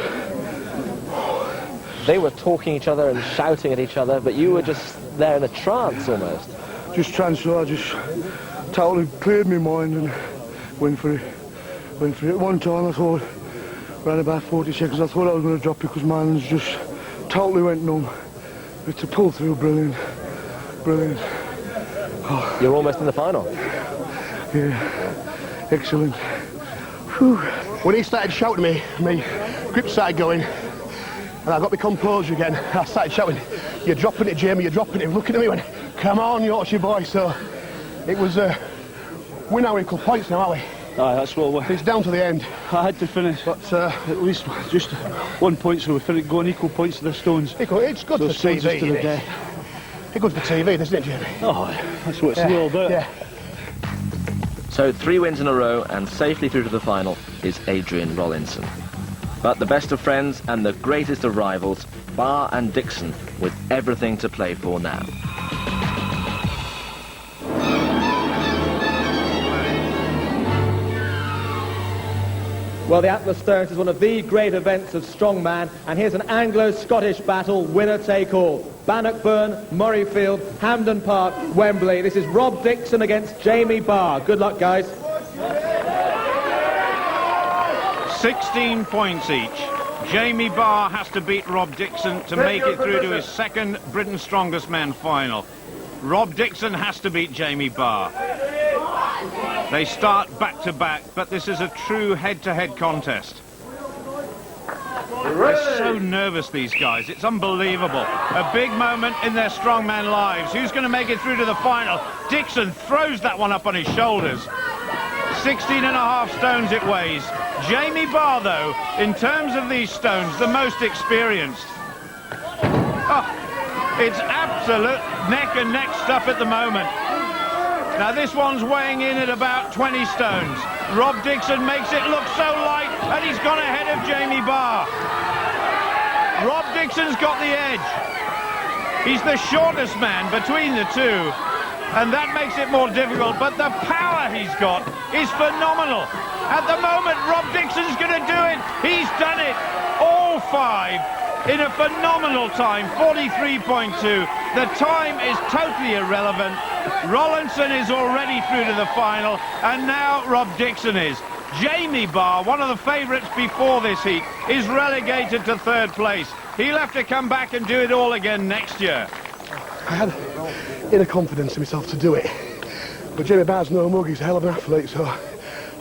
[SPEAKER 1] They were talking each other and shouting at each other, but you were just there in a trance almost.
[SPEAKER 2] Just transfer, just totally cleared my mind and went for it. One time I thought, around about 40 seconds, I thought I was going to drop because man's just
[SPEAKER 9] totally went numb. But to pull through, brilliant. Brilliant. Oh.
[SPEAKER 1] You're almost in the final.
[SPEAKER 9] Yeah, excellent.
[SPEAKER 14] Whew. When he started shouting at me, my grip started going, and I got my composure again. I started shouting, "You're dropping it, Jamie, you're dropping it." He was looking at me and went, "Come on, Yorkshire boy." So it was, we're now equal points now, aren't we?
[SPEAKER 18] Aye, that's what
[SPEAKER 14] it's down to the end.
[SPEAKER 18] I had to finish, but at least just 1 point, so we're going equal points to the Stones.
[SPEAKER 14] It's good for TV, isn't it? It's good for TV, isn't it, Jamie?
[SPEAKER 18] Oh, that's what it's all about.
[SPEAKER 14] Yeah.
[SPEAKER 19] So 3 wins in a row and safely through to the final is Adrian Rollinson. But the best of friends and the greatest of rivals, Barr and Dixon, with everything to play for now.
[SPEAKER 1] Well, the Atlas Stones is one of the great events of strongman, and here's an Anglo-Scottish battle, winner take all. Bannockburn, Murrayfield, Hampden Park, Wembley. This is Rob Dixon against Jamie Barr. Good luck, guys.
[SPEAKER 7] 16 points each. Jamie Barr has to beat Rob Dixon to make it through to his second Britain's Strongest Man final. Rob Dixon has to beat Jamie Barr. They start back-to-back, but this is a true head-to-head contest. They're so nervous, these guys. It's unbelievable. A big moment in their strongman lives. Who's going to make it through to the final? Dixon throws that one up on his shoulders. 16.5 stones it weighs. Jamie Barr, though, in terms of these stones, the most experienced. Oh, it's absolute neck-and-neck stuff at the moment. Now this one's weighing in at about 20 stones. Rob Dixon makes it look so light, and he's gone ahead of Jamie Barr. Rob Dixon's got the edge. He's the shortest man between the two, and that makes it more difficult, but the power he's got is phenomenal. At the moment, Rob Dixon's going to do it. He's done it. All 5 in a phenomenal time, 43.2. The time is totally irrelevant. Rollinson is already through to the final, and now Rob Dixon is. Jamie Barr, one of the favourites before this heat, is relegated to 3rd place. He'll have to come back and do it all again next year.
[SPEAKER 14] I had inner confidence in myself to do it, but Jamie Barr's no mug, he's a hell of an athlete, so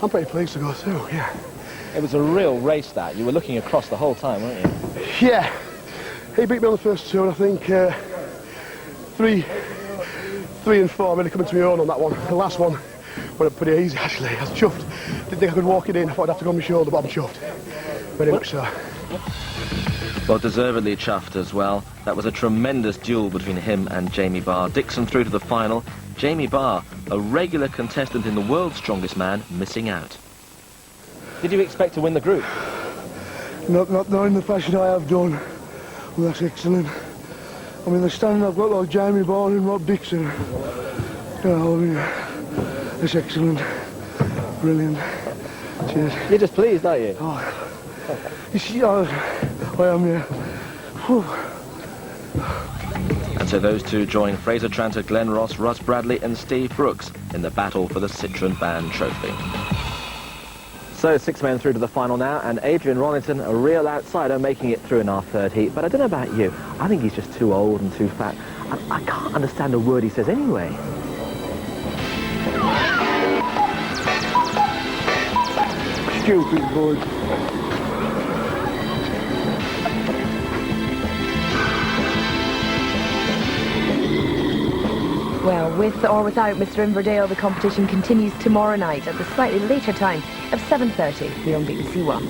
[SPEAKER 14] I'm pretty pleased to go through, yeah.
[SPEAKER 1] It was a real race, that. You were looking across the whole time, weren't you?
[SPEAKER 14] Yeah. He beat me on the first 2, and I think 3 and 4 really coming to my own on that one. The last one went up pretty easy, actually. I was chuffed. Didn't think I could walk it in. I thought I'd have to go on my shoulder, but I'm chuffed. Very much so.
[SPEAKER 19] Well, deservedly chuffed as well. That was a tremendous duel between him and Jamie Barr. Dixon through to the final. Jamie Barr, a regular contestant in the World's Strongest Man, missing out.
[SPEAKER 1] Did you expect to win the group?
[SPEAKER 9] Not in the fashion I have done. Well, that's excellent. I mean, the standing I've got like Jamie Barr and Rob Dixon. You know, I mean, it's excellent. Brilliant. Cheers.
[SPEAKER 1] You're just pleased, aren't you?
[SPEAKER 9] Oh, you see, I am, yeah. Whew.
[SPEAKER 19] And so those two join Fraser Tranter, Glenn Ross, Russ Bradley and Steve Brooks in the battle for the Citroen Band Trophy.
[SPEAKER 1] So 6 men through to the final now, and Adrian Rollinson, a real outsider, making it through in our 3rd heat. But I don't know about you, I think he's just too old and too fat. I can't understand a word he says anyway.
[SPEAKER 9] Stupid boy.
[SPEAKER 21] Well, with or without Mr. Inverdale, the competition continues tomorrow night at the slightly later time of 7:30 here on BBC One.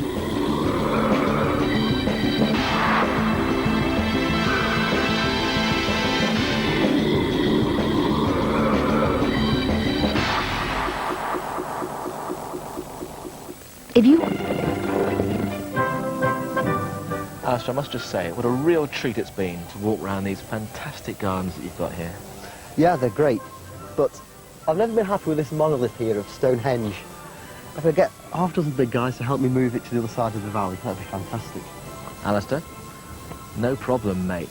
[SPEAKER 21] If you...
[SPEAKER 1] Alistair, I must just say, what a real treat it's been to walk around these fantastic gardens that you've got here.
[SPEAKER 15] Yeah, they're great, but I've never been happy with this monolith here of Stonehenge. If I get half a dozen big guys to help me move it to the other side of the valley, that'd be fantastic.
[SPEAKER 1] Alistair, no problem, mate.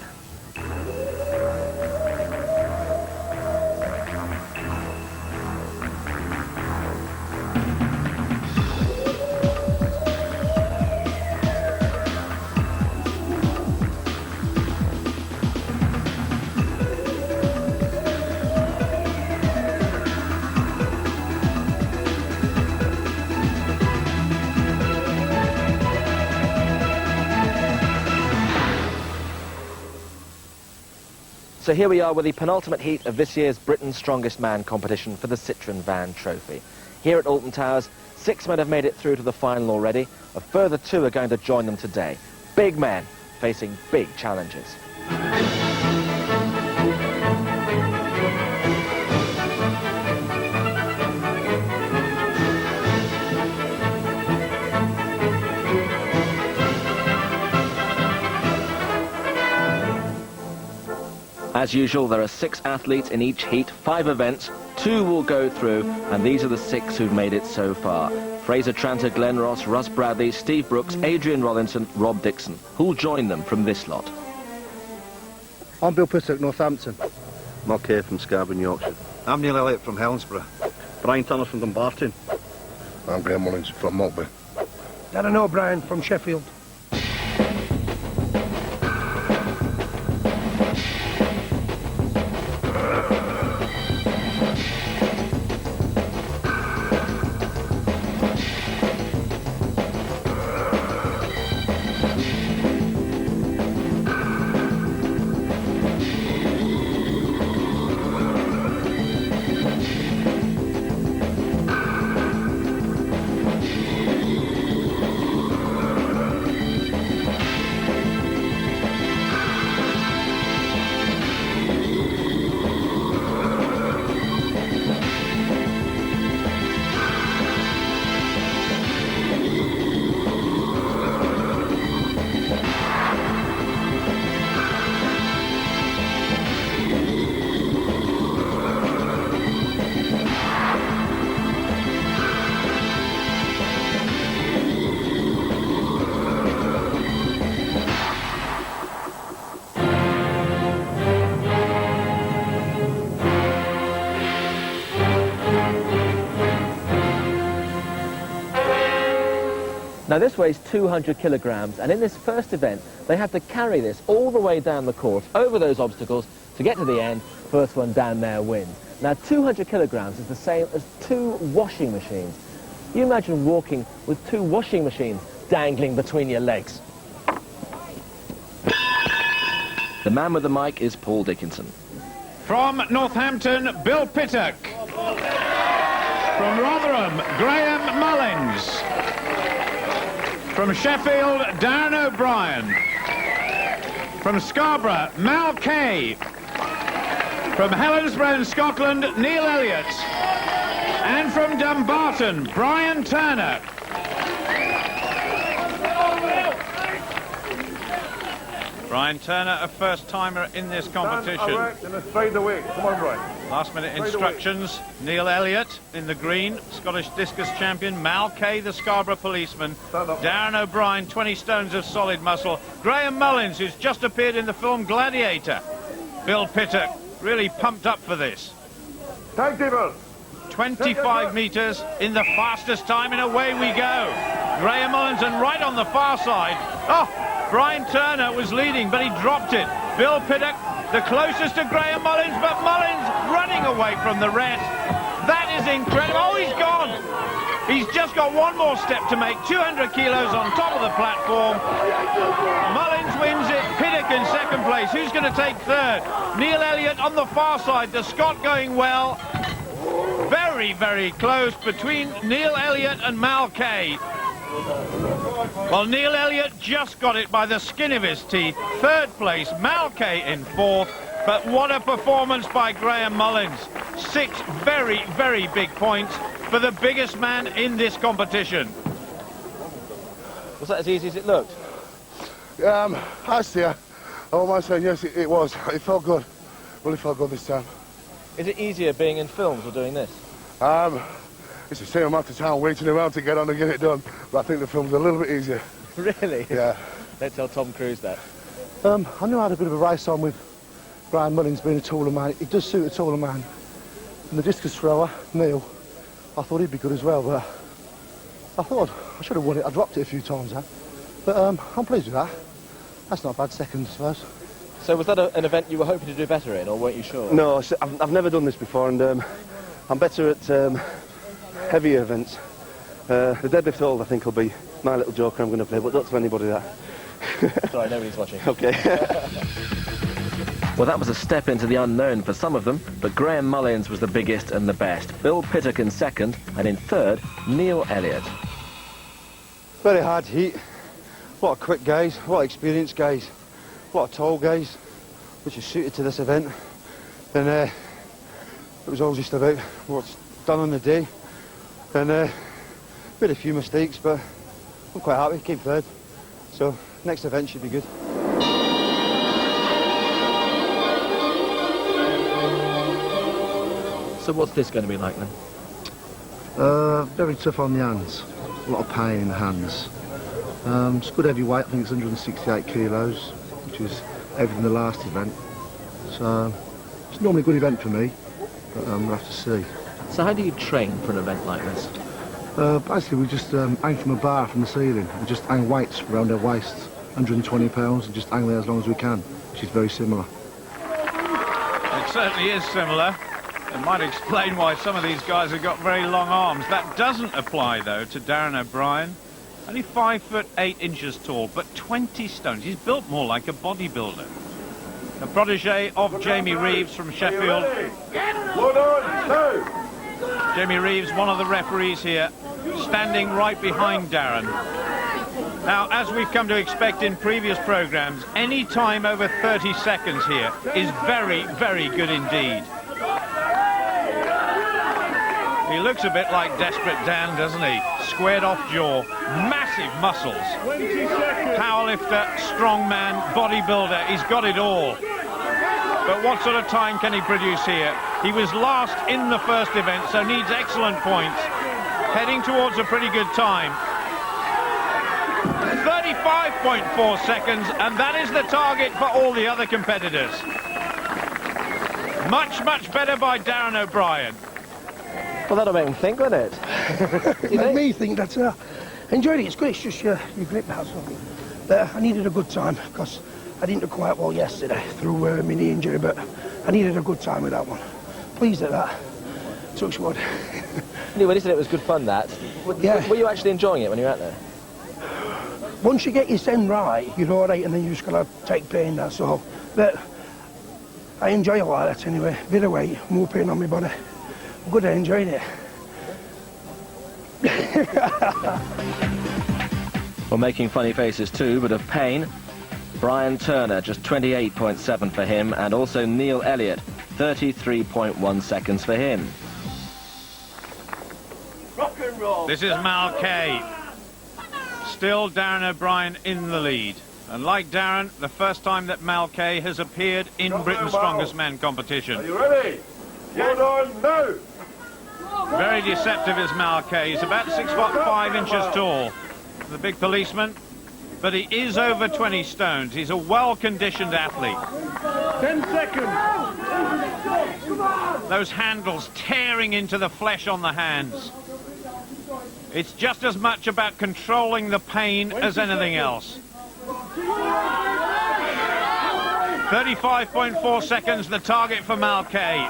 [SPEAKER 1] So here we are with the penultimate heat of this year's Britain's Strongest Man competition for the Citroen Van Trophy. Here at Alton Towers, 6 men have made it through to the final already. A further 2 are going to join them today. Big men facing big challenges. As usual, there are 6 athletes in each heat, 5 events, 2 will go through, and these are the 6 who've made it so far. Fraser Tranter, Glenn Ross, Russ Bradley, Steve Brooks, Adrian Rollinson, Rob Dixon. Who'll join them from this lot?
[SPEAKER 14] I'm Bill Pittock, Northampton.
[SPEAKER 3] Mark Kay from Scarborough, Yorkshire.
[SPEAKER 6] I'm Neil Elliott from Helensburgh.
[SPEAKER 3] Brian Turner from Dumbarton.
[SPEAKER 5] I'm Graham Mullins from Maltby.
[SPEAKER 6] Darren O'Brien from Sheffield.
[SPEAKER 1] Now this weighs 200 kilograms, and in this first event they have to carry this all the way down the course, over those obstacles, to get to the end. First one down there wins. Now 200 kilograms is the same as 2 washing machines. You imagine walking with 2 washing machines dangling between your legs. The man with the mic is Paul Dickinson.
[SPEAKER 7] From Northampton, Bill Pittock. From Rotherham, Graham Mullins. From Sheffield, Darren O'Brien. From Scarborough, Mal Kay. From Helensburgh in Scotland, Neil Elliott. And from Dumbarton, Brian Turner. Brian Turner, a first-timer in this competition.
[SPEAKER 11] And a straight away. Come on, Brian.
[SPEAKER 7] Last-minute instructions. Neil Elliott in the green, Scottish discus champion. Mal Kay, the Scarborough policeman. Darren O'Brien, 20 stones of solid muscle. Graham Mullins, who's just appeared in the film Gladiator. Bill Pittock, really pumped up for this.
[SPEAKER 11] Timetable.
[SPEAKER 7] 25 metres in the fastest time, and away we go. Graham Mullins, and right on the far side. Oh, Brian Turner was leading, but he dropped it. Bill Pittock, the closest to Graham Mullins, but Mullins running away from the rest. That is incredible. Oh, he's gone. He's just got one more step to make. 200 kilos on top of the platform. Mullins wins it. Pittock in second place. Who's going to take third? Neil Elliott on the far side. The Scot going well. Very, very close between Neil Elliott and Mal Kay. Well, Neil Elliott just got it by the skin of his teeth. Third place, Mal Kay in fourth. But what a performance by Graham Mullins. 6 very, very big points for the biggest man in this competition.
[SPEAKER 1] Was that as easy as it looked?
[SPEAKER 2] I see. Oh, my son, yes, it was. It felt good. Really felt good this time.
[SPEAKER 1] Is it easier being in films or doing this?
[SPEAKER 2] It's the same amount of time waiting around to get on and get it done, but I think the film's a little bit easier.
[SPEAKER 1] Really?
[SPEAKER 2] Yeah.
[SPEAKER 1] Let's tell Tom Cruise that.
[SPEAKER 14] I knew I had a bit of a race on with Graham Mullins being a taller man. It does suit a taller man. And the discus thrower, Neil, I thought he'd be good as well, but I thought I should have won it. I dropped it a few times then. But I'm pleased with that. That's not a bad second, I suppose.
[SPEAKER 1] So was that an event you were hoping to do better in, or weren't you sure?
[SPEAKER 6] No, I've never done this before, and I'm better at heavier events. The deadlift hold, I think, will be my little joker I'm going to play, but don't tell anybody that.
[SPEAKER 1] Sorry, nobody's watching.
[SPEAKER 6] Okay.
[SPEAKER 1] Well, that was a step into the unknown for some of them, but Graham Mullins was the biggest and the best. Bill Pittock in second, and in third, Neil Elliott.
[SPEAKER 6] Very hard heat. A lot of quick guys, a lot of experienced guys, a lot of tall guys, which is suited to this event. And it was all just about what's done on the day. And made a few mistakes, but I'm quite happy, came third. So next event should be good.
[SPEAKER 19] So what's this going to be like then?
[SPEAKER 14] Very tough on the hands. A lot of pain in the hands. It's good heavy weight, I think it's 168 kilos, which is heavier than the last event. So it's normally a good event for me, but we'll have to see.
[SPEAKER 19] So how do you train for an event like this?
[SPEAKER 14] Basically we just hang from a bar from the ceiling and just hang weights around our waist, 120 pounds, and just hang there as long as we can, which is very similar.
[SPEAKER 7] It certainly is similar. It might explain why some of these guys have got very long arms. That doesn't apply, though, to Darren O'Brien. Only 5 foot 8 inches tall, but 20 stones. He's built more like a bodybuilder. A protege of Jamie Reeves from Sheffield. Jamie Reeves, one of the referees here, standing right behind Darren. Now, as we've come to expect in previous programmes, any time over 30 seconds here is very, very good indeed. He looks a bit like Desperate Dan, doesn't he? Squared off jaw, massive muscles. Powerlifter, strongman, bodybuilder, he's got it all. But what sort of time can he produce here? He was last in the first event, so needs excellent points. Heading towards a pretty good time. 35.4 seconds, and that is the target for all the other competitors. Much, much better by Darren O'Brien.
[SPEAKER 1] Well, that'll make him think, won't it?
[SPEAKER 8] It made me think that I enjoyed it. It's good, it's just your grip, that's all. But I needed a good time because I didn't do quite well yesterday through my knee injury, but I needed a good time with that one. Pleased at that. Touch wood.
[SPEAKER 1] Anyway, listen, it was good fun, that.
[SPEAKER 8] Yeah.
[SPEAKER 1] Were you actually enjoying it when you were out there?
[SPEAKER 8] Once you get your send right, you're all right, and then you just gotta take pain, that's all. But I enjoy it like that anyway. Bit of weight, more pain on my body. Good, I enjoyed it.
[SPEAKER 1] Well, making funny faces too, but of pain. Brian Turner, just 28.7 for him, and also Neil Elliott, 33.1 seconds for him.
[SPEAKER 7] Rock and roll. This is Mal Kay. Still Darren O'Brien in the lead. And like Darren, the first time that Mal Kay has appeared in Britain's Strongest Man competition.
[SPEAKER 11] Are you ready? Hold on, now!
[SPEAKER 7] Very deceptive is Mal Kay. He's about 6 foot 5 inches tall. The big policeman. But he is over 20 stones. He's a well-conditioned athlete.
[SPEAKER 11] 10 seconds!
[SPEAKER 7] Those handles tearing into the flesh on the hands. It's just as much about controlling the pain as anything else. 35.4 seconds, the target for Mal Kay.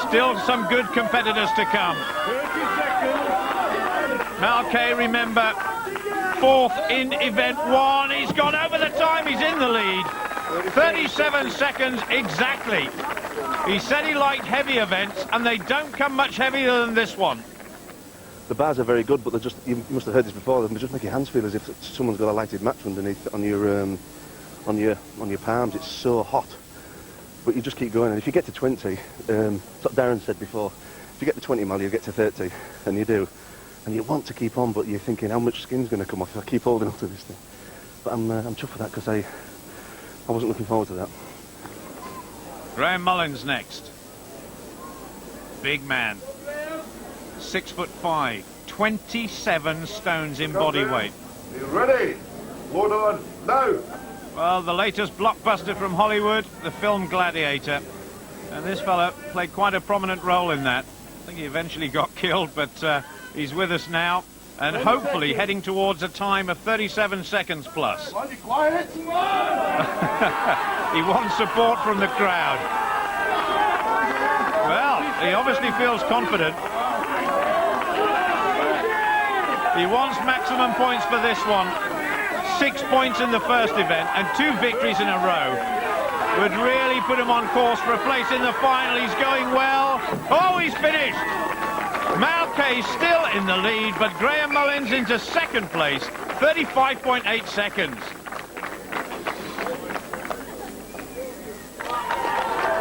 [SPEAKER 7] Still some good competitors to come. Mal Kay, remember, 4th in event 1. He's gone over the time, he's in the lead. 37 seconds exactly. He said he liked heavy events, and they don't come much heavier than this one.
[SPEAKER 6] The bars are very good, but they're just, you must have heard this before, they just make your hands feel as if someone's got a lighted match underneath on your palms. It's so hot. But you just keep going, and if you get to 20, what Darren said before, if you get to 20 mile, you get to 30, and you do. And you want to keep on, but you're thinking, how much skin's going to come off if I keep holding on to this thing? But I'm chuffed for that, because I wasn't looking forward to that.
[SPEAKER 7] Graham Mullins next. Big man. 6 foot 5, 27 stones in body weight.
[SPEAKER 11] Are you ready? Hold on, now!
[SPEAKER 7] Well, the latest blockbuster from Hollywood, the film Gladiator. And this fella played quite a prominent role in that. I think he eventually got killed, but he's with us now. And hopefully heading towards a time of 37 seconds plus.
[SPEAKER 11] Quiet!
[SPEAKER 7] He wants support from the crowd. Well, he obviously feels confident. He wants maximum points for this one. 6 points in the first event and 2 victories in a row. would really put him on course for a place in the final. He's going well. Oh, he's finished. Mal Kay still in the lead, but Graham Mullins into second place, 35.8 seconds.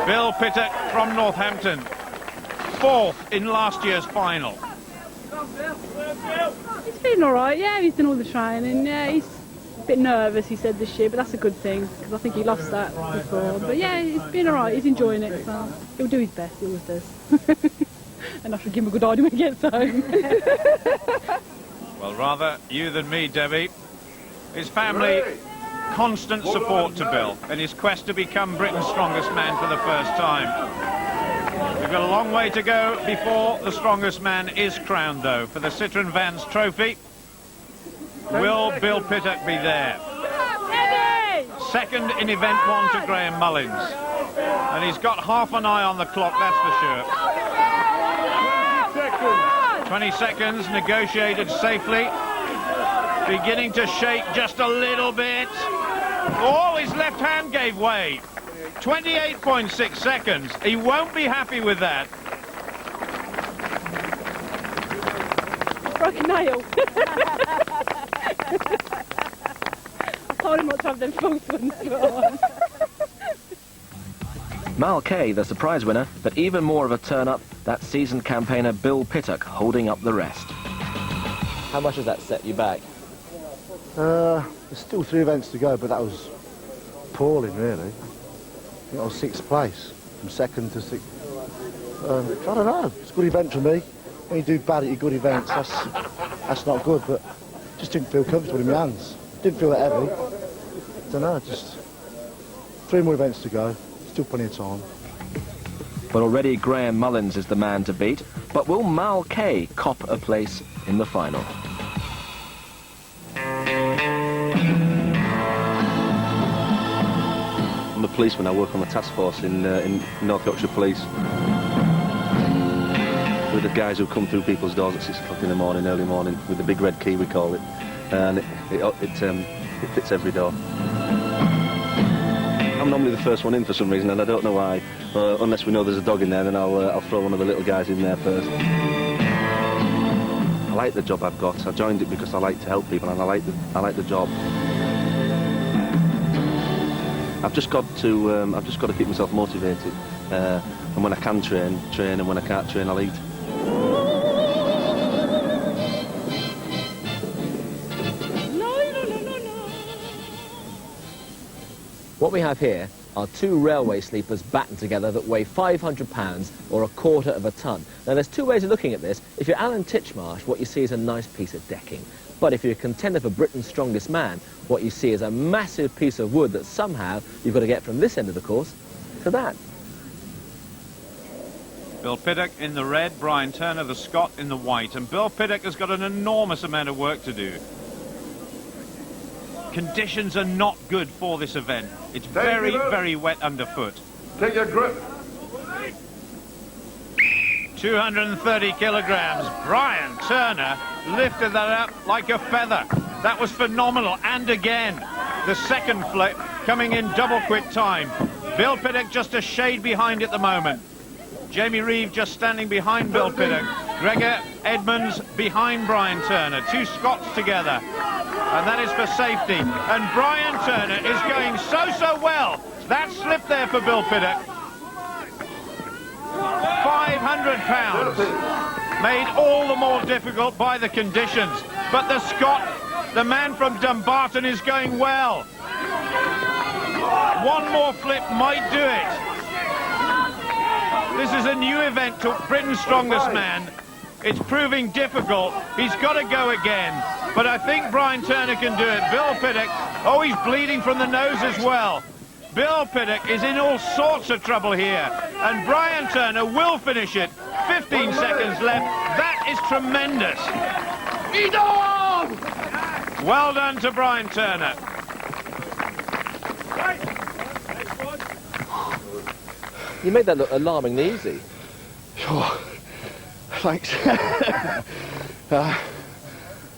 [SPEAKER 7] Bill Pittock from Northampton, fourth in last year's final.
[SPEAKER 13] He's feeling all right, yeah, he's done all the training, yeah, he's a bit nervous, he said, this year, but that's a good thing, because I think he lost that before. But yeah, he's been all right, he's enjoying it, so he'll do his best, he always does. And I should give him a good idea when he gets home.
[SPEAKER 7] Well, rather you than me, Debbie. His family, constant support to Bill in his quest to become Britain's strongest man for the first time. We've got a long way to go before the strongest man is crowned, though, for the Citroën Vans Trophy. Will Bill Pittock be there? Second in event one to Graham Mullins. And he's got half an eye on the clock, that's for sure. 20 seconds, negotiated safely. Beginning to shake just a little bit. Oh, his left hand gave way. 28.6 seconds. He won't be happy with that.
[SPEAKER 13] Broke a nail. I told him not to have them false ones on.
[SPEAKER 19] Mal Kay, the surprise winner, but even more of a turn-up, that seasoned campaigner Bill Pittock holding up the rest.
[SPEAKER 1] How much does that set you back?
[SPEAKER 14] There's still 3 events to go, but that was appalling, really. I think I was 6th place, from 2nd to 6th. I don't know, it's a good event for me. When you do bad at your good events, that's not good, but just didn't feel comfortable in my hands. Didn't feel that heavy. I don't know, just 3 more events to go, still plenty of time.
[SPEAKER 19] But already Graham Mullins is the man to beat, but will Mal Kay cop a place in the final?
[SPEAKER 6] I'm a policeman, I work on the task force in North Yorkshire Police. With the guys who come through people's doors at 6 o'clock in the morning, early morning, with the big red key we call it, and it fits every door. I'm normally the first one in for some reason, and I don't know why. Unless we know there's a dog in there, then I'll throw one of the little guys in there first. I like the job I've got. I joined it because I like to help people, and I like the job. I've just got to keep myself motivated, and when I can train, and when I can't train, I'll eat.
[SPEAKER 1] What we have here are 2 railway sleepers battened together that weigh 500 pounds or 1/4 of a tonne. Now there's 2 ways of looking at this. If you're Alan Titchmarsh, what you see is a nice piece of decking. But if you're a contender for Britain's strongest man, what you see is a massive piece of wood that somehow you've got to get from this end of the course to that.
[SPEAKER 7] Bill Pittock in the red, Brian Turner, the Scot, in the white. And Bill Pittock has got an enormous amount of work to do. Conditions are not good for this event. It's very, very wet underfoot.
[SPEAKER 11] Take your grip.
[SPEAKER 7] 230 kilograms. Brian Turner lifted that up like a feather. That was phenomenal. And again, the second flip coming in double quick time. Bill Pittock just a shade behind at the moment. Jamie Reeve just standing behind Bill Pittock. Gregor Edmonds behind Brian Turner. 2 Scots together. And that is for safety. And Brian Turner is going so well. That slip there for Bill Pittock. 500 pounds. Made all the more difficult by the conditions. But the Scot, the man from Dumbarton, is going well. 1 more flip might do it. This is a new event to Britain's strongest man. It's proving difficult. He's got to go again. But I think Brian Turner can do it. Bill Pittock, oh, he's bleeding from the nose as well. Bill Pittock is in all sorts of trouble here. And Brian Turner will finish it. 15 seconds left. That is tremendous. Well done to Brian Turner.
[SPEAKER 1] You made that look alarmingly easy.
[SPEAKER 14] Sure. Thanks.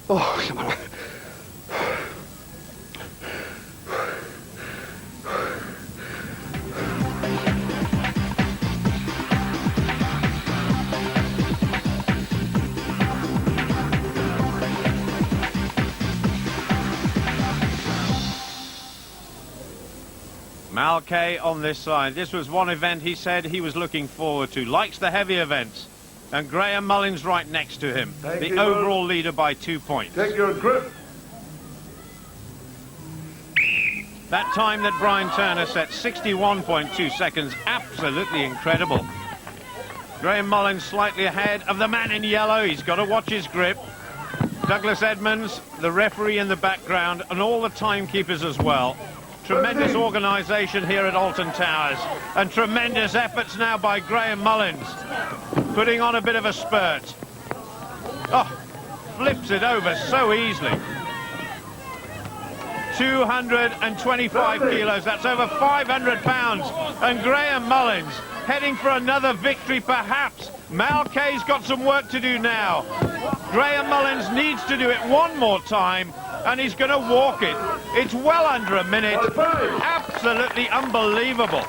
[SPEAKER 14] Oh, come on.
[SPEAKER 7] Mal Kay on this side. This was one event he said he was looking forward to. Likes the heavy events. And Graham Mullins right next to him. The overall leader by 2 points.
[SPEAKER 11] Take your grip.
[SPEAKER 7] That time that Brian Turner set, 61.2 seconds. Absolutely incredible. Graham Mullins slightly ahead of the man in yellow. He's got to watch his grip. Douglas Edmonds, the referee in the background, and all the timekeepers as well. Tremendous organisation here at Alton Towers, and tremendous efforts now by Graham Mullins, putting on a bit of a spurt. Oh, flips it over so easily. 225 kilos, that's over 500 pounds, and Graham Mullins heading for another victory perhaps. Mal Kay's got some work to do now. Graham Mullins needs to do it one more time, and he's going to walk it. It's well under a minute. Absolutely unbelievable.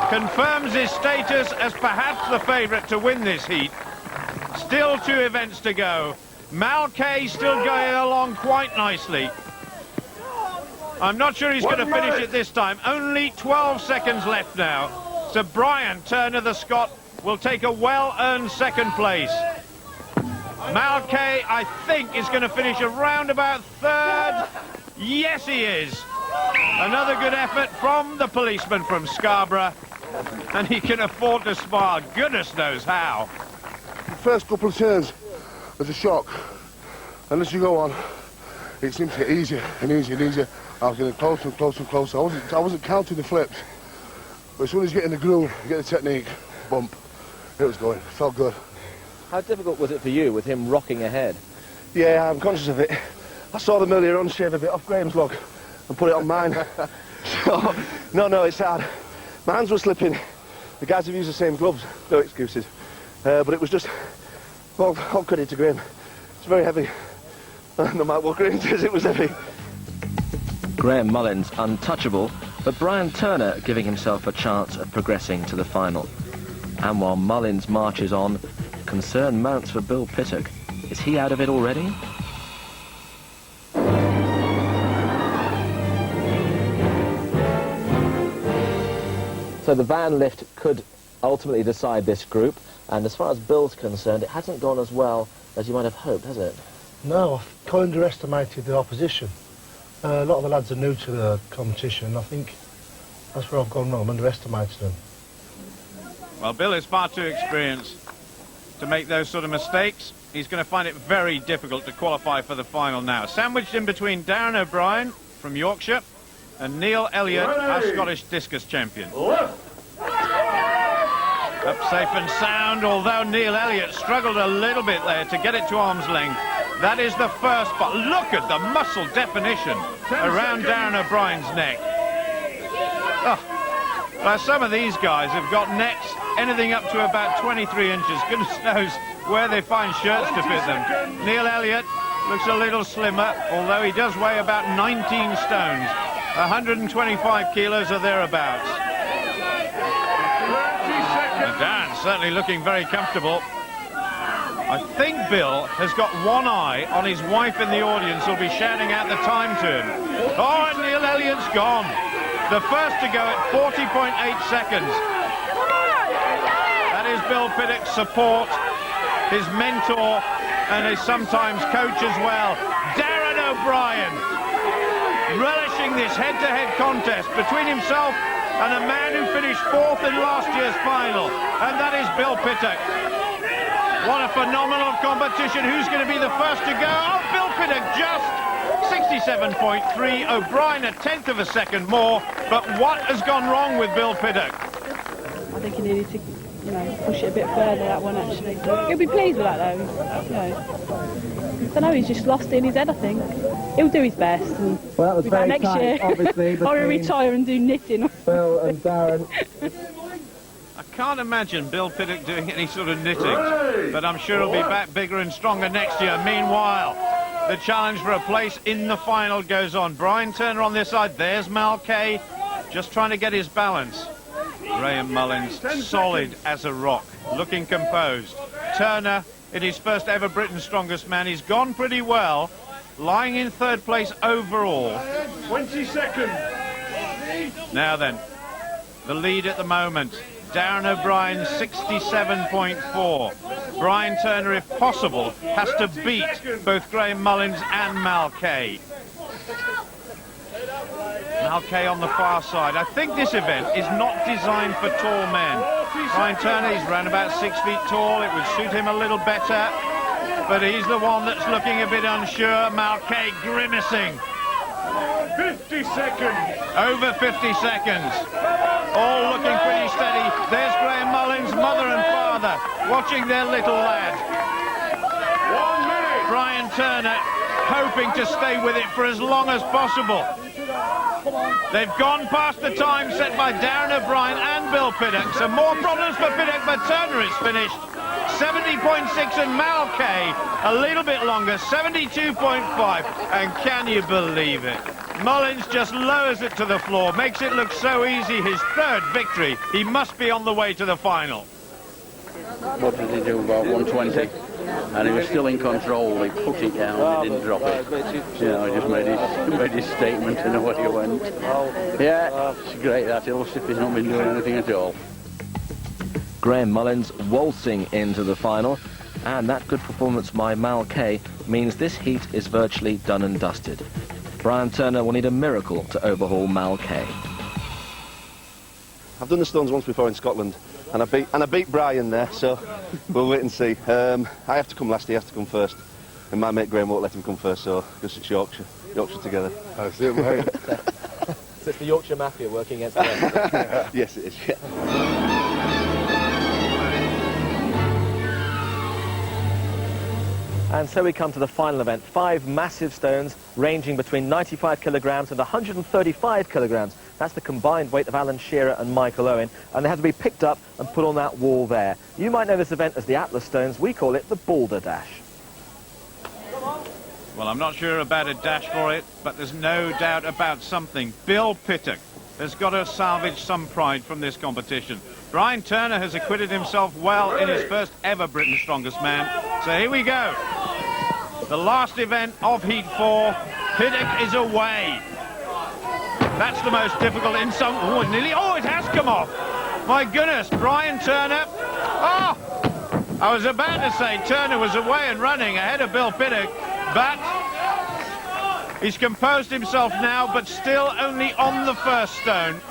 [SPEAKER 7] Confirms his status as perhaps the favourite to win this heat. Still 2 events to go. Mal Kay still going along quite nicely. I'm not sure he's going to finish it this time. Only 12 seconds left now. So Brian Turner, the Scot, will take a well-earned second place. Mal Kay, I think, is going to finish around about third. Yes, he is. Another good effort from the policeman from Scarborough. And he can afford to smile. Goodness knows how.
[SPEAKER 5] The first couple of turns was a shock. And as you go on, it seems to get easier and easier and easier. I was getting closer and closer and closer. I wasn't counting the flips. But as soon as you get in the groove, you get the technique, bump, it was going. It felt good.
[SPEAKER 1] How difficult was it for you with him rocking ahead?
[SPEAKER 6] Yeah, I'm conscious of it. I saw them earlier on shave a bit off Graham's log and put it on mine. So, no, it's hard. My hands were slipping. The guys have used the same gloves, no excuses. But it was just, all credit to Graham. It's very heavy. No matter what Graham says, it was heavy.
[SPEAKER 19] Graham Mullins untouchable, but Brian Turner giving himself a chance of progressing to the final. And while Mullins marches on, concern mounts for Bill Pittock. Is he out of it already?
[SPEAKER 1] So the van lift could ultimately decide this group, and as far as Bill's concerned, it hasn't gone as well as you might have hoped, has it?
[SPEAKER 2] No, I've quite underestimated the opposition. A lot of the lads are new to the competition. I think that's where I've gone wrong. I've underestimated them.
[SPEAKER 7] Well, Bill is far too experienced to make those sort of mistakes. He's going to find it very difficult to qualify for the final now. Sandwiched in between Darren O'Brien from Yorkshire and Neil Elliott, our Scottish discus champion. Up safe and sound, although Neil Elliott struggled a little bit there to get it to arm's length. That is the first, but look at the muscle definition around Darren O'Brien's neck. Oh, well, some of these guys have got necks anything up to about 23 inches. Goodness knows where they find shirts to fit them. Neil Elliott looks a little slimmer, although he does weigh about 19 stones. 125 kilos or thereabouts. And Darren certainly looking very comfortable. I think Bill has got one eye on his wife in the audience who'll be shouting out the time to him. Oh, and Neil Elliott's gone. The first to go at 40.8 seconds. That is Bill Pittock's support, his mentor, and his sometimes coach as well. Darren O'Brien, relishing this head-to-head contest between himself and a man who finished 4th in last year's final, and that is Bill Pittock. What a phenomenal competition. Who's going to be the first to go? Oh, Bill Pittock just 67.3. O'Brien a tenth of a second more. But what has gone wrong with Bill Pittock?
[SPEAKER 13] I think he needed to, push it a bit further, that one, actually. He'll be pleased with that, though. I don't know, he's just lost it in his head, I think. He'll do his best. And
[SPEAKER 4] well, that was very
[SPEAKER 13] next
[SPEAKER 4] tight,
[SPEAKER 13] year.
[SPEAKER 4] obviously.
[SPEAKER 13] Or he'll retire and do knitting.
[SPEAKER 4] Bill and Darren.
[SPEAKER 7] I can't imagine Bill Pittock doing any sort of knitting, but I'm sure he'll be back bigger and stronger next year. Meanwhile, the challenge for a place in the final goes on. Brian Turner on this side. There's Mal Kay, just trying to get his balance. Graham Mullins, solid as a rock, looking composed. Turner, in his first ever Britain's Strongest Man, he's gone pretty well, lying in 3rd place overall.
[SPEAKER 11] 20 seconds.
[SPEAKER 7] Now then, the lead at the moment. Darren O'Brien 67.4. Brian Turner, if possible, has to beat both Graham Mullins and Mal Kay. Mal Kay on the far side. I think this event is not designed for tall men. Brian Turner, he's around about 6 feet tall. It would suit him a little better, but he's the one that's looking a bit unsure. Mal Kay grimacing.
[SPEAKER 11] 50 seconds.
[SPEAKER 7] Over 50 seconds. All looking pretty steady. There's Graham Mullins, mother and father, watching their little lad.
[SPEAKER 11] 1 minute.
[SPEAKER 7] Brian Turner hoping to stay with it for as long as possible. They've gone past the time set by Darren O'Brien and Bill Piddock. Some more problems for Piddock, but Turner is finished. 70.6 and Mal Kay a little bit longer, 72.5. And can you believe it? Mullins just lowers it to the floor, makes it look so easy. His third victory. He must be on the way to the final.
[SPEAKER 4] What did he do, about 120? And he was still in control. He put it down, he didn't drop it. You know, he just made his statement and away he went. Yeah, it's great that. He'll see if he's not been doing anything at all.
[SPEAKER 19] Graham Mullins waltzing into the final, and that good performance by Mal Kay means this heat is virtually done and dusted. Brian Turner will need a miracle to overhaul Mal Kay.
[SPEAKER 6] I've done the Stones once before in Scotland, and I beat Brian there, so we'll wait and see. I have to come last, he has to come first, and my mate Graham won't let him come first, so because it's Yorkshire together.
[SPEAKER 5] That's it, mate.
[SPEAKER 1] So it's the Yorkshire Mafia working against the rest.
[SPEAKER 6] Yes, it is, yeah.
[SPEAKER 1] And so we come to the final event. 5 massive stones ranging between 95 kilograms and 135 kilograms. That's the combined weight of Alan Shearer and Michael Owen. And they have to be picked up and put on that wall there. You might know this event as the Atlas Stones. We call it the Boulder Dash.
[SPEAKER 7] Well, I'm not sure about a dash for it, but there's no doubt about something. Bill Piddock has got to salvage some pride from this competition. Brian Turner has acquitted himself well in his first ever Britain's Strongest Man. So here we go. The last event of Heat 4. Piddock is away. That's the most difficult in some... Oh, it has come off. My goodness, Brian Turner. Oh, I was about to say Turner was away and running ahead of Bill Piddock, but he's composed himself now, but still only on the first stone.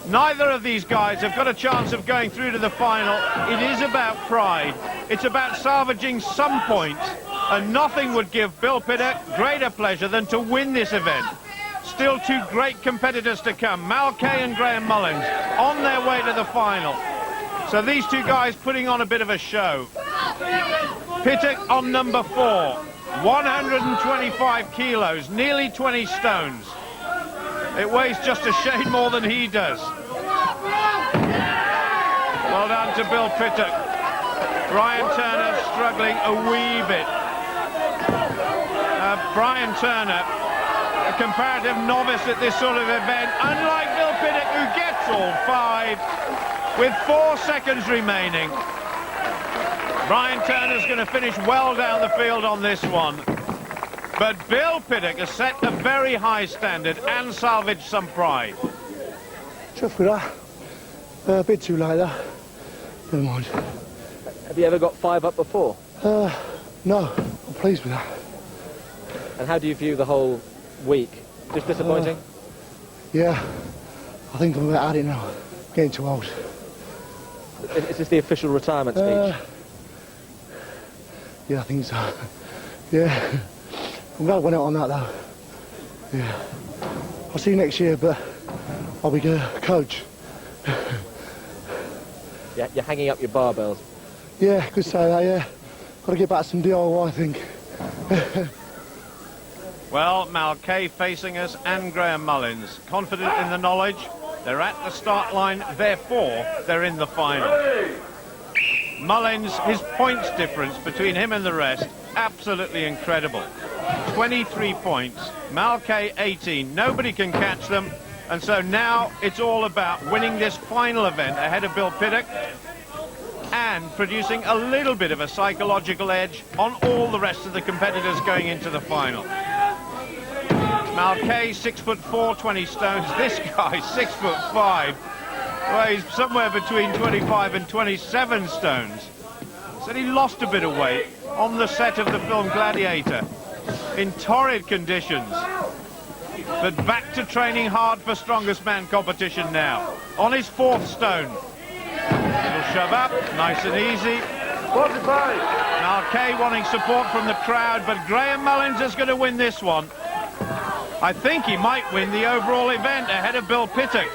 [SPEAKER 7] Neither of these guys have got a chance of going through to the final. It is about pride. It's about salvaging some points, and nothing would give Bill Piddock greater pleasure than to win this event. Still 2 great competitors to come, Mal Kay and Graham Mullins, on their way to the final. So these 2 guys putting on a bit of a show. Piddock on number 4, 125 kilos, nearly 20 stones. It weighs just a shade more than he does. Well done to Bill Piddock. Brian Turner struggling a wee bit. Brian Turner, a comparative novice at this sort of event, unlike Bill Piddock, who gets all 5 with 4 seconds remaining. Brian Turner's going to finish well down the field on this one. But Bill Piddock has set a very high standard and salvaged some pride.
[SPEAKER 8] Chuffed with that. A bit too late there. Never mind.
[SPEAKER 1] Have you ever got 5 up before?
[SPEAKER 8] No, I'm pleased with that.
[SPEAKER 1] And how do you view the whole week? Just disappointing?
[SPEAKER 8] Yeah, I think I'm about at it now. Getting too old.
[SPEAKER 1] Is this the official retirement speech?
[SPEAKER 8] Yeah, I think so. Yeah. I'm glad I went out on that though. Yeah. I'll see you next year, but I'll be a coach.
[SPEAKER 1] Yeah, you're hanging up your barbells.
[SPEAKER 8] Yeah, could say that, yeah. Got to get back to some DIY, I think.
[SPEAKER 7] Well, Mal Kay facing us and Graham Mullins. Confident in the knowledge. They're at the start line, therefore they're in the final. Mullins, his points difference between him and the rest, absolutely incredible. 23 points, Mal Kay 18, nobody can catch them, and so now it's all about winning this final event ahead of Bill Piddock and producing a little bit of a psychological edge on all the rest of the competitors going into the final. Malkay, 6'4", 20 stones. This guy, 6'5". Well, he's somewhere between 25 and 27 stones. Said he lost a bit of weight on the set of the film Gladiator in torrid conditions. But back to training hard for strongest man competition now. On his 4th stone. Little shove up, nice and easy.
[SPEAKER 11] 45.
[SPEAKER 7] Malkay wanting support from the crowd, but Graham Mullins is going to win this one. I think he might win the overall event ahead of Bill Pittock.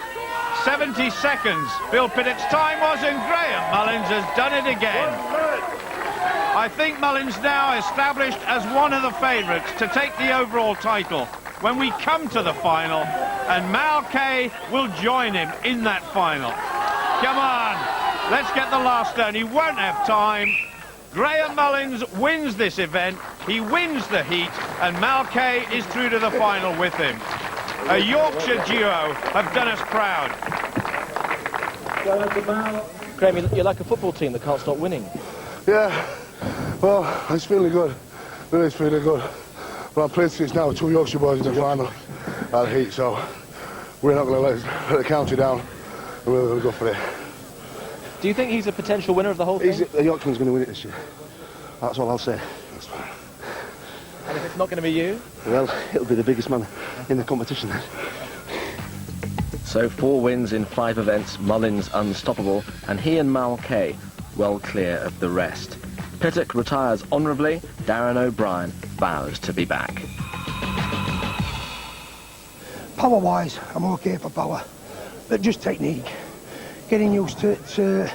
[SPEAKER 7] 70 seconds. Bill Pittock's time was, and Graham Mullins has done it again. I think Mullins now established as one of the favourites to take the overall title when we come to the final, and Malkay will join him in that final. Come on, let's get the last stone. He won't have time. Graham Mullins wins this event, he wins the heat, and Malkay is through to the final with him. A Yorkshire duo have done us proud.
[SPEAKER 1] Graham, you're like a football team that can't stop winning.
[SPEAKER 14] Yeah, well, it's feeling good. Really feeling good. But I'm playing since now 2 Yorkshire boys in the final at the heat, so we're not going to let the county down, and we're going to go for it.
[SPEAKER 1] Do you think he's a potential winner of the whole thing?
[SPEAKER 14] The Yorkshire's going to win it this year. That's all I'll say. That's fine.
[SPEAKER 1] And if it's not going to be you?
[SPEAKER 6] Well, it'll be the biggest man in the competition then.
[SPEAKER 19] So 4 wins in 5 events, Mullins unstoppable, and he and Malkay well clear of the rest. Pittock retires honourably, Darren O'Brien vows to be back.
[SPEAKER 8] Power-wise, I'm okay for power, but just technique. Getting used to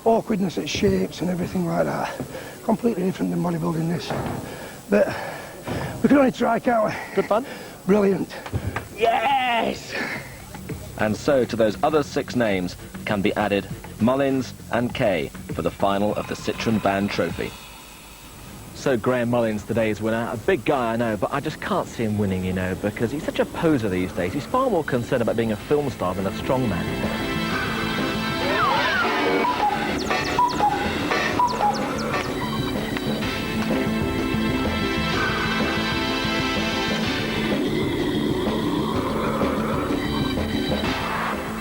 [SPEAKER 8] awkwardness at shapes and everything like that. Completely different than bodybuilding this. But we can only try, can't we?
[SPEAKER 1] Good fun?
[SPEAKER 8] Brilliant. Yes!
[SPEAKER 19] And so to those other 6 names can be added Mullins and Kay for the final of the Citroen Band Trophy.
[SPEAKER 1] So Graham Mullins, today's winner, a big guy I know, but I just can't see him winning, you know, because he's such a poser these days. He's far more concerned about being a film star than a strongman.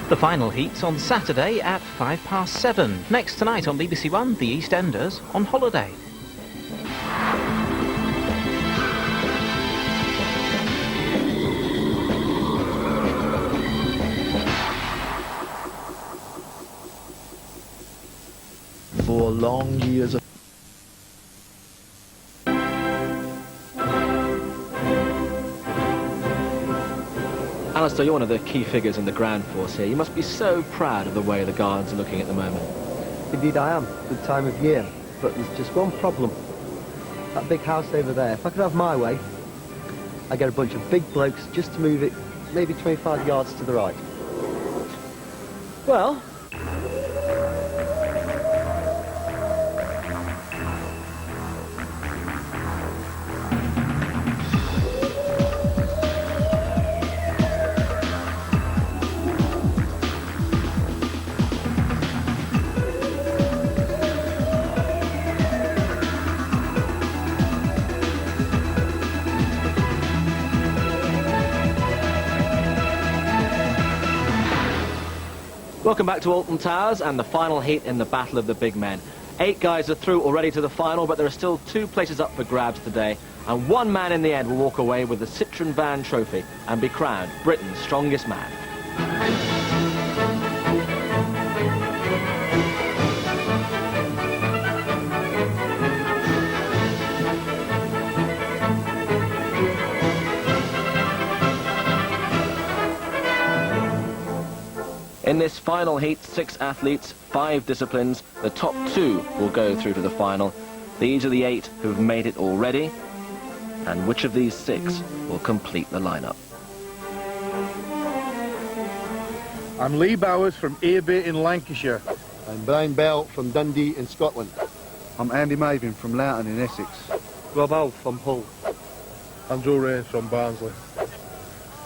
[SPEAKER 10] The final heat's on Saturday at 7:05. Next tonight on BBC One, the EastEnders on holiday.
[SPEAKER 22] For long years of
[SPEAKER 1] Alistair, you're one of the key figures in the ground force here. You must be so proud of the way the Guards are looking at the moment.
[SPEAKER 15] Indeed I am, good time of year. But there's just one problem. That big house over there, if I could have my way, I'd get a bunch of big blokes just to move it maybe 25 yards to the right.
[SPEAKER 1] Well, welcome back to Alton Towers and the final heat in the Battle of the Big Men. 8 guys are through already to the final, but there are still 2 places up for grabs today, and 1 man in the end will walk away with the Citroen Band Trophy and be crowned Britain's strongest man. In this final heat, 6 athletes, 5 disciplines. The top 2 will go through to the final. These are the 8 who've made it already. And which of these 6 will complete the lineup?
[SPEAKER 23] I'm Lee Bowers from Airbay in Lancashire.
[SPEAKER 14] I'm Brian Bell from Dundee in Scotland.
[SPEAKER 23] I'm Andy Maven from Loughton in Essex.
[SPEAKER 15] Rob Hull from Hull.
[SPEAKER 23] I'm Joe Ray from Barnsley.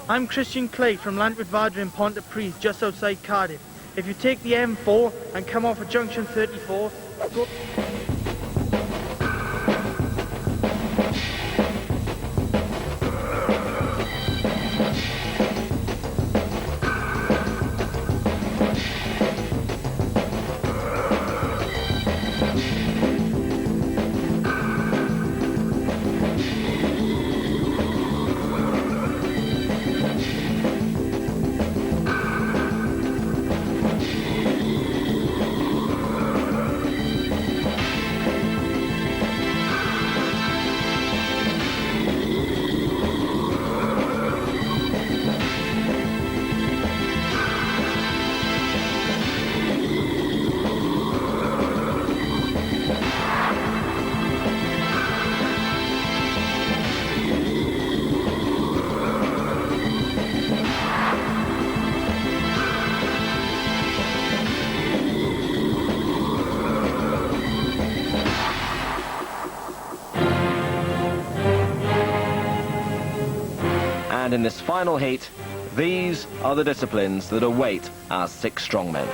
[SPEAKER 24] I'm Christian Clay from Lantford in Pontypridd, just outside Cardiff. If you take the M4 and come off at junction 34, go...
[SPEAKER 19] And in this final heat, these are the disciplines that await our 6 strongmen.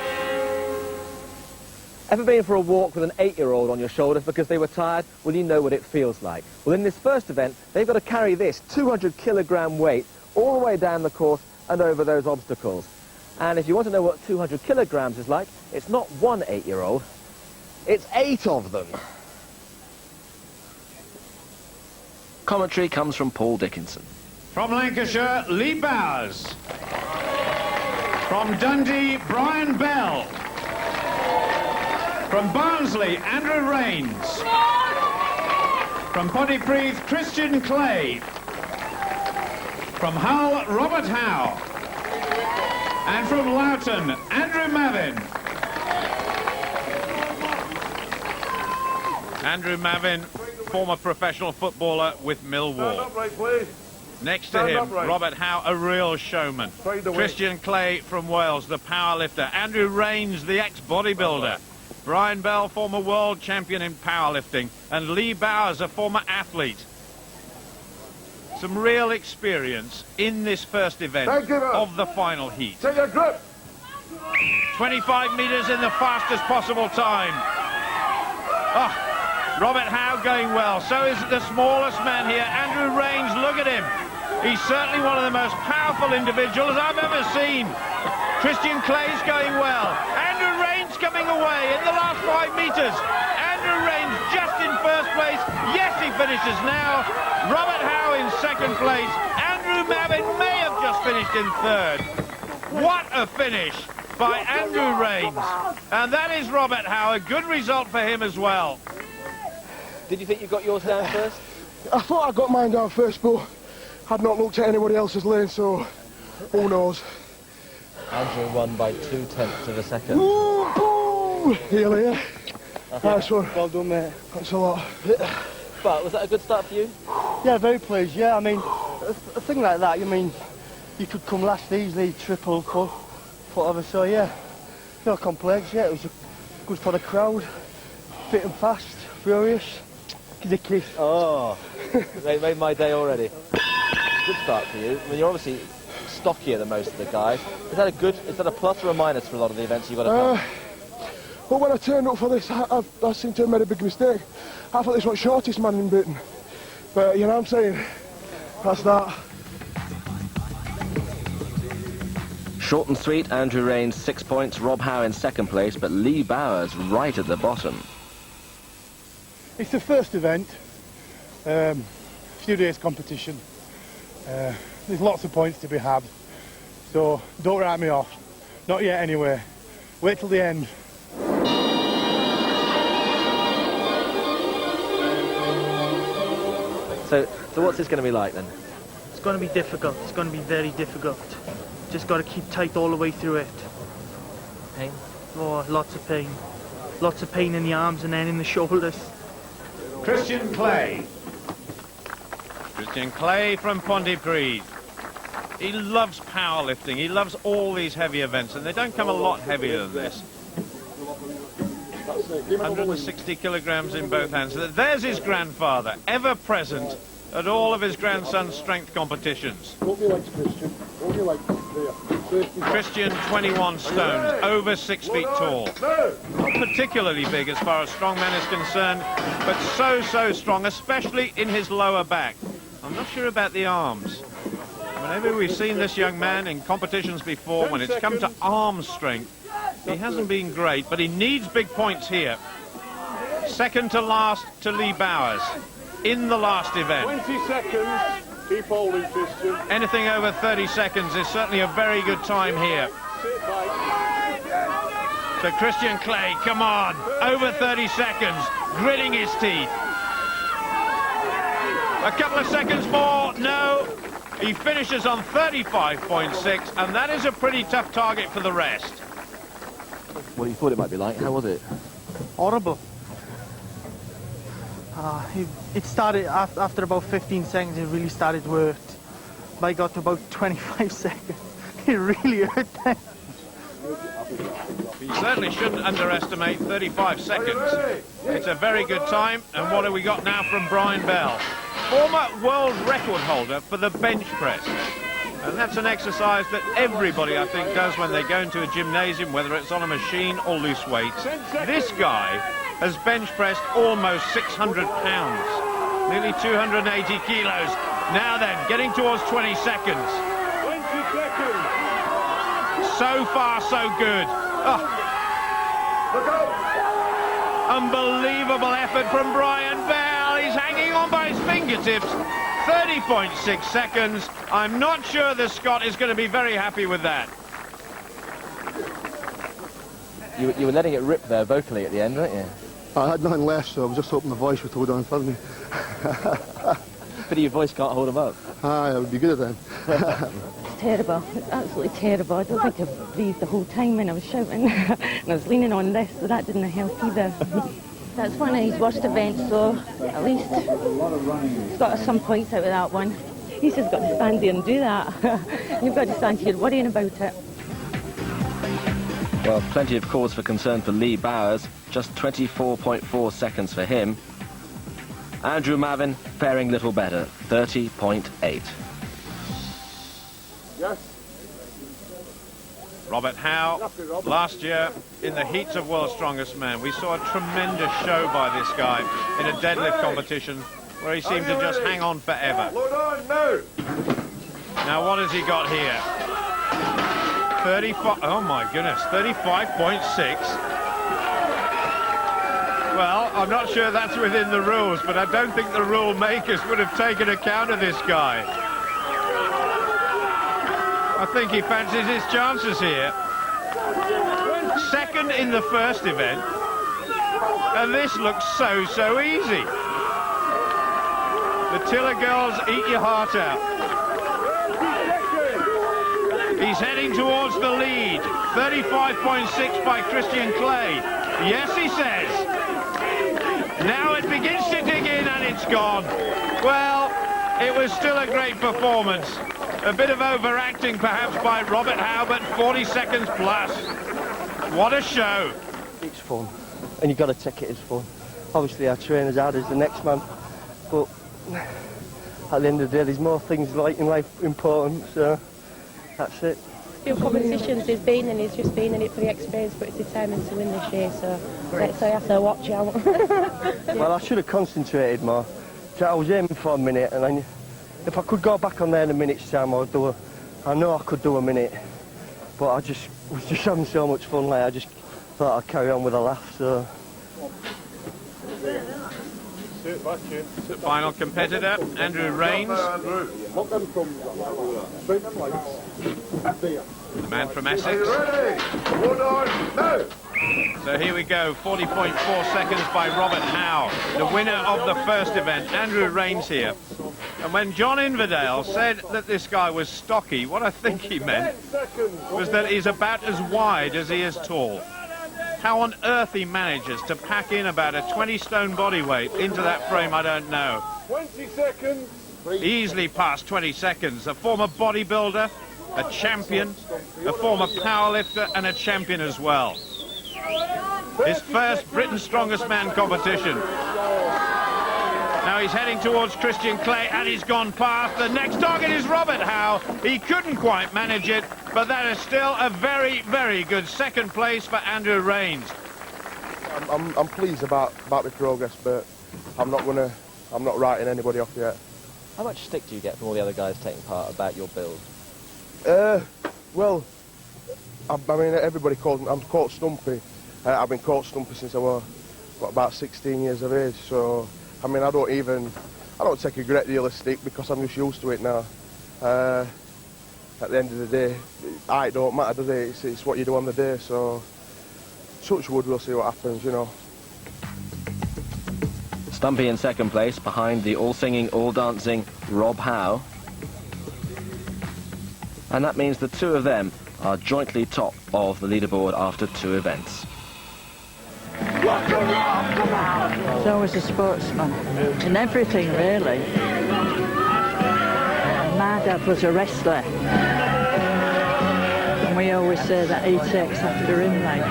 [SPEAKER 1] Ever been for a walk with an 8-year-old on your shoulders because they were tired? Well, you know what it feels like. Well, in this first event, they've got to carry this 200-kilogram weight all the way down the course and over those obstacles. And if you want to know what 200 kilograms is like, it's not one 8-year-old, it's 8 of them.
[SPEAKER 19] Commentary comes from Paul Dickinson.
[SPEAKER 7] From Lancashire, Lee Bowers. From Dundee, Brian Bell. From Barnsley, Andrew Rains. From Pontypridd, Christian Clay. From Hull, Robert Howe. And from Loughton, Andrew Mavin. Andrew Mavin, former professional footballer with Millwall.
[SPEAKER 11] Stand upright, please.
[SPEAKER 7] Next to
[SPEAKER 11] Stand
[SPEAKER 7] him,
[SPEAKER 11] upright.
[SPEAKER 7] Robert Howe, a real showman. Christian Clay from Wales, the powerlifter. Andrew Rains, the ex-bodybuilder. Brian Bell, former world champion in powerlifting. And Lee Bowers, a former athlete. Some real experience in this first event of the final heat.
[SPEAKER 11] Take a grip.
[SPEAKER 7] 25 metres in the fastest possible time. Oh, Robert Howe going well. So is the smallest man here, Andrew Rains. Look at him. He's certainly one of the most powerful individuals I've ever seen. Christian Clay's going well. Andrew Rains coming away in the last 5 metres. Andrew Rains just in first place. Yes, he finishes now. Robert Howe in second place. Andrew Mavin may have just finished in third. What a finish by Andrew Rains. And that is Robert Howe. A good result for him as well.
[SPEAKER 1] Did you think you got yours down first?
[SPEAKER 2] I thought I got mine down first, but I'd not looked at anybody else's lane, so who knows.
[SPEAKER 1] Andrew won by 0.2 of a second.
[SPEAKER 2] Ooh, here. Nice one.
[SPEAKER 8] Well done, mate.
[SPEAKER 2] Thanks a lot.
[SPEAKER 1] But was that a good start for you?
[SPEAKER 8] Yeah, very pleased, yeah. I mean, a thing like that, I mean, you could come last easily, triple, whatever, so yeah. No complaints, yeah, it was good for the crowd. Fit and fast, furious. Give a kiss.
[SPEAKER 1] Oh, they made my day already. Good start for you. I mean, you're obviously stockier than most of the guys. Is that a plus or a minus for a lot of the events you've got to come?
[SPEAKER 2] Well, when I turned up for this, I seem to have made a big mistake. I thought this was the shortest man in Britain. But, you know what I'm saying? That's that.
[SPEAKER 19] Short and sweet, Andrew Rains 6 points, Rob Howe in second place, but Lee Bowers right at the bottom.
[SPEAKER 2] It's the first event, few days competition. There's lots of points to be had, so don't write me off. Not yet anyway. Wait till the end.
[SPEAKER 1] So what's this going to be like then?
[SPEAKER 24] It's going to be difficult. It's going to be very difficult. Just got to keep tight all the way through it.
[SPEAKER 1] Pain?
[SPEAKER 24] Oh, lots of pain. Lots of pain in the arms and then in the shoulders.
[SPEAKER 7] Christian Clay. Christian Clay from Pontypridd. He loves powerlifting. He loves all these heavy events, and they don't come a lot heavier than this. 160 kilograms in both hands. There's his grandfather, ever present at all of his grandson's strength competitions. Christian, 21 stones, over 6 feet tall. Not particularly big as far as strongman is concerned, but so strong, especially in his lower back. I'm not sure about the arms. Whenever we've seen this young man in competitions before, when it's come to arm strength, he hasn't been great, but he needs big points here. Second to last to Lee Bowers in the last event.
[SPEAKER 11] 20 seconds. Keep holding, Christian.
[SPEAKER 7] Anything over 30 seconds is certainly a very good time here. So Christian Clay, come on, over 30 seconds, gritting his teeth. A couple of seconds more, no. He finishes on 35.6, and that is a pretty tough target for the rest.
[SPEAKER 1] What you thought it might be like, how was it?
[SPEAKER 24] Horrible. It started after about 15 seconds, it really started to hurt. But I got to about 25 seconds. It really hurt then.
[SPEAKER 7] You certainly shouldn't underestimate 35 seconds. It's a very good time. And what have we got now from Brian Bell? Former world record holder for the bench press. And that's an exercise that everybody, I think, does when they go into a gymnasium, whether it's on a machine or loose weights. This guy has bench pressed almost 600 pounds, nearly 280 kilos. Now then, getting towards 20 seconds.
[SPEAKER 11] 20 seconds.
[SPEAKER 7] So far, so good. Oh.
[SPEAKER 11] Look out.
[SPEAKER 7] Unbelievable effort from Brian Bell. He's hanging on by his fingertips. 30.6 seconds. I'm not sure the Scot is going to be very happy with that.
[SPEAKER 1] You were letting it rip there vocally at the end, weren't you?
[SPEAKER 14] I had nothing left, so I was just hoping the voice would hold on in front of me.
[SPEAKER 1] Pity your voice can't hold him up.
[SPEAKER 14] Aye, I would be good at that.
[SPEAKER 12] It's terrible. It's absolutely terrible. I don't think I breathed the whole time when I was shouting. And I was leaning on this, so that didn't help either. That's one of his worst events, so at least he's got some points out of that one. He's just got to stand there and do that. You've got to stand here worrying about it.
[SPEAKER 19] Well, plenty of cause for concern for Lee Bowers. Just 24.4 seconds for him. Andrew Mavin faring little better, 30.8.
[SPEAKER 11] Yes.
[SPEAKER 7] Robert Howe, last year in the heats of World's Strongest Man, we saw a tremendous show by this guy in a deadlift competition where he seemed to just hang on forever.
[SPEAKER 11] Load on, no.
[SPEAKER 7] Now what has he got here? 35, oh my goodness, 35.6. Well, I'm not sure that's within the rules, but I don't think the rule makers would have taken account of this guy. I think he fancies his chances here. Second in the first event, and this looks so easy. The Tiller girls eat your heart out. He's heading towards the lead. 35.6 by Christian Clay. Yes, he says. Now it begins to dig in and it's gone. Well, it was still a great performance. A bit of overacting perhaps by Robert Howe, but 40 seconds plus. What a show.
[SPEAKER 16] It's fun, and you've got to take it as fun. Obviously our train as hard as the next man, but at the end of the day there's more things like in life important, so that's it.
[SPEAKER 17] Few competitions he's been and he's just been in it for the experience, but it's determined to win this year, so let's say I have to watch out.
[SPEAKER 16] Well, I should have concentrated more. So I was aiming for a minute, and then if I could go back on there in a minute's time, I know I could do a minute, but I was just having so much fun, like I just thought I'd carry on with a laugh, so.
[SPEAKER 7] The final competitor, Andrew Rains. The man from Essex. So here we go, 40.4 seconds by Robert Howe, the winner of the first event, Andrew Rains here. And when John Inverdale said that this guy was stocky, what I think he meant was that he's about as wide as he is tall. How on earth he manages to pack in about a 20-stone body weight into that frame, I don't know.
[SPEAKER 11] 20 seconds.
[SPEAKER 7] Easily past 20 seconds. A former bodybuilder, a champion, a former powerlifter, and a champion as well. His first Britain's Strongest Man competition. Now he's heading towards Christian Clay, and he's gone past. The next target is Robert Howe. He couldn't quite manage it, but that is still a very good second place for Andrew Rains.
[SPEAKER 5] I'm pleased about the progress, but I'm not writing anybody off yet.
[SPEAKER 1] How much stick do you get from all the other guys taking part about your build?
[SPEAKER 5] Well, I mean, everybody calls me, I'm called Stumpy. I've been called Stumpy since I was about 16 years of age, so I mean, I don't take a great deal of stick because I'm just used to it now. At the end of the day, height don't matter, does it? It's what you do on the day, so touch wood, we'll see what happens, you know.
[SPEAKER 19] Stumpy in second place, behind the all-singing, all-dancing Rob Howe. And that means the two of them are jointly top of the leaderboard after 2 events.
[SPEAKER 20] He's always a sportsman, in everything really. My dad was a wrestler, and we always say that he takes after him, like.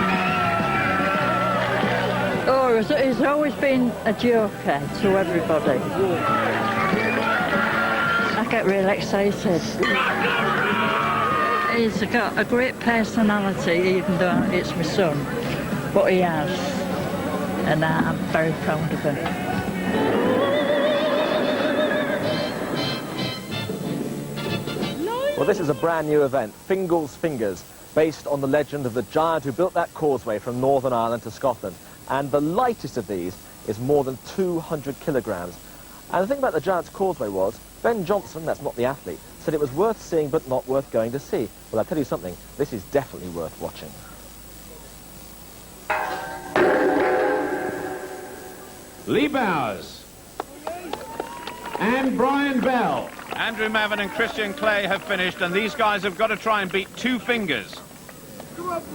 [SPEAKER 20] Oh, he's always been a joker to everybody. I I get really excited. He's got a great personality, even though it's my son, but he has, and I'm very proud of him.
[SPEAKER 1] Well, this is a brand new event, Fingal's Fingers, based on the legend of the giant who built that causeway from Northern Ireland to Scotland. And the lightest of these is more than 200 kilograms. And the thing about the Giant's Causeway was, Ben Johnson, that's not the athlete, said it was worth seeing but not worth going to see. Well, I'll tell you something, this is definitely worth watching.
[SPEAKER 7] Lee Bowers and Brian Bell. Andrew Mavin and Christian Clay have finished, and these guys have got to try and beat 2 fingers.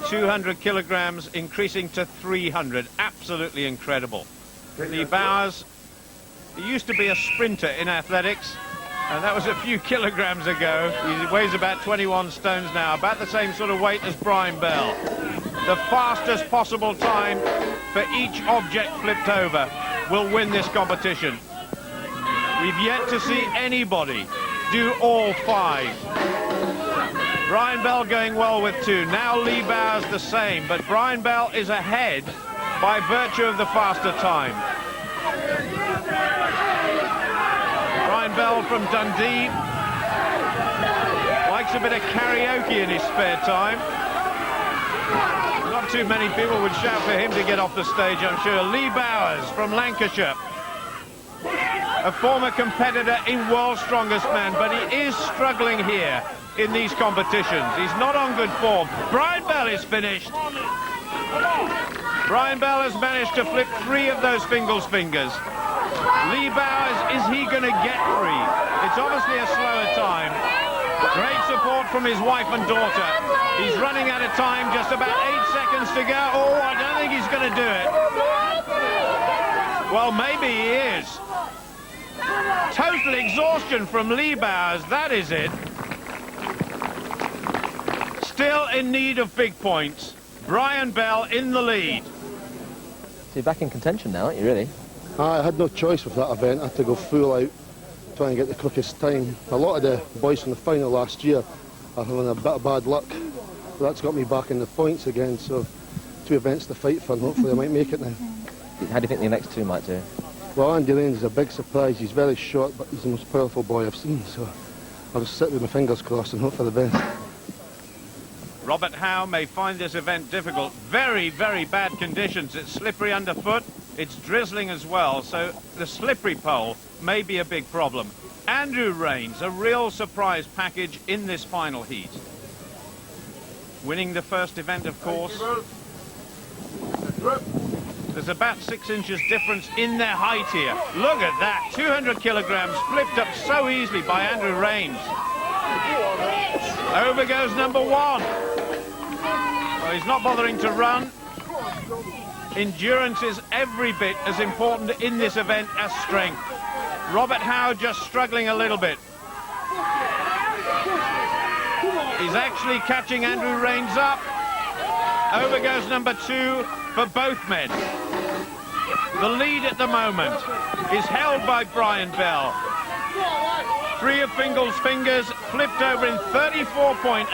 [SPEAKER 7] 200 kilograms increasing to 300. Absolutely incredible. Lee Bowers, he used to be a sprinter in athletics, and that was a few kilograms ago. He weighs about 21 stones now, about the same sort of weight as Brian Bell. The fastest possible time for each object flipped over will win this competition. We've yet to see anybody do all 5. Brian Bell going well with 2. Now Lee Bowers the same, but Brian Bell is ahead by virtue of the faster time. Brian Bell from Dundee likes a bit of karaoke in his spare time. Not too many people would shout for him to get off the stage, I'm sure. Lee Bowers from Lancashire, a former competitor in World's Strongest Man, but he is struggling here in these competitions. He's not on good form. Brian Bell is finished. Brian Bell has managed to flip 3 of those Fingal's Fingers. Lee Bowers, is he going to get 3? It's obviously a slower time. Great support from his wife and daughter. He's running out of time, just about 8 seconds to go. Oh, I don't think he's going to do it. Well, maybe he is. Total exhaustion from Lee Bowers, that is it. Still in need of big points. Brian Bell in the lead.
[SPEAKER 1] So you're back in contention now, aren't you, really?
[SPEAKER 14] I had no choice with that event. I had to go full out, try and get the quickest time. A lot of the boys from the final last year are having a bit of bad luck. But that's got me back in the points again, so 2 events to fight for, and hopefully I might make it now.
[SPEAKER 1] How do you think the next 2 might do?
[SPEAKER 14] Well, Andy Lane's is a big surprise. He's very short, but he's the most powerful boy I've seen, so I'll just sit with my fingers crossed and hope for the best.
[SPEAKER 7] Robert Howe may find this event difficult. Very, very bad conditions. It's slippery underfoot. It's drizzling as well, so the slippery pole may be a big problem. Andrew Rains, a real surprise package in this final heat. Winning the first event, of course. There's about 6 inches difference in their height here. Look at that, 200 kilograms flipped up so easily by Andrew Rains. Over goes number 1. Well, he's not bothering to run. Endurance is every bit as important in this event as strength. Robert Howe just struggling a little bit. He's actually catching Andrew Rains up. Over goes number 2 for both men. The lead at the moment is held by Brian Bell. 3 of Fingal's Fingers flipped over in 34.8.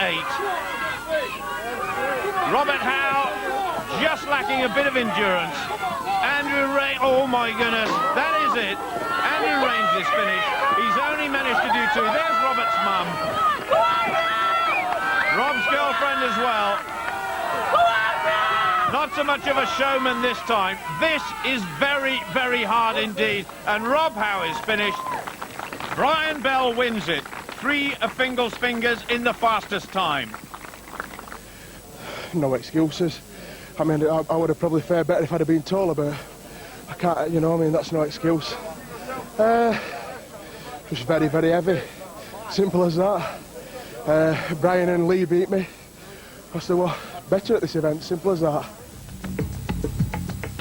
[SPEAKER 7] Robert Howe just lacking a bit of endurance. Andrew Rains, oh my goodness, that is it. Andrew Rains is finished. He's only managed to do 2. There's Robert's mum. Rob's girlfriend as well. Not so much of a showman this time. This is very, very hard indeed. And Rob Howe is finished. Brian Bell wins it. 3 of Fingal's Fingers in the fastest time.
[SPEAKER 8] No excuses. I mean, I would have probably fared better if I'd have been taller, but I can't, you know, I mean, that's no excuse. Just very, very heavy. Simple as that. Brian and Lee beat me. I said, well, better at this event, simple as that.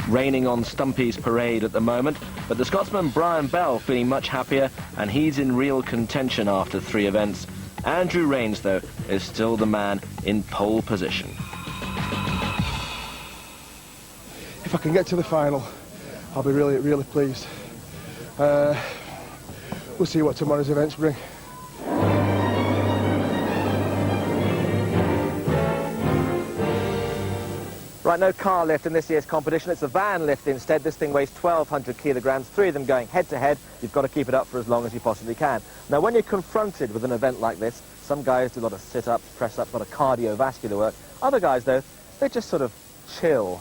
[SPEAKER 19] Raining on Stumpy's parade at the moment, but the Scotsman Brian Bell feeling much happier, and he's in real contention after 3 events. Andrew Rains, though, is still the man in pole position.
[SPEAKER 8] If I can get to the final, I'll be really, really pleased. We'll see what tomorrow's events bring.
[SPEAKER 1] Right, no car lift in this year's competition. It's a van lift instead. This thing weighs 1,200 kilograms, 3 of them going head-to-head. You've got to keep it up for as long as you possibly can. Now, when you're confronted with an event like this, some guys do a lot of sit-ups, press-ups, a lot of cardiovascular work. Other guys, though, they just sort of chill.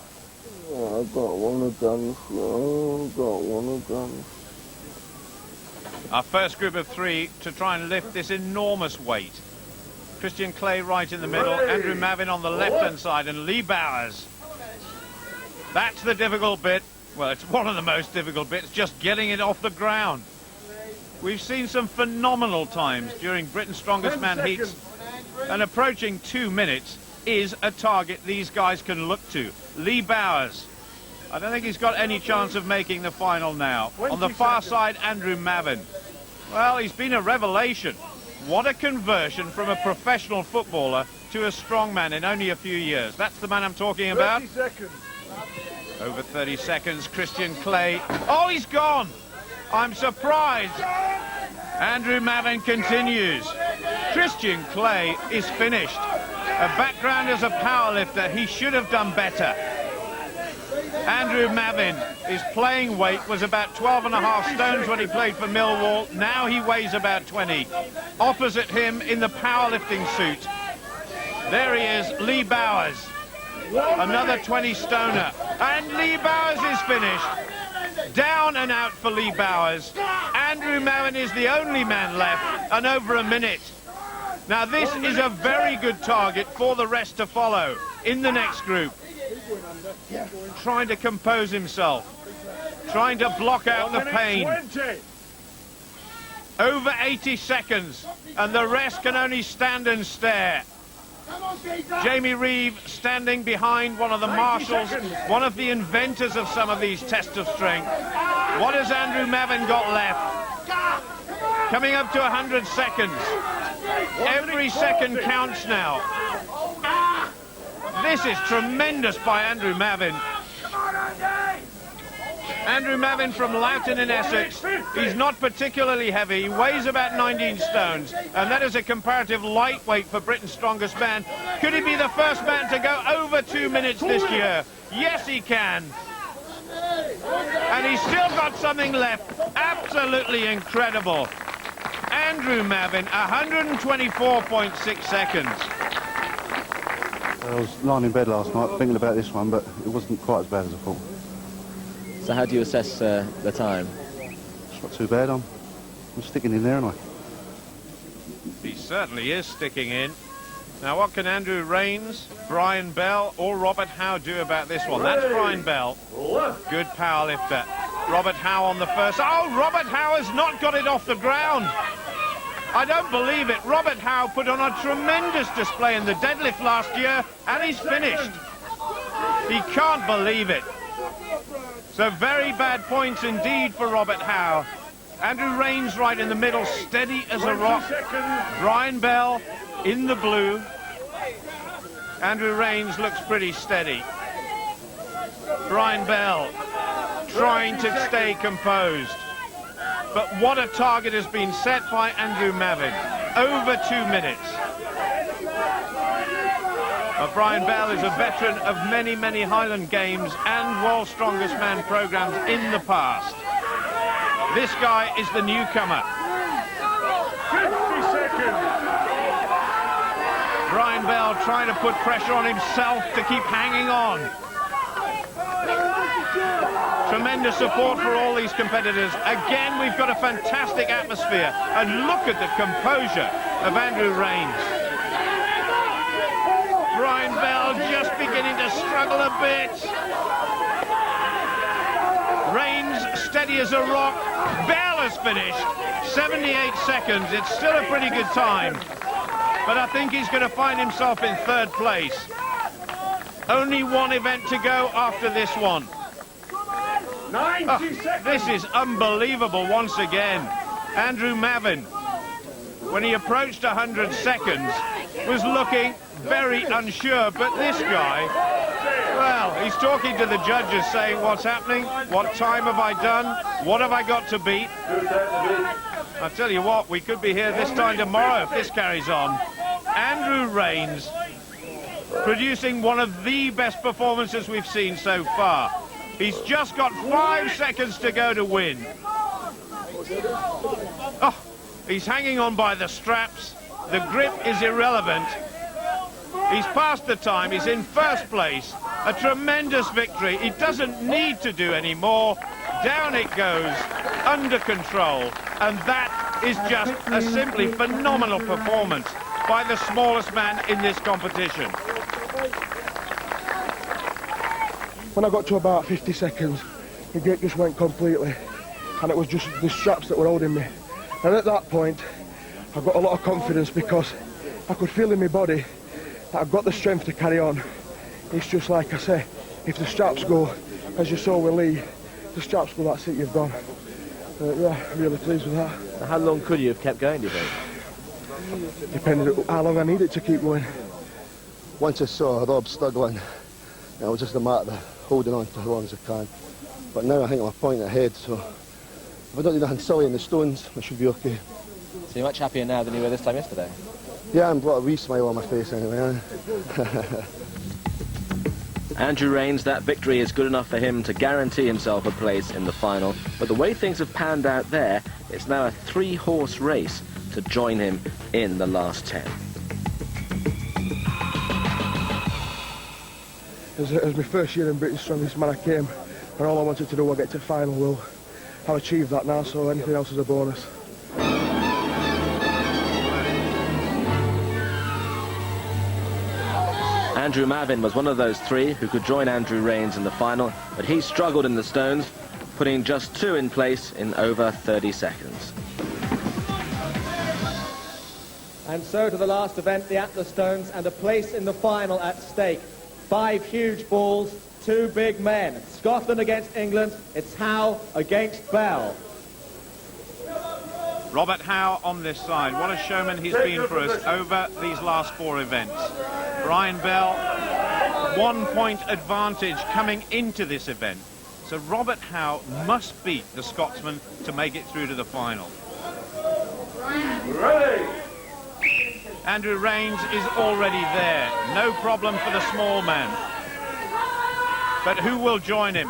[SPEAKER 3] Oh, I got one of them. Oh, I got one of them.
[SPEAKER 7] Our first group of 3 to try and lift this enormous weight. Christian Clay right in the middle, Andrew Mavin on the left-hand side, and Lee Bowers. That's the difficult bit. Well, it's one of the most difficult bits, just getting it off the ground. We've seen some phenomenal times during Britain's Strongest Man heats, and approaching 2 minutes is a target these guys can look to. Lee Bowers. I don't think he's got any chance of making the final now. On the far side, Andrew Mavin. Well, he's been a revelation. What a conversion from a professional footballer to a strongman in only a few years. That's the man I'm talking about.
[SPEAKER 11] 30 seconds.
[SPEAKER 7] Over 30 seconds, Christian Clay. Oh, he's gone! I'm surprised. Andrew Mavin continues. Christian Clay is finished. A background as a powerlifter, he should have done better. Andrew Mavin, his playing weight was about 12.5 stones when he played for Millwall. Now he weighs about 20. Opposite him in the powerlifting suit, there he is, Lee Bowers. Another 20-stoner. And Lee Bowers is finished. Down and out for Lee Bowers. Andrew Mavin is the only man left, and over a minute. Now this is a very good target for the rest to follow in the next group. Trying to compose himself, trying to block out the pain. Over 80 seconds, and the rest can only stand and stare. Jamie Reeve standing behind one of the marshals, one of the inventors of some of these tests of strength. What has Andrew Mavin got left? Coming up to 100 seconds. Every second counts now. This is tremendous by Andrew Mavin. Andrew Mavin from Loughton in Essex. He's not particularly heavy. He weighs about 19 stones, and that is a comparative lightweight for Britain's Strongest Man. Could he be the first man to go over 2 minutes this year? Yes, he can. And he's still got something left. Absolutely incredible. Andrew Mavin, 124.6 seconds.
[SPEAKER 6] I was lying in bed last night thinking about this one, but it wasn't quite as bad as I thought.
[SPEAKER 19] So how do you assess the time?
[SPEAKER 6] It's not too bad. I'm sticking in there, aren't I?
[SPEAKER 7] He certainly is sticking in. Now what can Andrew Rains, Brian Bell or Robert Howe do about this one? That's Brian Bell. Good powerlifter. Robert Howe on the first. Oh, Robert Howe has not got it off the ground. I don't believe it. Robert Howe put on a tremendous display in the deadlift last year, and he's finished. He can't believe it. So very bad points indeed for Robert Howe. Andrew Rains right in the middle, steady as a rock. Brian Bell in the blue. Andrew Rains looks pretty steady. Brian Bell trying to stay composed. But what a target has been set by Andrew Mavin. Over 2 minutes. Brian Bell is a veteran of many, many Highland Games and World's Strongest Man programs in the past. This guy is the newcomer.
[SPEAKER 11] 50 seconds.
[SPEAKER 7] Brian Bell trying to put pressure on himself to keep hanging on. Tremendous support for all these competitors. Again, we've got a fantastic atmosphere. And look at the composure of Andrew Rains. Brian Bell just beginning to struggle a bit. Rains steady as a rock. Bell has finished. 78 seconds. It's still a pretty good time. But I think he's going to find himself in third place. Only one event to go after this one.
[SPEAKER 11] 90 seconds.
[SPEAKER 7] This is unbelievable once again. Andrew Mavin, when he approached 100 seconds, was looking very unsure. But this guy, well, he's talking to the judges saying, what's happening? What time have I done? What have I got to beat? I tell you what, we could be here this time tomorrow if this carries on. Andrew Rains producing one of the best performances we've seen so far. He's just got 5 seconds to go to win. Oh, he's hanging on by the straps. The grip is irrelevant. He's past the time. He's in first place. A tremendous victory. He doesn't need to do any more. Down it goes, under control. And that is just a simply phenomenal performance by the smallest man in this competition.
[SPEAKER 16] When I got to about 50 seconds, the grip just went completely, and it was just the straps that were holding me. And at that point, I got a lot of confidence because I could feel in my body that I've got the strength to carry on. It's just like I say, if the straps go, as you saw with Lee, the straps go, that's it, you've gone. Yeah, really pleased with that.
[SPEAKER 1] How long could you have kept going, do you think?
[SPEAKER 16] Depending on how long I needed to keep going.
[SPEAKER 6] Once I saw Rob struggling, it was just a matter of holding on for as long as I can. But now I think I'm a point ahead, so if I don't do nothing silly in the stones, I should be okay.
[SPEAKER 1] So you're much happier now than you were this time yesterday?
[SPEAKER 6] Yeah, I've got a wee smile on my face anyway.
[SPEAKER 19] Andrew Rains, that victory is good enough for him to guarantee himself a place in the final. But the way things have panned out there, it's now a 3-horse race to join him in the last 10.
[SPEAKER 16] As my first year in Britain's Strongest Man, I came, and all I wanted to do was get to final. Well, I've achieved that now, so anything else is a bonus.
[SPEAKER 19] Andrew Mavin was one of those 3 who could join Andrew Rains in the final, but he struggled in the stones, putting just 2 in place in over 30 seconds.
[SPEAKER 1] And so to the last event, the Atlas Stones, and a place in the final at stake. 5 huge balls, 2 big men. Scotland against England. It's Howe against Bell.
[SPEAKER 7] Robert Howe on this side. What a showman he's been for us over these last 4 events. Brian Bell, 1 point advantage coming into this event. So Robert Howe must beat the Scotsman to make it through to the final.
[SPEAKER 11] Ready!
[SPEAKER 7] Andrew Rains is already there. No problem for the small man. But who will join him?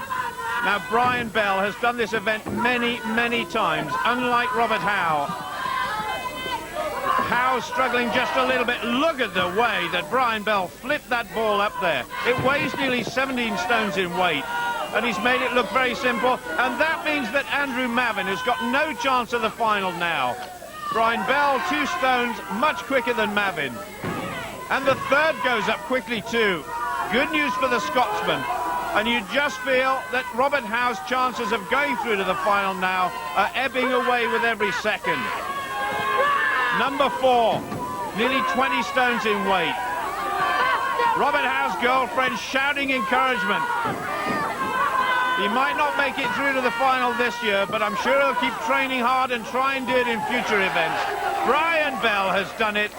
[SPEAKER 7] Now, Brian Bell has done this event many, many times, unlike Robert Howe. Howe struggling just a little bit. Look at the way that Brian Bell flipped that ball up there. It weighs nearly 17 stones in weight, and he's made it look very simple. And that means that Andrew Mavin has got no chance of the final now. Brian Bell, 2 stones, much quicker than Mavin. And the third goes up quickly too. Good news for the Scotsman. And you just feel that Robert Howe's chances of going through to the final now are ebbing away with every second. Number 4, nearly 20 stones in weight. Robert Howe's girlfriend shouting encouragement. He might not make it through to the final this year, but I'm sure he'll keep training hard and try and do it in future events. Brian Bell has done it,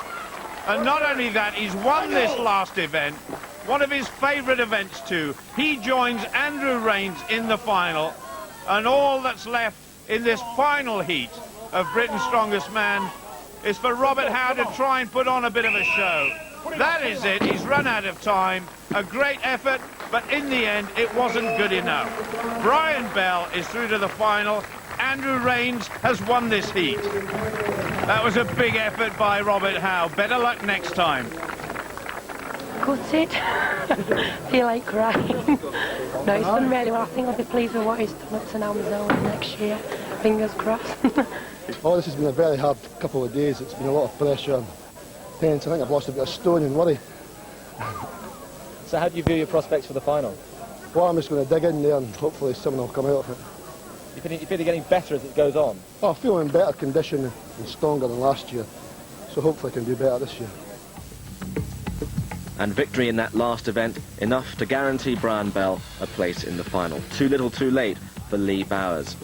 [SPEAKER 7] and not only that, he's won this last event, one of his favourite events too. He joins Andrew Rains in the final, and all that's left in this final heat of Britain's Strongest Man is for Robert Howe to try and put on a bit of a show. That is it. He's run out of time. A great effort, but in the end, it wasn't good enough. Brian Bell is through to the final. Andrew Rains has won this heat. That was a big effort by Robert Howe. Better luck next time.
[SPEAKER 17] Gutted. Feel like crying. No, he's done really well. I think I'll be pleased with what he's done at St Albans Owen next year. Fingers crossed.
[SPEAKER 6] Oh, this has been a very hard couple of days. It's been a lot of pressure and tense. I think I've lost a bit of stone and worry.
[SPEAKER 1] So how do you view your prospects for the final?
[SPEAKER 6] Well, I'm just going to dig in there and hopefully something will come out of it.
[SPEAKER 1] You feel you're getting better as it goes on?
[SPEAKER 6] Oh, I feel in better condition and stronger than last year. So hopefully I can do better this year.
[SPEAKER 19] And victory in that last event, enough to guarantee Brian Bell a place in the final. Too little too late for Lee Bowers.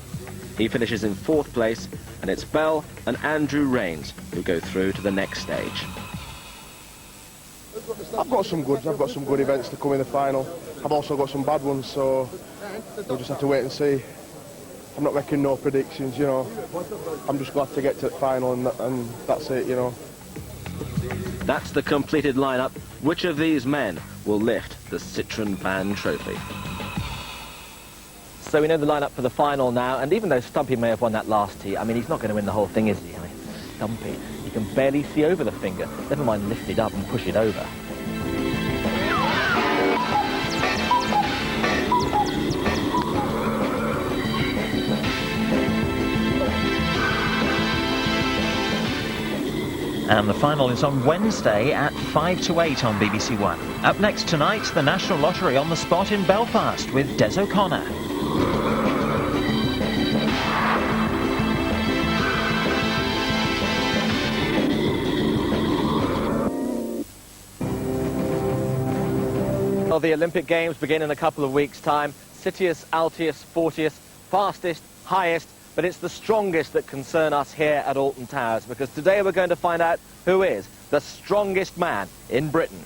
[SPEAKER 19] He finishes in 4th place, and it's Bell and Andrew Rains who go through to the next stage.
[SPEAKER 16] I've got some good events to come in the final. I've also got some bad ones, so we'll just have to wait and see. I'm not making no predictions, you know. I'm just glad to get to the final, and that's it, you know.
[SPEAKER 19] That's the completed lineup which of these men will lift the Citroën Van Trophy.
[SPEAKER 1] So we know the lineup for the final now, and even though Stumpy may have won that last tee, I mean, he's not going to win the whole thing, is he? I mean, Stumpy, you can barely see over the finger, never mind lift it up and push it over.
[SPEAKER 10] And the final is on Wednesday at 5 to 8 on BBC One. Up next tonight, the National Lottery on the spot in Belfast with Des O'Connor.
[SPEAKER 1] Well, the Olympic Games begin in a couple of weeks' time. Citius, Altius, Fortius, fastest, highest, but it's the strongest that concern us here at Alton Towers, because today we're going to find out who is the strongest man in Britain.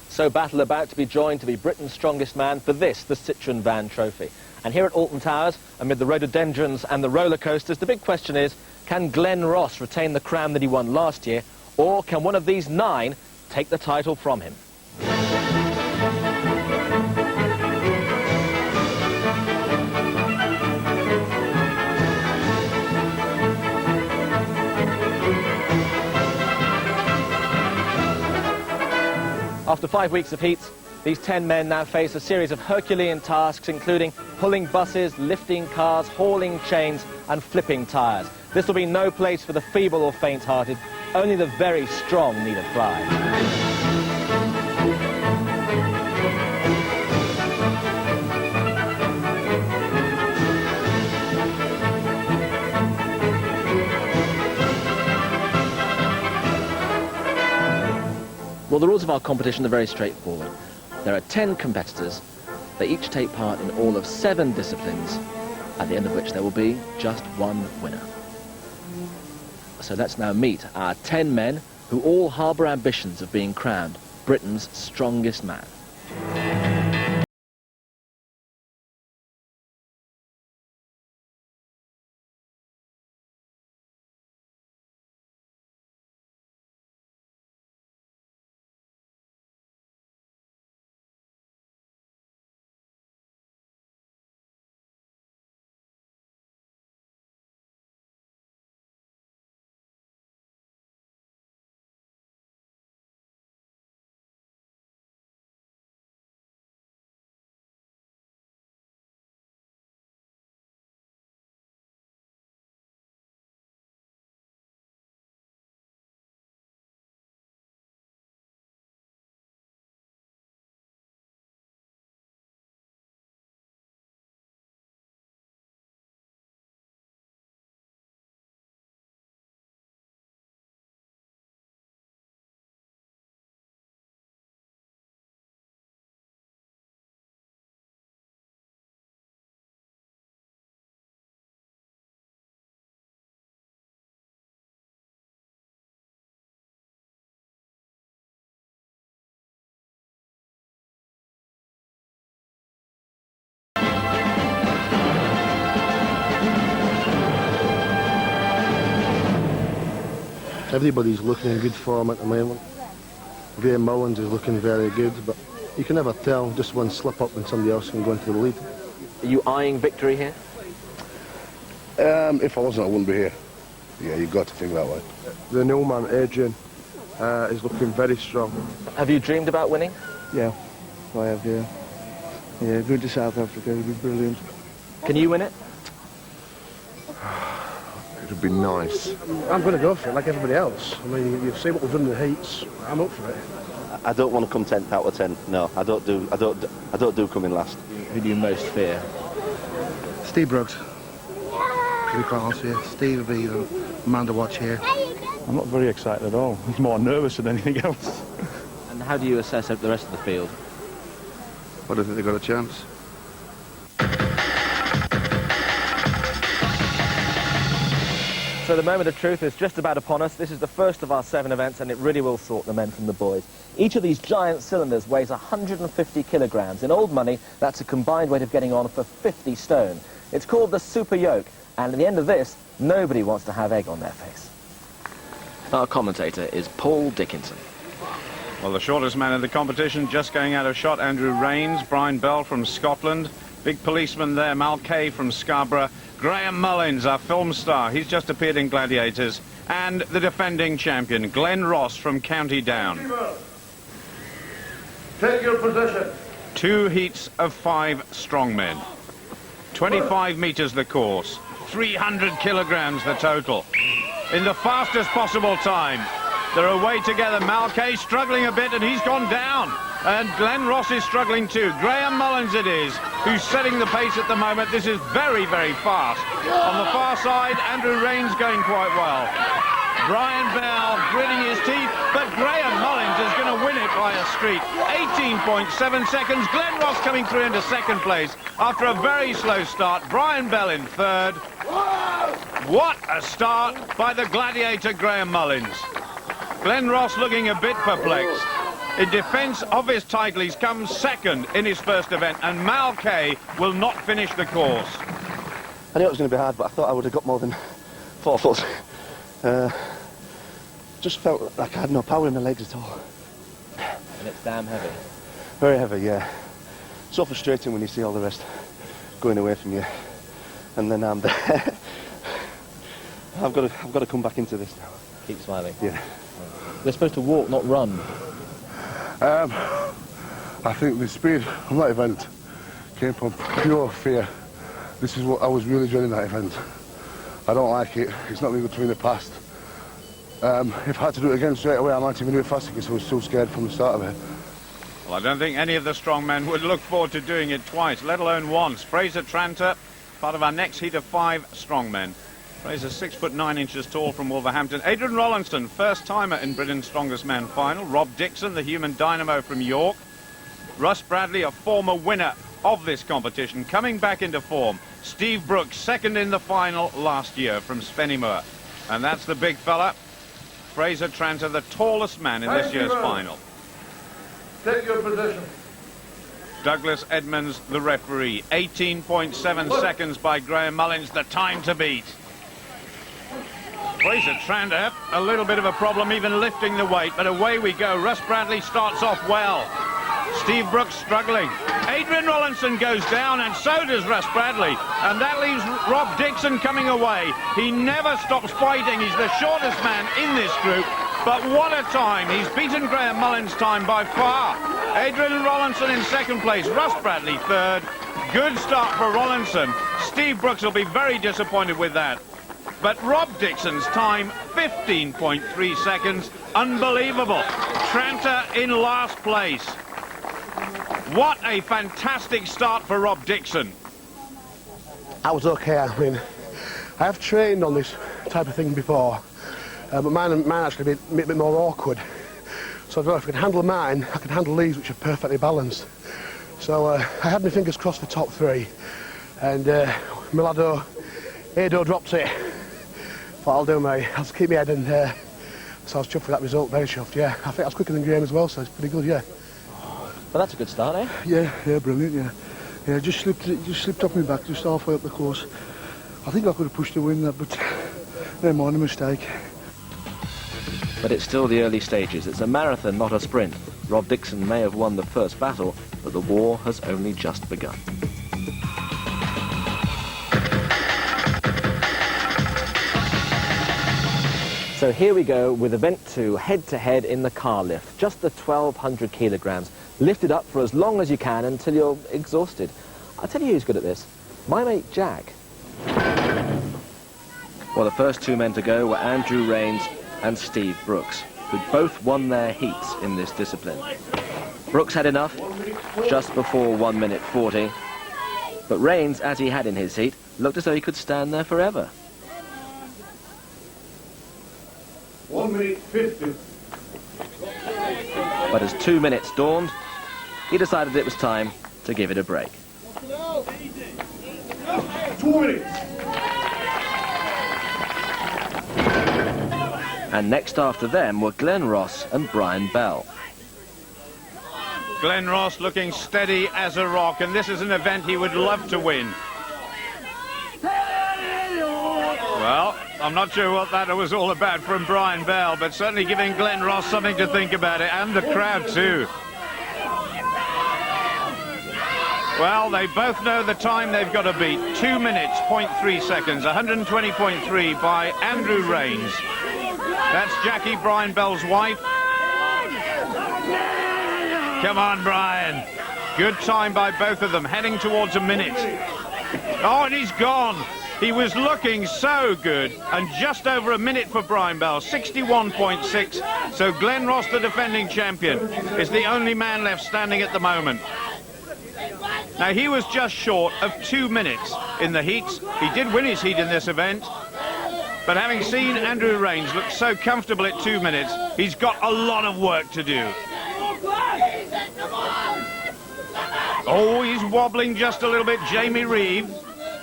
[SPEAKER 1] So battle about to be joined to be Britain's strongest man for this, the Citroën Van Trophy. And here at Alton Towers, amid the rhododendrons and the roller coasters, the big question is, can Glenn Ross retain the crown that he won last year, or can one of these 9 take the title from him? After 5 weeks of heats, these 10 men now face a series of Herculean tasks, including pulling buses, lifting cars, hauling chains and flipping tyres. This will be no place for the feeble or faint-hearted. Only the very strong need a fly.
[SPEAKER 19] Well, the rules of our competition are very straightforward. There are 10 competitors. They each take part in all of 7 disciplines, at the end of which there will be just one winner. So let's now meet our 10 men who all harbour ambitions of being crowned Britain's strongest man.
[SPEAKER 14] Everybody's looking in good form at the moment. Graham Mullins is looking very good, but you can never tell. Just one slip up and somebody else can go into the lead.
[SPEAKER 1] Are you eyeing victory here?
[SPEAKER 6] If I wasn't, I wouldn't be here. Yeah, you've got to think that way.
[SPEAKER 16] The new man, Adrian, is looking very strong.
[SPEAKER 1] Have you dreamed about winning?
[SPEAKER 16] Yeah, I have, yeah. Yeah, going to South Africa would be brilliant.
[SPEAKER 1] Can you win it?
[SPEAKER 5] It would be nice.
[SPEAKER 14] I'm going to go for it like everybody else. I mean, you've seen what we've done in the heats. I'm up for it.
[SPEAKER 6] I don't want to come 10th out of 10. No, I don't do coming last.
[SPEAKER 1] Who do you most fear?
[SPEAKER 2] Steve Brooks. To be quite honest with you, Steve would be the man to watch here.
[SPEAKER 23] I'm not very excited at all. I'm more nervous than anything else.
[SPEAKER 1] And
[SPEAKER 19] how do you assess the rest of the field?
[SPEAKER 6] I don't think they've got a chance.
[SPEAKER 1] So the moment of truth is just about upon us. This is the first of our 7 events, and it really will sort the men from the boys. Each of these giant cylinders weighs 150 kilograms. In old money, that's a combined weight of getting on for 50 stone. It's called the super yoke, and at the end of this, nobody wants to have egg on their face.
[SPEAKER 19] Our commentator is Paul Dickinson.
[SPEAKER 7] Well, the shortest man in the competition just going out of shot, Andrew Rains, Brian Bell from Scotland, big policeman there, Mal Kay from Scarborough, Graham Mullins, our film star, he's just appeared in Gladiators, and the defending champion, Glenn Ross from County Down.
[SPEAKER 11] Take your position.
[SPEAKER 7] 2 heats of 5 strongmen. 25 metres the course, 300 kilograms the total. In the fastest possible time. They're away together. Mal Kay struggling a bit, and he's gone down. And Glenn Ross is struggling too. Graham Mullins it is, who's setting the pace at the moment. This is very, very fast. On the far side, Andrew Rains going quite well. Brian Bell gritting his teeth, but Graham Mullins is going to win it by a streak. 18.7 seconds. Glenn Ross coming through into second place after a very slow start. Brian Bell in third. What a start by the gladiator Graham Mullins. Glenn Ross looking a bit perplexed. In defence of his title, he's come second in his first event, and Mal Kay will not finish the course.
[SPEAKER 6] I knew it was going to be hard, but I thought I would have got more than 4 foot. Just felt like I had no power in my legs at all.
[SPEAKER 19] And it's damn heavy.
[SPEAKER 6] Very heavy, yeah. So frustrating when you see all the rest going away from you, and then I'm there. I've got to come back into this now.
[SPEAKER 19] Keep smiling.
[SPEAKER 6] Yeah.
[SPEAKER 19] They're supposed to walk, not run.
[SPEAKER 14] I think the speed from that event came from pure fear. This is what I was really enjoying that event. I don't like it. It's not been good to me in the past. If I had to do it again straight away, I might even do it faster because I was so scared from the start of it.
[SPEAKER 7] Well, I don't think any of the strongmen would look forward to doing it twice, let alone once. Fraser Tranter, part of our next heat of 5 strongmen. Fraser 6'9" tall from Wolverhampton. Adrian Rollinson, first timer in Britain's Strongest Man final. Rob Dixon, the human dynamo from York. Russ Bradley, a former winner of this competition, coming back into form. Steve Brooks, second in the final last year from Spennymoor. And that's the big fella, Fraser Tranter, the tallest man in this year's final.
[SPEAKER 11] Take your position.
[SPEAKER 7] Douglas Edmonds, the referee. 18.7 seconds by Graham Mullins, the time to beat. Fraser Tranter, a little bit of a problem even lifting the weight, but away we go. Russ Bradley starts off well. Steve Brooks struggling. Adrian Rollinson goes down, and so does Russ Bradley. And that leaves Rob Dixon coming away. He never stops fighting. He's the shortest man in this group. But what a time. He's beaten Graham Mullins' time by far. Adrian Rollinson in second place. Russ Bradley third. Good start for Rollinson. Steve Brooks will be very disappointed with that. But Rob Dixon's time, 15.3 seconds. Unbelievable. Tranter in last place. What a fantastic start for Rob Dixon.
[SPEAKER 14] I was okay. I mean, I have trained on this type of thing before, but mine actually a bit more awkward. So I don't know if I can handle mine, I can handle these, which are perfectly balanced. So I had my fingers crossed for top 3, and my lad Ado dropped it. Thought I'll do mate. I'll keep my head, and so I was chuffed with that result. Very chuffed. Yeah, I think I was quicker than Graham as well, so it's pretty good. Yeah.
[SPEAKER 19] Well, that's a good start, eh?
[SPEAKER 2] Yeah, brilliant. Yeah, just slipped off my back just halfway up the course. I think I could have pushed the win that, but never mind, a mistake.
[SPEAKER 19] But it's still the early stages. It's a marathon, not a sprint. Rob Dixon may have won the first battle, but the war has only just begun. So here we go with event 2, head-to-head in the car lift. Just the 1,200 kilograms. Lift it up for as long as you can until you're exhausted. I'll tell you who's good at this. My mate Jack. Well, the first 2 men to go were Andrew Rains and Steve Brooks, who both won their heats in this discipline. Brooks had enough just before 1 minute 40, but Rains, as he had in his heat, looked as though he could stand there forever.
[SPEAKER 11] 1 minute 50.
[SPEAKER 19] But as 2 minutes dawned, he decided it was time to give it a break.
[SPEAKER 11] 2 minutes.
[SPEAKER 19] And next after them were Glenn Ross and Brian Bell.
[SPEAKER 7] Glenn Ross looking steady as a rock, and this is an event he would love to win. Well, I'm not sure what that was all about from Brian Bell, but certainly giving Glenn Ross something to think about it, and the crowd too. Well, they both know the time they've got to beat. 2 minutes, 0.3 seconds, 120.3 by Andrew Rains. That's Jackie, Brian Bell's wife. Come on, Brian. Good time by both of them, heading towards a minute. Oh, and he's gone. He was looking so good, and just over a minute for Brian Bell, 61.6. So Glenn Ross, the defending champion, is the only man left standing at the moment. Now, he was just short of 2 minutes in the heats. He did win his heat in this event, but having seen Andrew Rains look so comfortable at 2 minutes, he's got a lot of work to do. Oh, he's wobbling just a little bit. Jamie Reeve,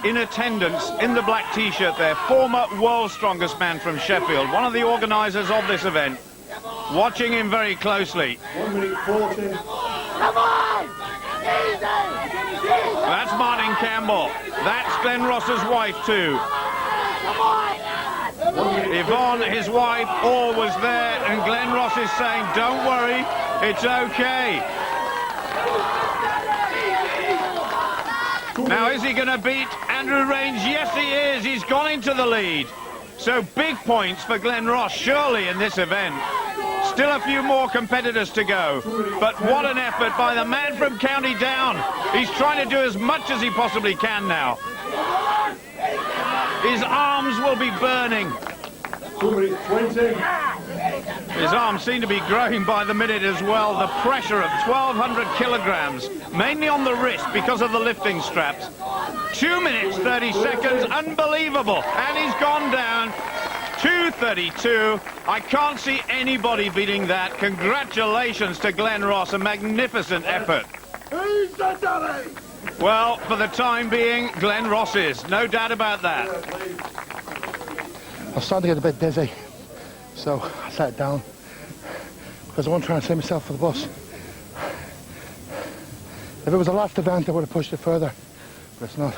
[SPEAKER 7] in attendance, in the black T-shirt there, former world's strongest man from Sheffield, one of the organisers of this event, watching him very closely.
[SPEAKER 11] 1 minute 40.
[SPEAKER 7] Come on! That's Martin Campbell. That's Glenn Ross's wife too. Yvonne, his wife, all was there, and Glenn Ross is saying, don't worry, it's okay. Now, is he going to beat Andrew Rains? Yes, he is. He's gone into the lead. So big points for Glenn Ross, surely, in this event. Still a few more competitors to go. But what an effort by the man from County Down. He's trying to do as much as he possibly can now. His arms will be burning.
[SPEAKER 11] 2 minutes 20.
[SPEAKER 7] His arms seem to be growing by the minute as well. The pressure of 1,200 kilograms, mainly on the wrist because of the lifting straps. 2 minutes 30 seconds, unbelievable. And he's gone down. 2:32. I can't see anybody beating that. Congratulations to Glenn Ross, a magnificent effort. Well, for the time being, Glenn Ross is, no doubt about that.
[SPEAKER 2] I was starting to get a bit dizzy, so I sat down because I wasn't trying to save myself for the bus. If it was a last event, I would have pushed it further, but it's not.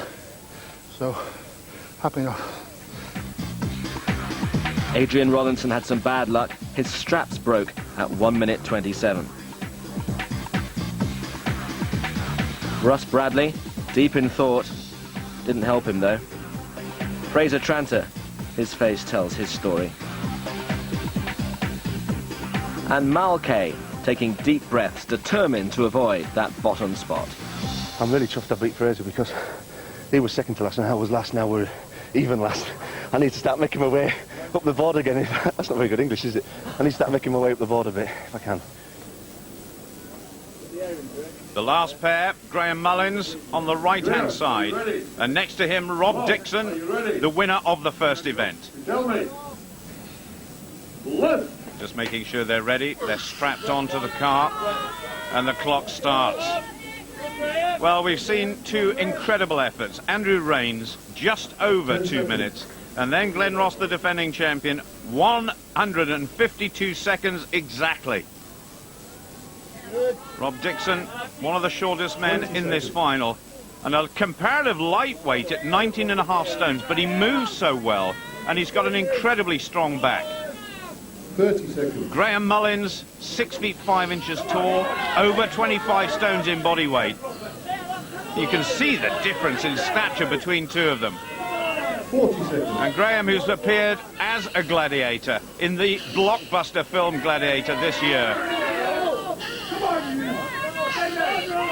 [SPEAKER 2] So, happy enough.
[SPEAKER 19] Adrian Rollinson had some bad luck. His straps broke at 1 minute 27. Russ Bradley, deep in thought, didn't help him though. Fraser Tranter, his face tells his story. And Mal Kay, taking deep breaths, determined to avoid that bottom spot.
[SPEAKER 6] I'm really chuffed I beat Fraser because he was second to last and I was last. Now we're even last. I need to start making my way up the board again. That's not very good English, is it? I need to start making my way up the board a bit, if I can.
[SPEAKER 7] The last pair, Graham Mullins on the right-hand side, and next to him, Rob Dixon, the winner of the first event.
[SPEAKER 11] Tell me. Lift.
[SPEAKER 7] Just making sure they're ready. They're strapped onto the car, and the clock starts. Well, we've seen two incredible efforts. Andrew Rains, just over 2 minutes, and then Glenn Ross, the defending champion, 152 seconds exactly. Rob Dixon, one of the shortest men in this final, and a comparative lightweight at 19.5 stones, but he moves so well, and he's got an incredibly strong back.
[SPEAKER 11] 30 seconds.
[SPEAKER 7] Graham Mullins, 6 feet 5 inches tall, over 25 stones in body weight. You can see the difference in stature between two of them.
[SPEAKER 11] 40 seconds.
[SPEAKER 7] And Graham, who's appeared as a gladiator in the blockbuster film Gladiator this year.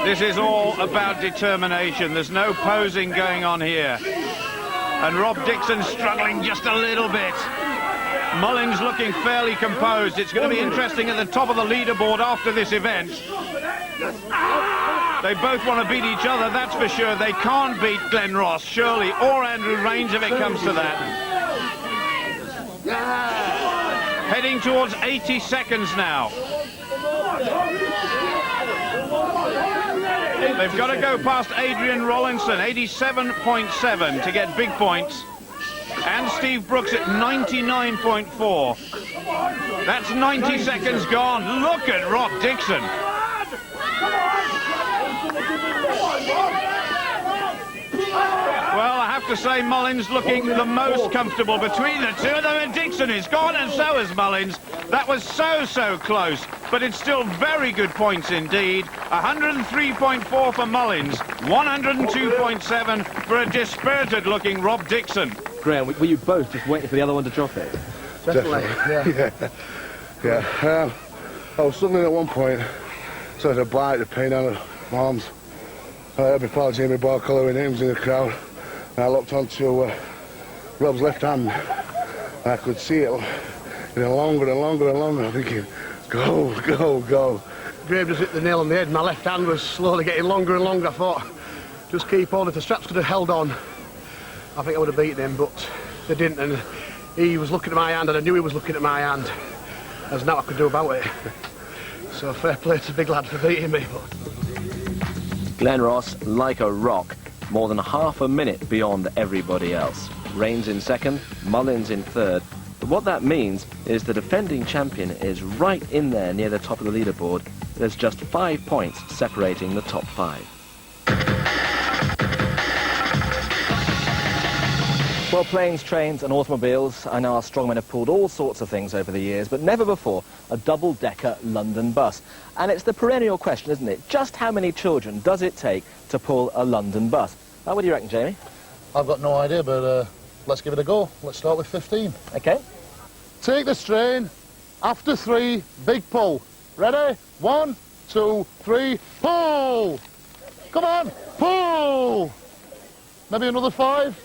[SPEAKER 7] This is all about determination. There's no posing going on here. And Rob Dixon struggling just a little bit. Mullins looking fairly composed. It's going to be interesting at the top of the leaderboard after this event. They both want to beat each other, that's for sure. They can't beat Glenn Ross, surely, or Andrew Rains if it comes to that. Heading towards 80 seconds now. They've got to go past Adrian Rollinson, 87.7 to get big points. And Steve Brooks at 99.4. That's 90 seconds gone. Look at Rob Dixon. Well, I have to say Mullins looking the most comfortable between the two of them, and Dixon is gone, and so is Mullins. That was so close, but it's still very good points indeed. 103.4 for Mullins, 102.7 for a dispirited-looking Rob Dixon.
[SPEAKER 1] Graham, were you both just waiting for the other one to drop it?
[SPEAKER 14] Definitely, yeah. I was struggling at one point, so I had a bite to pain down my arms. I had my pal Jamie Barcolow with names in the crowd, and I looked onto Rob's left hand, and I could see it getting longer and longer and longer. I'm thinking, go, go, go. Graham just hit the nail on the head. My left hand was slowly getting longer and longer. I thought, just keep on. If the straps could have held on, I think I would have beaten him, but they didn't, and he was looking at my hand, and I knew he was looking at my hand. There's nothing I could do about it. So fair play to Big Lad for beating me.
[SPEAKER 19] Glenn Ross, like a rock, more than half a minute beyond everybody else. Rains in second, Mullins in third. But what that means is the defending champion is right in there near the top of the leaderboard. There's just 5 points separating the top 5.
[SPEAKER 1] Well, planes, trains and automobiles, I know our strongmen have pulled all sorts of things over the years, but never before a double-decker London bus. And it's the perennial question, isn't it? Just how many children does it take to pull a London bus? What do you reckon, Jamie?
[SPEAKER 2] I've got no idea, but let's give it a go. Let's start with 15.
[SPEAKER 1] OK.
[SPEAKER 2] Take the strain. After 3, big pull. Ready? 1, 2, 3, pull! Come on, pull! Maybe another 5?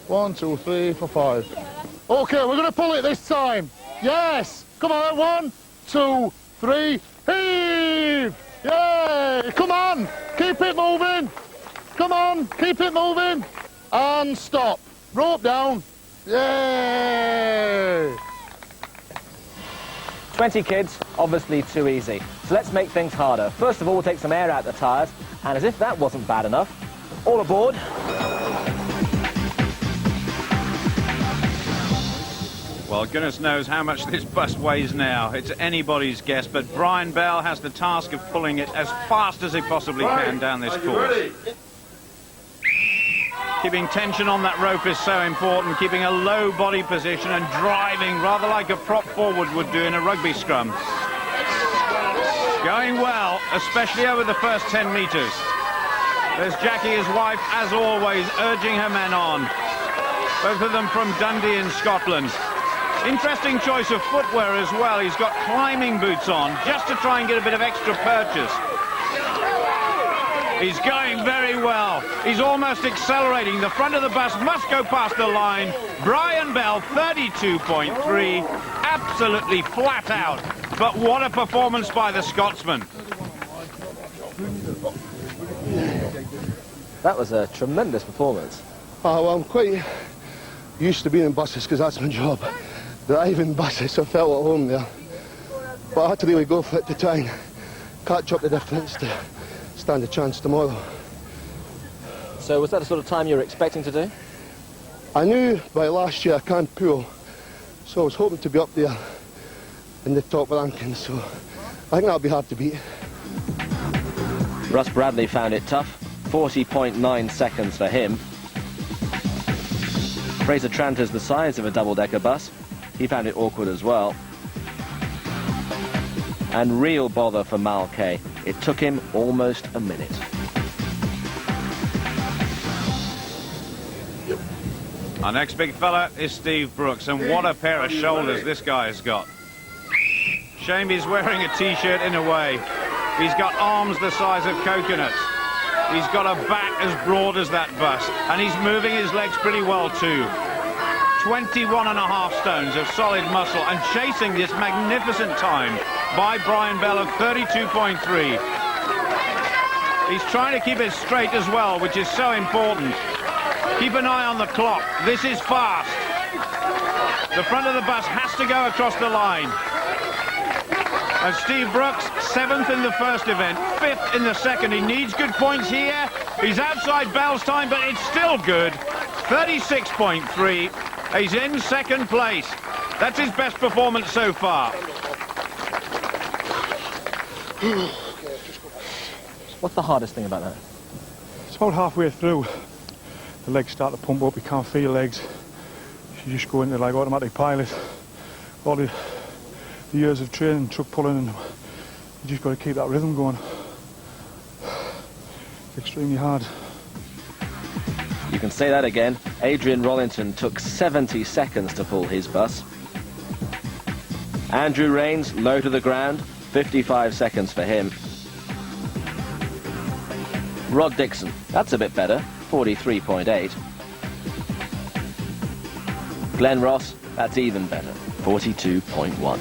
[SPEAKER 2] 1, 2, 3, 4, 5. OK, we're going to pull it this time. Yes! Come on, 1, 2, 3, heave! Yay! Come on! Keep it moving! Come on, keep it moving! And stop. Rope down. Yay!
[SPEAKER 1] 20 kids, obviously too easy. So let's make things harder. First of all, we'll take some air out the tyres, and as if that wasn't bad enough, all aboard.
[SPEAKER 7] Well, goodness knows how much this bus weighs now. It's anybody's guess, but Brian Bell has the task of pulling it as fast as he possibly can down this course.
[SPEAKER 11] Ready?
[SPEAKER 7] Keeping tension on that rope is so important, keeping a low body position and driving rather like a prop forward would do in a rugby scrum. Going well, especially over the first 10 metres. There's Jackie, his wife, as always, urging her men on. Both of them from Dundee in Scotland. Interesting choice of footwear as well. He's got climbing boots on, just to try and get a bit of extra purchase. He's going very well. He's almost accelerating. The front of the bus must go past the line. Brian Bell, 32.3, absolutely flat out. But what a performance by the Scotsman.
[SPEAKER 1] That was a tremendous performance.
[SPEAKER 14] Oh, well, I'm quite used to being in buses because that's my job. Driving buses, I felt at home there. But I had to really go for it to try and catch up the difference to stand a chance tomorrow.
[SPEAKER 1] So was that the sort of time you were expecting to do?
[SPEAKER 14] I knew by last year I can't pull, so I was hoping to be up there in the top rankings, so I think that'll be hard to beat.
[SPEAKER 19] Russ Bradley found it tough, 40.9 seconds for him. Fraser Tranter's the size of a double-decker bus. He found it awkward as well. And real bother for Mal Kay. It took him almost a minute.
[SPEAKER 7] Our next big fella is Steve Brooks, and what a pair of shoulders this guy has got. Shame he's wearing a t-shirt in a way. He's got arms the size of coconuts. He's got a back as broad as that bus, and he's moving his legs pretty well too. 21.5 stones of solid muscle, and chasing this magnificent time by Brian Bell of 32.3. He's trying to keep it straight as well, which is so important. Keep an eye on the clock. This is fast. The front of the bus has to go across the line. And Steve Brooks, 7th in the first event, 5th in the second. He needs good points here. He's outside Bell's time, but it's still good. 36.3. He's in second place. That's his best performance so far.
[SPEAKER 1] What's the hardest thing about that?
[SPEAKER 2] It's about halfway through. The legs start to pump up, you can't feel your legs. You just go into like automatic pilot. All the years of training, truck pulling, and you just got to keep that rhythm going. It's extremely hard.
[SPEAKER 19] You can say that again. Adrian Rollington took 70 seconds to pull his bus. Andrew Rains, low to the ground, 55 seconds for him. Rod Dixon, that's a bit better, 43.8. Glenn Ross, that's even better, 42.1.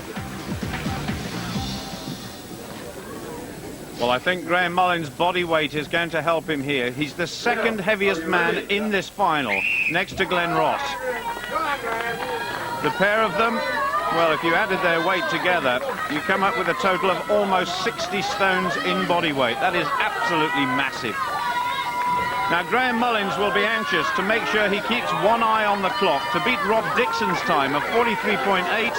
[SPEAKER 7] Well, I think Graham Mullins' body weight is going to help him here. He's the second heaviest man in this final, next to Glenn Ross. The pair of them, well, if you added their weight together, you come up with a total of almost 60 stones in body weight. That is absolutely massive. Now, Graham Mullins will be anxious to make sure he keeps one eye on the clock to beat Rob Dixon's time of 43.8.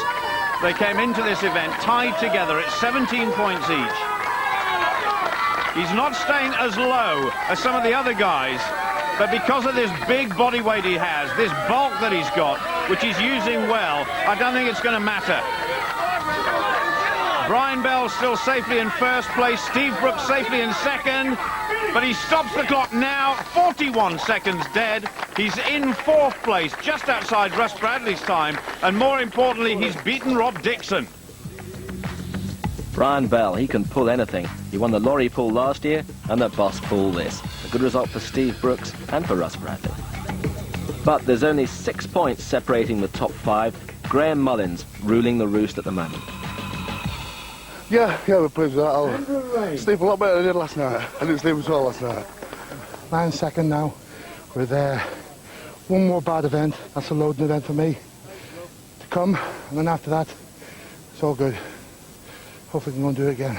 [SPEAKER 7] They came into this event tied together at 17 points each. He's not staying as low as some of the other guys, but because of this big body weight he has, this bulk that he's got, which he's using well, I don't think it's going to matter. Brian Bell still safely in first place, Steve Brooks safely in second, but he stops the clock now, 41 seconds dead. He's in fourth place, just outside Russ Bradley's time, and more importantly, he's beaten Rob Dixon.
[SPEAKER 19] Brian Bell, he can pull anything. He won the lorry pull last year and the bus pull this. A good result for Steve Brooks and for Russ Bradley. But there's only 6 points separating the top 5. Graham Mullins ruling the roost at the moment.
[SPEAKER 5] Yeah, we're pleased with that. I'll sleep a lot better than I did last night. I didn't sleep at all last night.
[SPEAKER 2] 9 second now with one more bad event. That's a loading event for me to come, and then after that, it's all good. Hopefully we can go and do it again.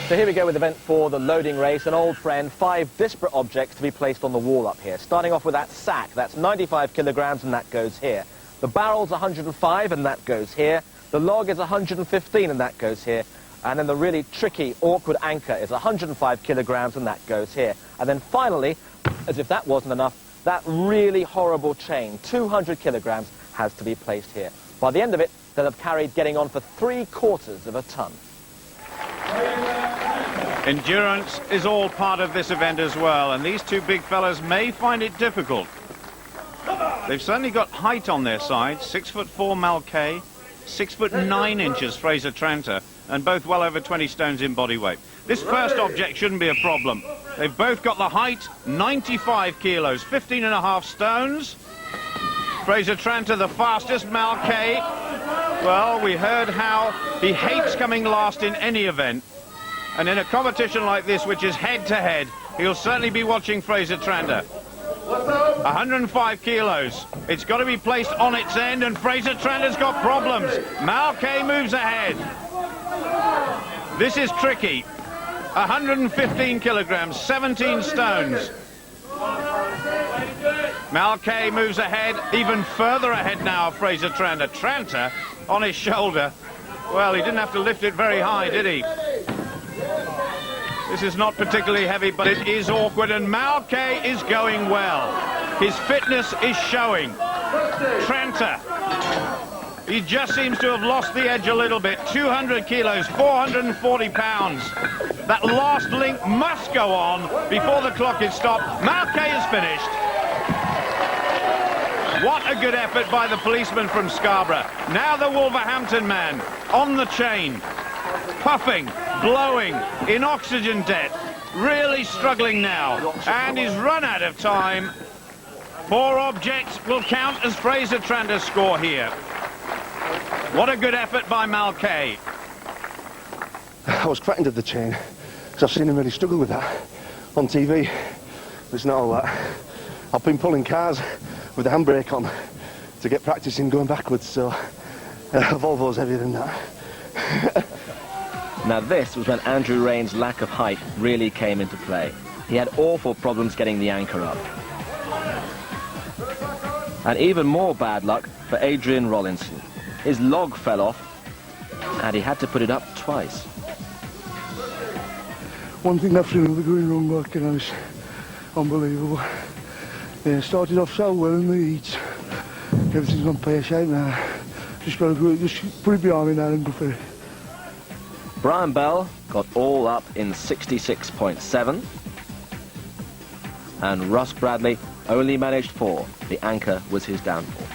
[SPEAKER 1] So here we go with event 4, the loading race, an old friend, 5 disparate objects to be placed on the wall up here. Starting off with that sack, that's 95 kilograms, and that goes here. The barrel's 105, and that goes here. The log is 115, and that goes here. And then the really tricky, awkward anchor is 105 kilograms, and that goes here. And then finally, as if that wasn't enough, that really horrible chain, 200 kilograms, has to be placed here. By the end of it, they'll have carried getting on for 3/4 of a ton.
[SPEAKER 7] Endurance is all part of this event as well, and these two big fellas may find it difficult. They've certainly got height on their side. 6'4" Mal Kay, 6'9" Fraser Tranter, and both well over 20 stones in body weight. This first object shouldn't be a problem. They've both got the height, 95 kilos, 15.5 stones. Fraser Tranter the fastest, Mal Kay, well, we heard how he hates coming last in any event. And in a competition like this, which is head-to-head, he'll certainly be watching Fraser Tranter. 105 kilos. It's got to be placed on its end, and Fraser Tranter's got problems. Mal Kay moves ahead. This is tricky. 115 kilograms, 17 stones. Mal Kay moves ahead, even further ahead now of Fraser Tranter. Tranter on his shoulder. Well, he didn't have to lift it very high, did he? This is not particularly heavy, but it is awkward, and Mal Kay is going well. His fitness is showing. Tranter, he just seems to have lost the edge a little bit. 200 kilos, 440 pounds. That last link must go on before the clock is stopped. Mal Kay is finished. What a good effort by the policeman from Scarborough. Now the Wolverhampton man on the chain, puffing, blowing, in oxygen debt, really struggling now, and he's run out of time. 4 objects will count as Fraser Tranter's score here. What a good effort by Mal Kay.
[SPEAKER 6] I was frightened of the chain, because I've seen him really struggle with that on TV. But it's not all that. I've been pulling cars with the handbrake on to get practicing going backwards, so Volvo's heavier than that.
[SPEAKER 19] Now this was when Andrew Rain's lack of height really came into play. He had awful problems getting the anchor up. And even more bad luck for Adrian Rollinson. His log fell off and he had to put it up twice.
[SPEAKER 2] One thing after another going wrong, like, you know, it's unbelievable. Yeah, started off so well in the heats. Everything's on pear shape now. Just got to just put it behind me now and go for it.
[SPEAKER 19] Brian Bell got all up in 66.7. And Russ Bradley only managed 4. The anchor was his downfall.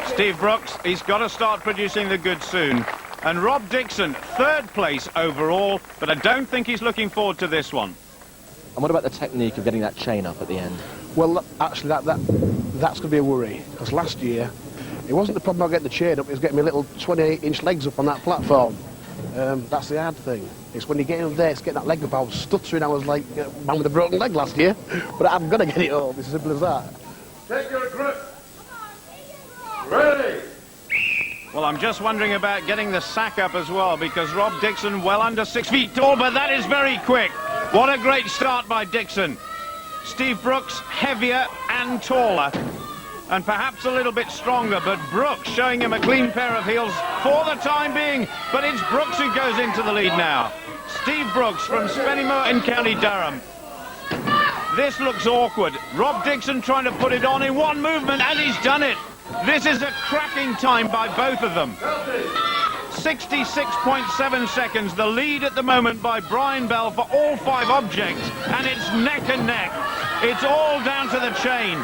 [SPEAKER 7] Steve Brooks, he's got to start producing the goods soon. And Rob Dixon, 3rd place overall, but I don't think he's looking forward to this one.
[SPEAKER 1] And what about the technique of getting that chain up at the end?
[SPEAKER 14] Well, actually, that's going to be a worry. Because last year, it wasn't the problem about getting the chain up, it was getting my little 28-inch legs up on that platform. That's the hard thing. It's when you get up there, it's getting that leg up. I was stuttering, I was like a man with a broken leg last year. But I'm going to get it up, it's as simple as that.
[SPEAKER 11] Take your grip. Ready.
[SPEAKER 7] Well, I'm just wondering about getting the sack up as well, because Rob Dixon well under 6 feet tall, but that is very quick. What a great start by Dixon. Steve Brooks, heavier and taller, and perhaps a little bit stronger, but Brooks showing him a clean pair of heels for the time being, but it's Brooks who goes into the lead now. Steve Brooks from Spennymoor in County Durham. This looks awkward. Rob Dixon trying to put it on in one movement, and he's done it. This is a cracking time by both of them. 66.7 seconds, the lead at the moment by Brian Bell for all 5 objects, and it's neck and neck. It's all down to the chain.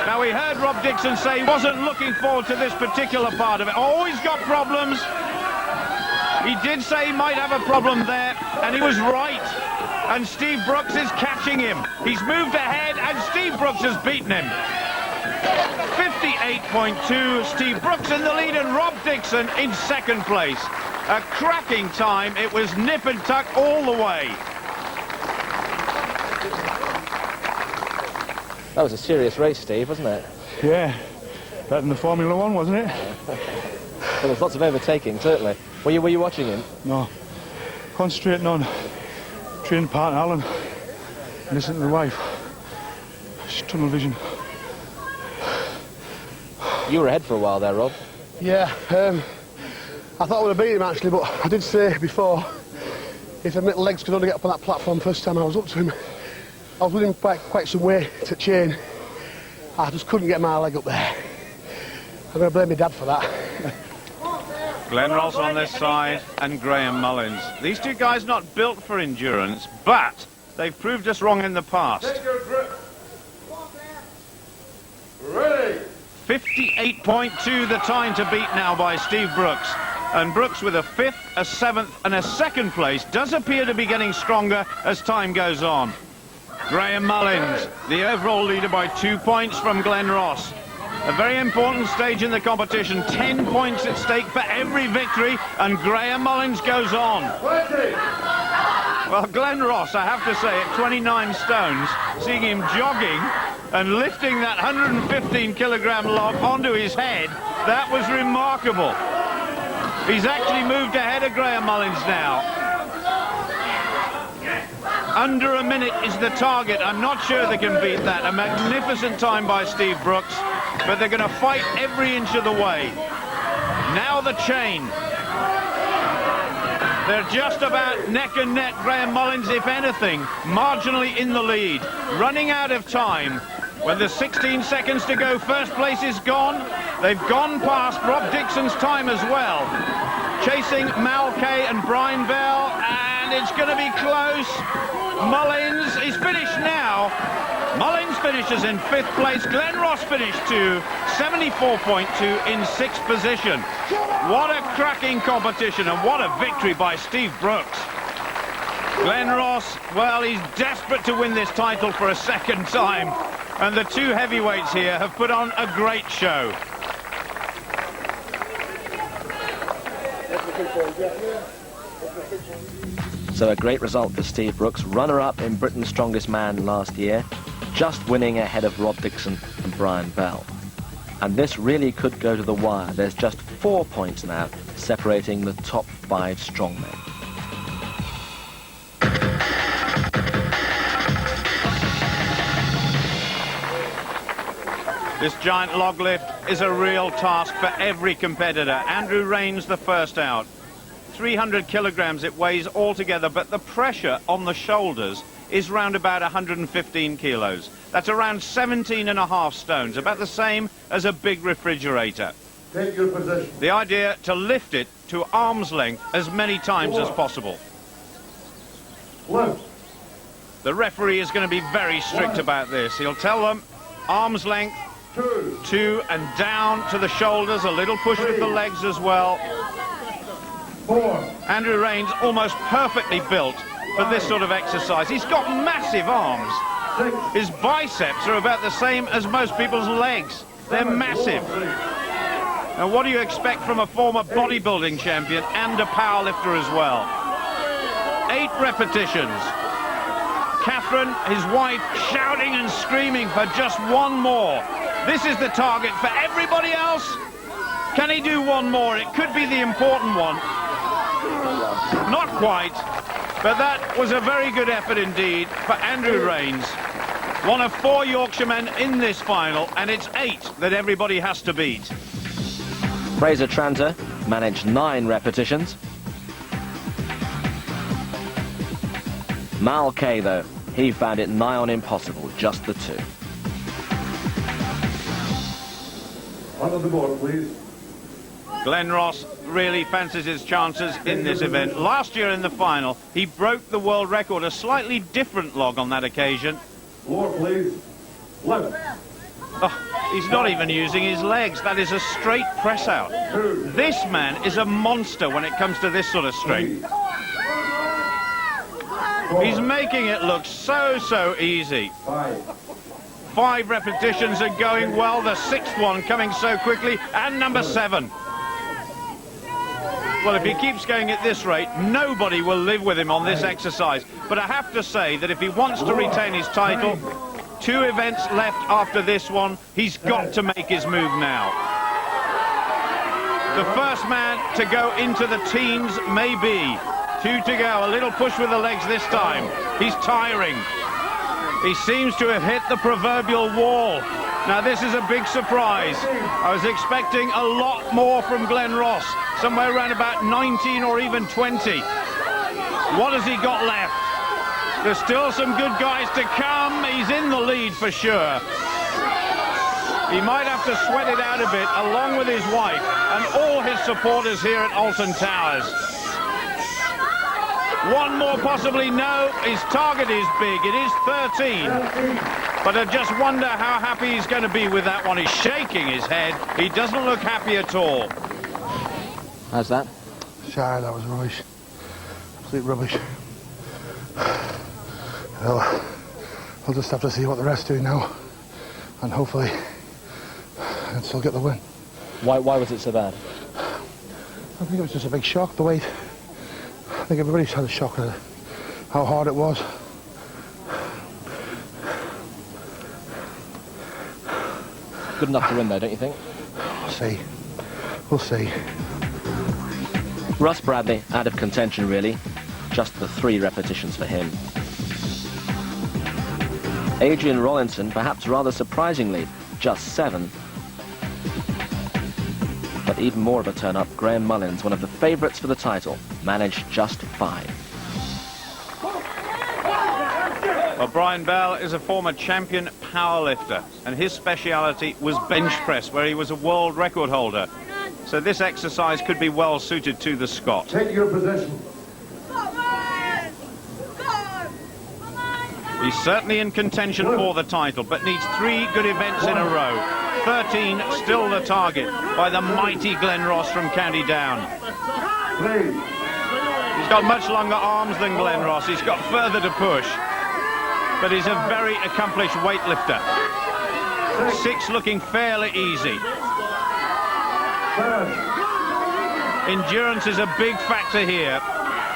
[SPEAKER 7] Now, we heard Rob Dixon say he wasn't looking forward to this particular part of it. Oh, he's got problems. He did say he might have a problem there, and he was right. And Steve Brooks is catching him. He's moved ahead, and Steve Brooks has beaten him. 58.2, Steve Brooks in the lead and Rob Dixon in 2nd place. A cracking time. It was nip and tuck all the way.
[SPEAKER 1] That was a serious race, Steve, wasn't it?
[SPEAKER 2] Yeah, better than the Formula 1, wasn't it?
[SPEAKER 1] Well, there's lots of overtaking, certainly. Were you watching him?
[SPEAKER 2] No. Concentrating on training partner Alan and listening to the wife. It's tunnel vision.
[SPEAKER 1] You were ahead for a while there, Rob.
[SPEAKER 14] Yeah, I thought I would have beat him actually, but I did say before, if the little legs could only get up on that platform first time I was up to him, I was with him quite some way to chain. I just couldn't get my leg up there. I'm going to blame my dad for that.
[SPEAKER 7] Glenn Ross on this side and Graham Mullins. These two guys not built for endurance, but they've proved us wrong in the past.
[SPEAKER 11] Take your grip. Ready.
[SPEAKER 7] 58.2 the time to beat now by Steve Brooks. And Brooks with a 5th, a 7th and a 2nd place does appear to be getting stronger as time goes on. Graham Mullins, the overall leader by 2 points from Glenn Ross. A very important stage in the competition, 10 points at stake for every victory, and Graham Mullins goes on. Well, Glenn Ross, I have to say, at 29 stones, seeing him jogging and lifting that 115-kilogram log onto his head, that was remarkable. He's actually moved ahead of Graham Mullins now. Under a minute is the target. I'm not sure they can beat that. A magnificent time by Steve Brooks, but they're going to fight every inch of the way. Now the chain. They're just about neck and neck. Graham Mullins, if anything, marginally in the lead. Running out of time. When there's 16 seconds to go, first place is gone. They've gone past Rob Dixon's time as well. Chasing Mal Kay and Brian Bell, and it's going to be close. Mullins is finished now. Mullins finishes in 5th place. Glenn Ross finished to 74.2 in 6th position. What a cracking competition, and what a victory by Steve Brooks. Glenn Ross, well, he's desperate to win this title for a 2nd time. And the 2 heavyweights here have put on a great show.
[SPEAKER 19] So a great result for Steve Brooks, runner-up in Britain's Strongest Man last year, just winning ahead of Rob Dixon and Brian Bell. And this really could go to the wire. There's just 4 points now separating the top 5 strongmen.
[SPEAKER 7] This giant log lift is a real task for every competitor. Andrew Rains the first out. 300 kilograms it weighs altogether, but the pressure on the shoulders is round about 115 kilos. That's around 17.5 stones, about the same as a big refrigerator.
[SPEAKER 11] Take your position.
[SPEAKER 7] The idea to lift it to arm's length as many times as possible.
[SPEAKER 11] Left.
[SPEAKER 7] The referee is going to be very strict about this. He'll tell them arm's length, 2 and down to the shoulders, a little push with the legs as well.
[SPEAKER 11] 4.
[SPEAKER 7] Andrew Rains almost perfectly built for this sort of exercise. He's got massive arms.
[SPEAKER 11] 6.
[SPEAKER 7] His biceps are about the same as most people's legs. They're massive. And what do you expect from a former bodybuilding champion and a powerlifter as well? 8 repetitions. Catherine, his wife, shouting and screaming for just one more. This is the target for everybody else. Can he do one more? It could be the important one. Not quite, but that was a very good effort indeed for Andrew Rains. One of 4 Yorkshiremen in this final, and it's 8 that everybody has to beat.
[SPEAKER 19] Fraser Tranter managed 9 repetitions. Mal Kay, though, he found it nigh on impossible, just the 2.
[SPEAKER 11] Onto the board, please.
[SPEAKER 7] Glenn Ross really fancies his chances in this event. Last year in the final, he broke the world record, a slightly different log on that occasion.
[SPEAKER 11] Floor, please. Left.
[SPEAKER 7] Oh, he's not even using his legs. That is a straight press out. This man is a monster when it comes to this sort of strength. He's making it look so easy. 5 repetitions are going well, the 6th one coming so quickly, and number 7. Well, if he keeps going at this rate, nobody will live with him on this exercise. But I have to say that if he wants to retain his title, 2 events left after this one, he's got to make his move now. The first man to go into the teens may be. 2 to go, a little push with the legs this time. He's tiring. He seems to have hit the proverbial wall. Now this is a big surprise. I was expecting a lot more from Glenn Ross, somewhere around about 19 or even 20. What has he got left? There's still some good guys to come. He's in the lead for sure. He might have to sweat it out a bit, along with his wife and all his supporters here at Alton Towers. One more possibly, no. His target is big. It is 13. But I just wonder how happy he's going to be with that one. He's shaking his head. He doesn't look happy at all.
[SPEAKER 19] How's that?
[SPEAKER 2] Sorry, that was rubbish. Absolute rubbish. Well, we'll just have to see what the rest do now. And hopefully, I'll still get the win.
[SPEAKER 19] Why was it so bad?
[SPEAKER 2] I think it was just a big shock, the weight. I think everybody's had a shock at how hard it was.
[SPEAKER 19] Good enough to win, though, don't you think?
[SPEAKER 2] We'll see. We'll see.
[SPEAKER 19] Russ Bradley out of contention, really. Just the 3 repetitions for him. Adrian Rollinson, perhaps rather surprisingly, just 7. But even more of a turn-up, Graham Mullins, one of the favourites for the title, managed just 5.
[SPEAKER 7] Well, Brian Bell is a former champion powerlifter, and his speciality was bench press, where he was a world record holder. So this exercise could be well suited to the Scot.
[SPEAKER 11] Take your position.
[SPEAKER 7] He's certainly in contention for the title, but needs 3 good events in a row. 13 still the target by the mighty Glenn Ross from County Down. He's got much longer arms than Glenn Ross. He's got further to push. But he's a very accomplished weightlifter. 6 looking fairly easy. Endurance is a big factor here.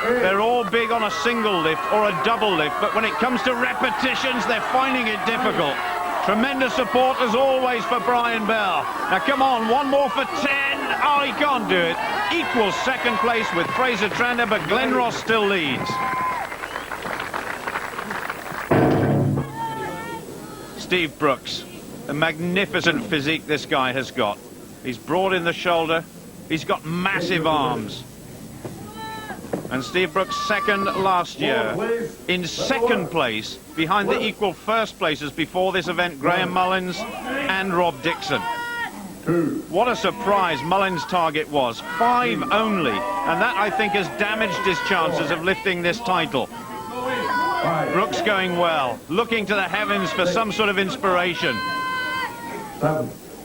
[SPEAKER 7] They're all big on a single lift or a double lift, but when it comes to repetitions, they're finding it difficult. Tremendous support, as always, for Brian Bell. Now, come on, one more for 10. Oh, he can't do it. Equals second place with Fraser Trander, but Glenn Ross still leads. Steve Brooks, a magnificent physique this guy has got. He's broad in the shoulder. He's got massive arms. And Steve Brooks second last year. In second place, behind the equal first places before this event, Graham Mullins and Rob Dixon. What a surprise Mullins' target was. 5 only. And that, I think, has damaged his chances of lifting this title. Brooks going well, looking to the heavens for some sort of inspiration.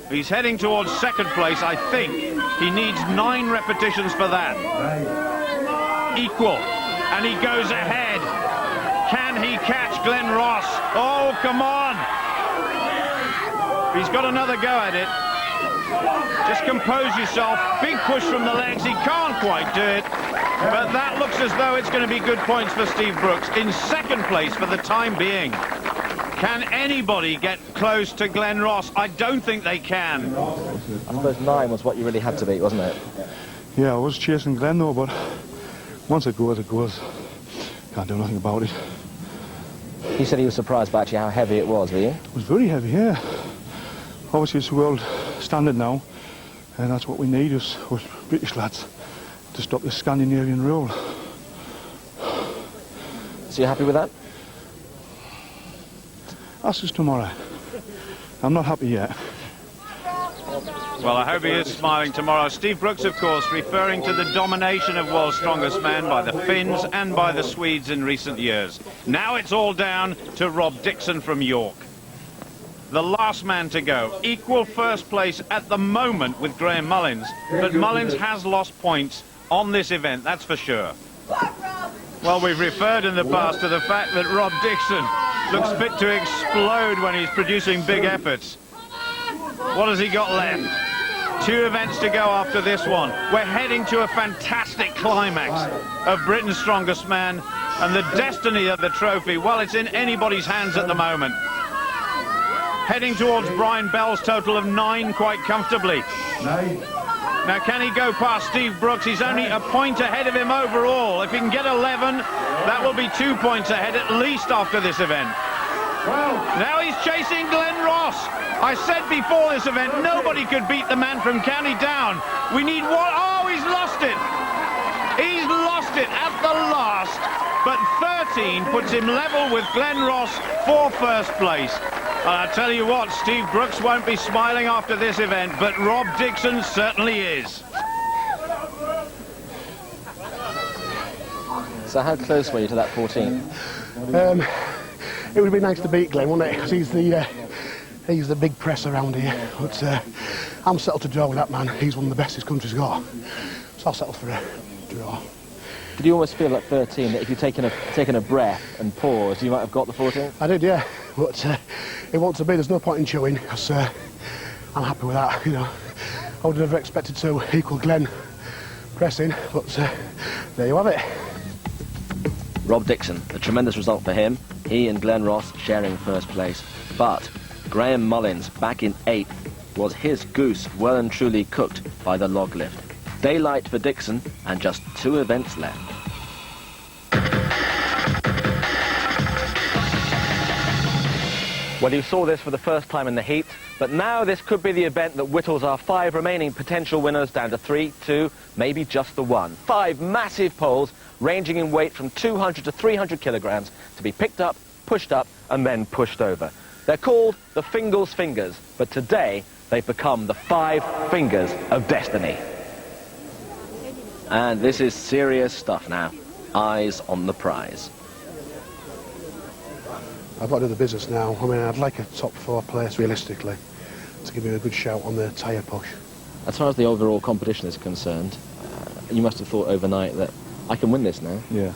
[SPEAKER 7] He's heading towards second place, I think. He needs 9 repetitions for that. Equal, and he goes ahead. Can he catch Glenn Ross? Oh, come on! He's got another go at it. Just compose yourself. Big push from the legs. He can't quite do it. But that looks as though it's going to be good points for Steve Brooks. In second place for the time being. Can anybody get close to Glenn Ross? I don't think they can.
[SPEAKER 1] I suppose 9 was what you really had to beat, wasn't it?
[SPEAKER 2] Yeah, I was chasing Glenn though, but once it goes, it goes. Can't do nothing about it.
[SPEAKER 1] He said he was surprised by actually how heavy it was, were you?
[SPEAKER 2] It was very heavy, yeah. Obviously it's world standard now, and that's what we need as British lads, to stop the Scandinavian rule.
[SPEAKER 1] So you're happy with that?
[SPEAKER 2] That's just tomorrow. I'm not happy yet.
[SPEAKER 7] Well, I hope he is smiling tomorrow. Steve Brooks, of course, referring to the domination of World's Strongest Man by the Finns and by the Swedes in recent years. Now it's all down to Rob Dixon from York. The last man to go. Equal first place at the moment with Graham Mullins, but Mullins has lost points on this event, that's for sure. Well, we've referred in the past to the fact that Rob Dixon looks fit to explode when he's producing big efforts. What has he got left? 2 events to go after this one. We're heading to a fantastic climax of Britain's Strongest Man, and the destiny of the trophy, well, it's in anybody's hands at the moment. Heading towards Brian Bell's total of 9 quite comfortably. Now, can he go past Steve Brooks? He's only a point ahead of him overall. If he can get 11, that will be 2 points ahead at least after this event. Now he's chasing Glenn Ross. I said before this event, nobody could beat the man from County Down. We need one. Oh, he's lost it. He's lost it at the last. But 13 puts him level with Glenn Ross for first place. And I tell you what, Steve Brooks won't be smiling after this event, but Rob Dixon certainly is.
[SPEAKER 1] So how close were you to that 14?
[SPEAKER 14] It would be nice to beat Glenn, wouldn't it? Because he's the big press around here. But I'm settled to draw with that man. He's one of the best this country's got. So I'll settle for a draw.
[SPEAKER 1] Did you almost feel at 13 that if you'd taken a breath and paused, you might have got the 14?
[SPEAKER 14] I did, yeah. But it won't to be. There's no point in chewing, because I'm happy with that, you know. I would have never expected to equal Glenn pressing, but there you have it.
[SPEAKER 19] Rob Dixon, a tremendous result for him. He and Glenn Ross sharing first place. But Graham Mullins, back in 8th, was his goose well and truly cooked by the log lift. Daylight for Dixon, and just 2 events left.
[SPEAKER 1] Well, you saw this for the first time in the heat, but now this could be the event that whittles our 5 remaining potential winners down to 3, 2, maybe just the 1. 5 massive poles ranging in weight from 200 to 300 kilograms to be picked up, pushed up, and then pushed over. They're called the Fingal's Fingers, but today they've become the 5 Fingers of Destiny.
[SPEAKER 19] And this is serious stuff now. Eyes on the prize.
[SPEAKER 14] I've got to do the business now. I mean, I'd like a top 4 place, realistically, to give me a good shout on the tyre push.
[SPEAKER 19] As far as the overall competition is concerned, you must have thought overnight that I can win this now.
[SPEAKER 2] Yeah.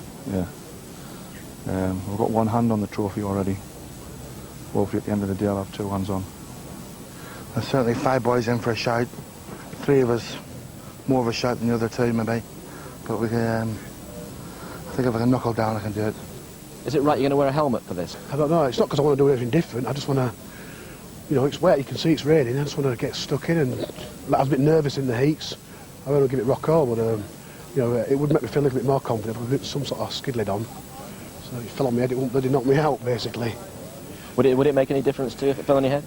[SPEAKER 2] I've got 1 hand on the trophy already. Hopefully at the end of the day I'll have 2 hands on.
[SPEAKER 9] There's certainly 5 boys in for a shout. 3 of us more of a shout than the other 2 maybe. But think if I can knuckle down, I can do it.
[SPEAKER 19] Is it right you're going to wear a helmet for this?
[SPEAKER 14] I don't know. It's not because I want to do anything different. I just want to, you know, it's wet. You can see it's raining. I just want to get stuck in. And I was a bit nervous in the heats. I want to give it rock all, but you know, it would make me feel a little bit more confident if I put some sort of skid lid on. So if it fell on my head, it wouldn't bloody knock me out, basically.
[SPEAKER 19] Would it make any difference to you if it fell on your head?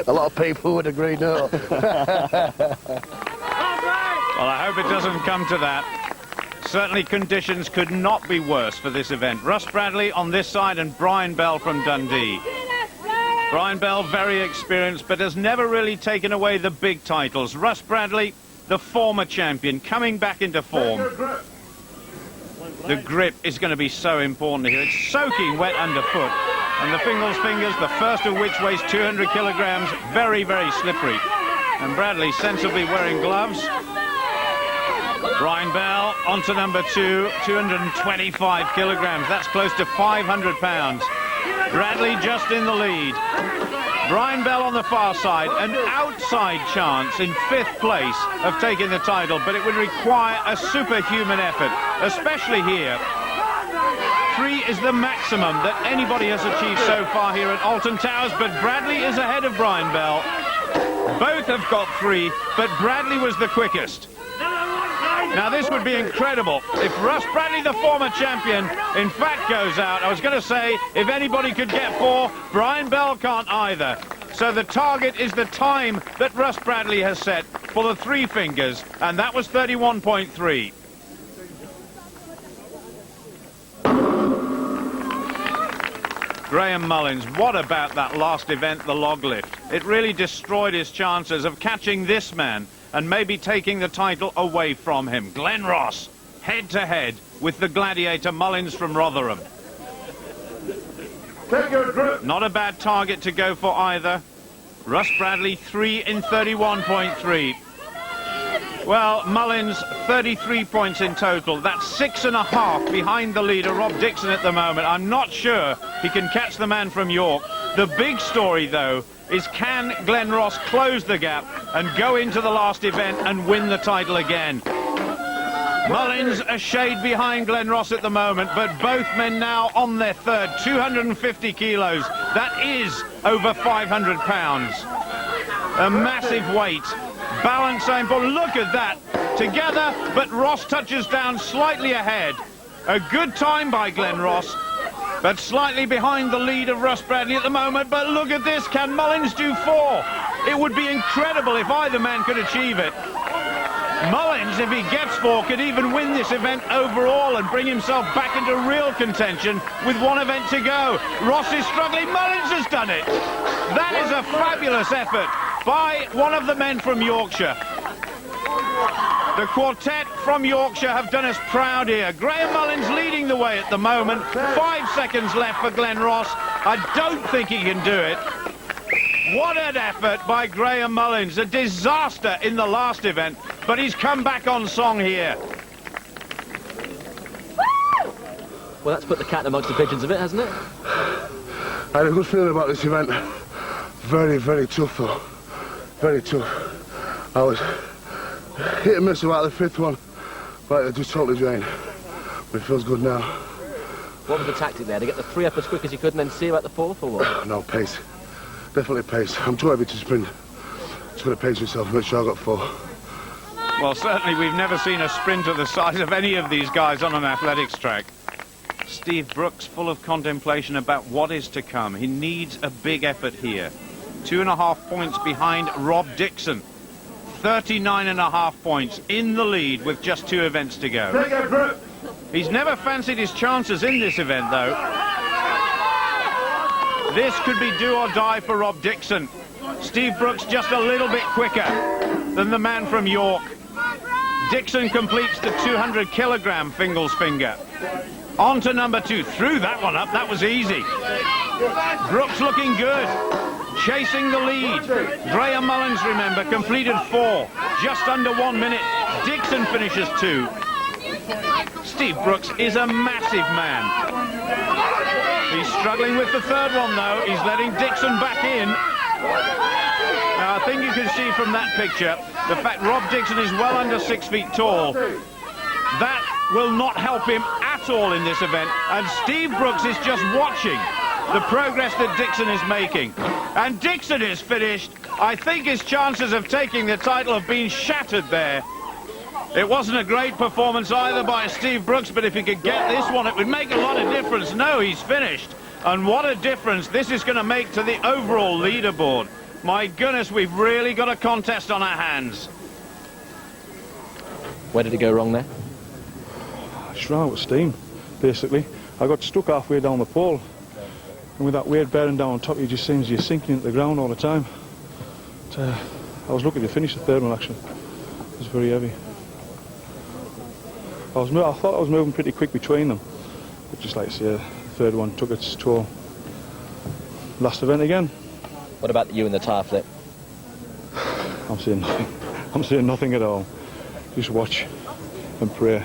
[SPEAKER 14] A lot of people would agree, no.
[SPEAKER 7] Well, I hope it doesn't come to that. Certainly conditions could not be worse for this event. Russ Bradley on this side and Brian Bell from Dundee. Brian Bell, very experienced, but has never really taken away the big titles. Russ Bradley, the former champion, coming back into form. The grip is going to be so important here. It's soaking wet underfoot. And the Fingles Fingers, the first of which weighs 200 kilograms, very, very slippery. And Bradley sensibly wearing gloves. Brian Bell onto number 2, 225 kilograms. That's close to 500 pounds. Bradley just in the lead. Brian Bell on the far side, an outside chance in 5th place of taking the title, but it would require a superhuman effort, especially here. 3 is the maximum that anybody has achieved so far here at Alton Towers, but Bradley is ahead of Brian Bell. Both have got 3, but Bradley was the quickest. Now this would be incredible if Russ Bradley, the former champion, in fact goes out. I was going to say, if anybody could get 4, Brian Bell can't either. So the target is the time that Russ Bradley has set for the 3 fingers, and that was 31.3. Graham Mullins, what about that last event, the log lift? It really destroyed his chances of catching this man and maybe taking the title away from him. Glen Ross, head-to-head with the gladiator Mullins from Rotherham. Not a bad target to go for either. Russ Bradley, 3 in 31.3. Well, Mullins, 33 points in total. That's 6.5 behind the leader, Rob Dixon, at the moment. I'm not sure he can catch the man from York. The big story, though, is can Glen Ross close the gap and go into the last event and win the title again? Mullins a shade behind Glen Ross at the moment, but both men now on their 3rd, 250 kilos. That is over 500 pounds. A massive weight. Balance so important. Look at that. Together, but Ross touches down slightly ahead. A good time by Glen Ross, but slightly behind the lead of Russ Bradley at the moment. But look at this. Can Mullins do 4? It would be incredible if either man could achieve it. Mullins, if he gets 4, could even win this event overall and bring himself back into real contention with 1 event to go. Ross is struggling. Mullins has done it. That is a fabulous effort by one of the men from Yorkshire. The quartet from Yorkshire have done us proud here. Graham Mullins leading the way at the moment. 5 seconds left for Glen Ross. I don't think he can do it. What an effort by Graham Mullins. A disaster in the last event, but he's come back on song here.
[SPEAKER 19] Well, that's put the cat amongst the pigeons a bit, hasn't it?
[SPEAKER 14] I had a good feeling about this event. Very, very tough, though. Very tough. I was hit and miss about the 5th one, but it just totally drained. But it feels good now.
[SPEAKER 19] What was the tactic there? To get the 3 up as quick as you could and then see about the 4th, or what?
[SPEAKER 14] No, pace. Definitely pace. I'm too heavy to sprint. Just got to pace myself, make sure I got 4.
[SPEAKER 7] Well, certainly we've never seen a sprinter the size of any of these guys on an athletics track. Steve Brooks full of contemplation about what is to come. He needs a big effort here. 2.5 points behind Rob Dixon. 39.5 points in the lead with just 2 events to go. He's never fancied his chances in this event, though. This could be do or die for Rob Dixon. Steve Brooks just a little bit quicker than the man from York. Dixon completes the 200 kilogram Fingles finger. On to number 2. Threw that one up. That was easy. Brooks looking good. Chasing the lead. Graham Mullins, remember, completed 4. Just under 1 minute. Dixon finishes 2. Steve Brooks is a massive man. He's struggling with the 3rd one, though. He's letting Dixon back in. Now, I think you can see from that picture the fact Rob Dixon is well under 6 feet tall. That will not help him at all in this event. And Steve Brooks is just watching the progress that Dixon is making. And Dixon is finished. I think his chances of taking the title have been shattered there. It wasn't a great performance either by Steve Brooks, but if he could get this one, it would make a lot of difference. No, he's finished. And what a difference this is going to make to the overall leaderboard. My goodness, we've really got a contest on our hands.
[SPEAKER 19] Where did it go wrong there?
[SPEAKER 4] Just ran out of steam, basically. I got stuck halfway down the pole. And with that weight bearing down on top, it just seems you're sinking into the ground all the time. But, I was lucky to finish the third one, actually. It was very heavy. I thought I was moving pretty quick between them. But just like I say, the third one took its toll. Last event again.
[SPEAKER 19] What about you in the tyre flip?
[SPEAKER 4] I'm saying nothing. I'm saying nothing at all. Just watch and pray.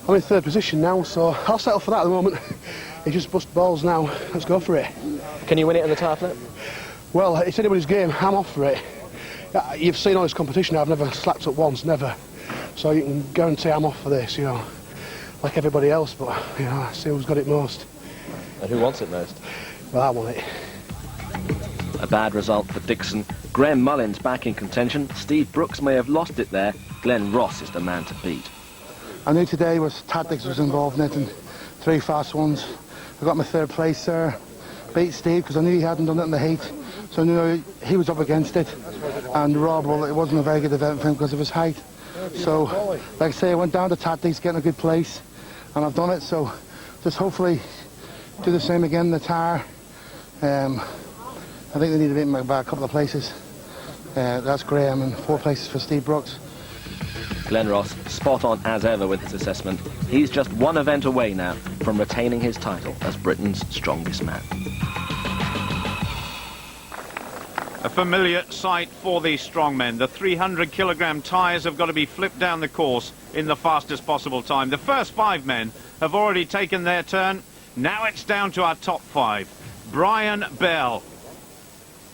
[SPEAKER 14] I'm in third position now, so I'll settle for that at the moment. He just bust balls now. Let's go for it.
[SPEAKER 19] Can you win it in the tyre flip?
[SPEAKER 14] Well, it's anybody's game. I'm off for it. You've seen all this competition. I've never slacked up once, never. So you can guarantee I'm off for this, you know, like everybody else. But you know, I see who's got it most.
[SPEAKER 19] And who wants it most?
[SPEAKER 14] Well, I want it.
[SPEAKER 19] A bad result for Dixon. Graham Mullins back in contention. Steve Brooks may have lost it there. Glenn Ross is the man to beat.
[SPEAKER 2] I knew today was tactics was involved in it, and 3 fast ones. I got my third place there. Beat Steve because I knew he hadn't done it in the heat, so I knew he was up against it. And Rob, well, it wasn't a very good event for him because of his height. So, like I say, I went down to tactics, getting a good place, and I've done it. So, just hopefully do the same again in the tyre. I think they need to beat me by a couple of places. That's Graham, and 4 places for Steve Brooks.
[SPEAKER 19] Glenn Ross, spot on as ever with his assessment. He's just 1 event away now from retaining his title as Britain's strongest man.
[SPEAKER 7] A familiar sight for these strongmen. The 300-kilogram tyres have got to be flipped down the course in the fastest possible time. The first 5 men have already taken their turn. Now it's down to our top 5. Brian Bell.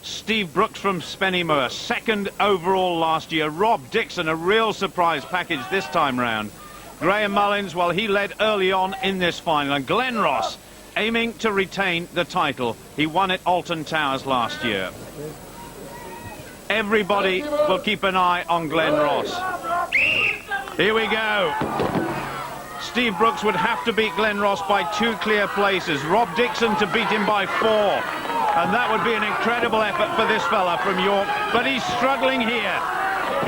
[SPEAKER 7] Steve Brooks from Spennymoor, 2nd overall last year. Rob Dixon, a real surprise package this time round. Graham Mullins, well, he led early on in this final. And Glenn Ross, aiming to retain the title. He won at Alton Towers last year. Everybody will keep an eye on Glenn Ross. Here we go. Steve Brooks would have to beat Glenn Ross by 2 clear places. Rob Dixon to beat him by 4. And that would be an incredible effort for this fella from York. But he's struggling here.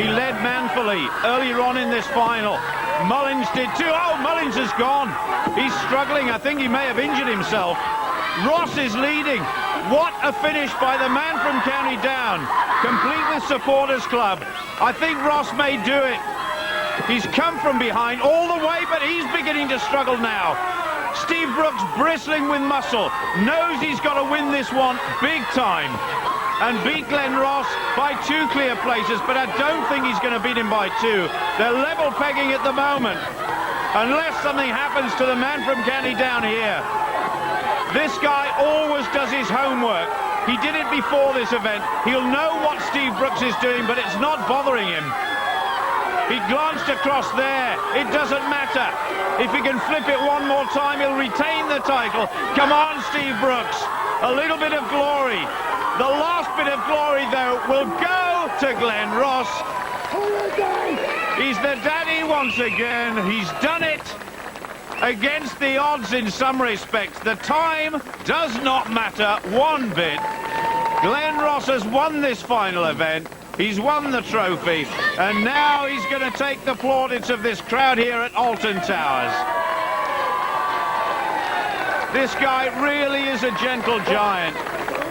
[SPEAKER 7] He led manfully earlier on in this final. Mullins did too. Oh, Mullins has gone. He's struggling. I think he may have injured himself. Ross is leading. What a finish by the man from County Down. Complete with Supporters Club. I think Ross may do it. He's come from behind all the way, but he's beginning to struggle now. Steve Brooks, bristling with muscle, knows he's got to win this one big time and beat Glenn Ross by 2 clear places, but I don't think he's going to beat him by 2. They're level pegging at the moment, unless something happens to the man from County Down here. This guy always does his homework. He did it before this event. He'll know what Steve Brooks is doing, but it's not bothering him. He glanced across there. It doesn't matter. If he can flip it one more time, he'll retain the title. Come on, Steve Brooks. A little bit of glory. The last bit of glory, though, will go to Glenn Ross. He's the daddy once again. He's done it against the odds in some respects. The time does not matter one bit. Glenn Ross has won this final event. He's won the trophy, and now he's going to take the plaudits of this crowd here at Alton Towers. This guy really is a gentle giant,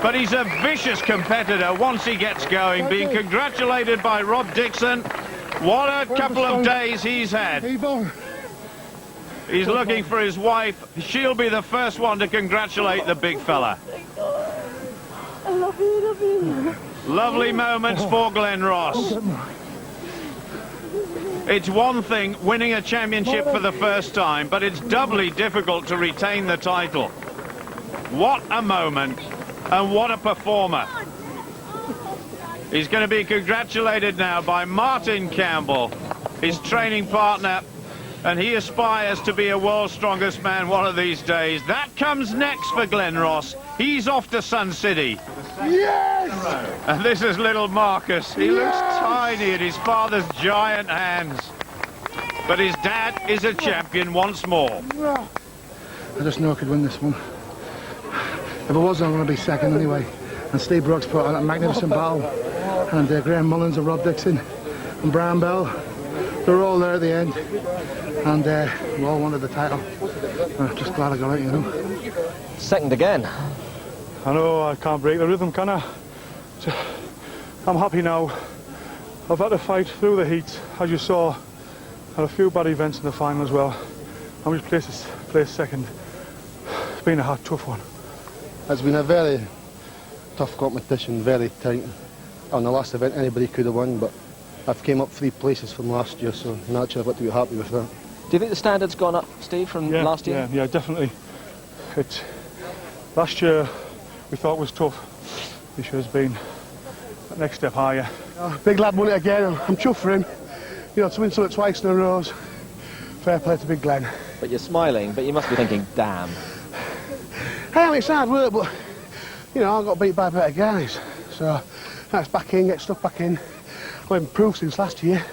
[SPEAKER 7] but he's a vicious competitor once he gets going, being congratulated by Rob Dixon. What a couple of days he's had. He's looking for his wife. She'll be the first one to congratulate the big fella.
[SPEAKER 12] I love you.
[SPEAKER 7] Lovely moments for Glenn Ross. It's one thing winning a championship for the first time, but it's doubly difficult to retain the title. What a moment, and what a performer. He's going to be congratulated now by Martin Campbell. his training partner, and he aspires to be a world's strongest man one of these days. That comes next for Glen Ross. He's off to Sun City.
[SPEAKER 2] Yes!
[SPEAKER 7] And this is little Marcus. He looks tiny in his father's giant hands. But his dad is a champion once more.
[SPEAKER 2] I just know I could win this one. If I was, I'm going to be second anyway. And Steve Brooks put on a magnificent battle. And Graham Mullins and Rob Dixon and Brian Bell, they were all there at the end. And we all wanted the title. I'm just glad I got it, you know.
[SPEAKER 1] Second again.
[SPEAKER 4] I know I can't break the rhythm, can I? So, I'm happy now. I've had to fight through the heat, as you saw. Had a few bad events in the final as well. I'm just placed second. It's been a hard, tough one.
[SPEAKER 14] It's been a very tough competition, very tight. On the last event, anybody could have won, but I've came up 3 places from last year, so naturally I've got to be happy with that.
[SPEAKER 1] Do you think the standard's gone up, Steve, from last year?
[SPEAKER 4] Yeah, definitely. Last year we thought was tough. This year's been that next step higher.
[SPEAKER 14] Big lad won it again, and I'm chuffed for him. You know, to win something twice in a row. Fair play to Big Glen.
[SPEAKER 1] But you're smiling, but you must be thinking, damn.
[SPEAKER 14] Hey, I mean, it's hard work, but, you know, I got beat by better guys. So, now it's back in, get stuck back in. I've improved since last year.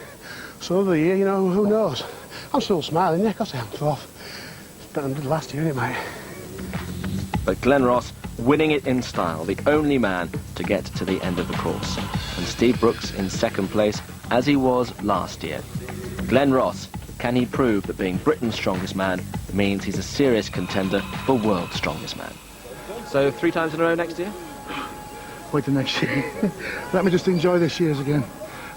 [SPEAKER 14] So another year, you know, who knows? I'm still smiling, yeah, because I am 12th. It's better than I did last year, isn't it, mate?
[SPEAKER 19] But Glen Ross winning it in style, the only man to get to the end of the course. And Steve Brooks in second place, as he was last year. Glen Ross, can he prove that being Britain's strongest man means he's a serious contender for world's strongest man?
[SPEAKER 1] So 3 times in a row next year?
[SPEAKER 2] Wait till next year. Let me just enjoy this year's again.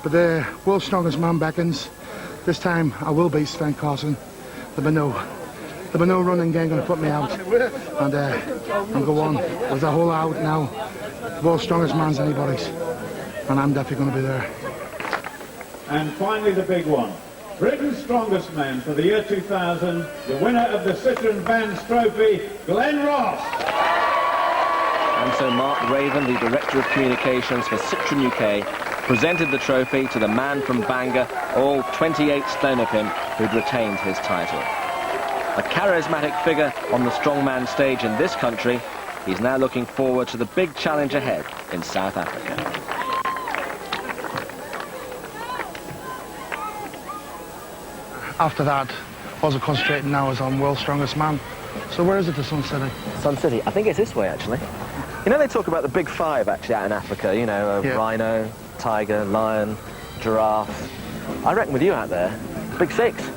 [SPEAKER 2] But the world's strongest man beckons. This time I will beat Sven Carson. There'll be no running game going to put me out. And I'll go on with the whole out now. The world's strongest man's anybody's. And I'm definitely going to be there.
[SPEAKER 7] And finally the big one. Britain's strongest man for the year 2000, the winner of the Citroen Vans Trophy, Glen Ross.
[SPEAKER 19] And so Mark Raven, the Director of Communications for Citroen UK, presented the trophy to the man from Bangor, all 28 stone of him, who'd retained his title. A charismatic figure on the strongman stage in this country, he's now looking forward to the big challenge ahead in South Africa.
[SPEAKER 2] After that, all I'm concentrating now is on world's strongest man. So where is it, the Sun City?
[SPEAKER 1] Sun City, I think it's this way, actually. You know, they talk about the big 5, actually, out in Africa, you know, rhino, tiger, lion, giraffe. I reckon with you out there, big 6.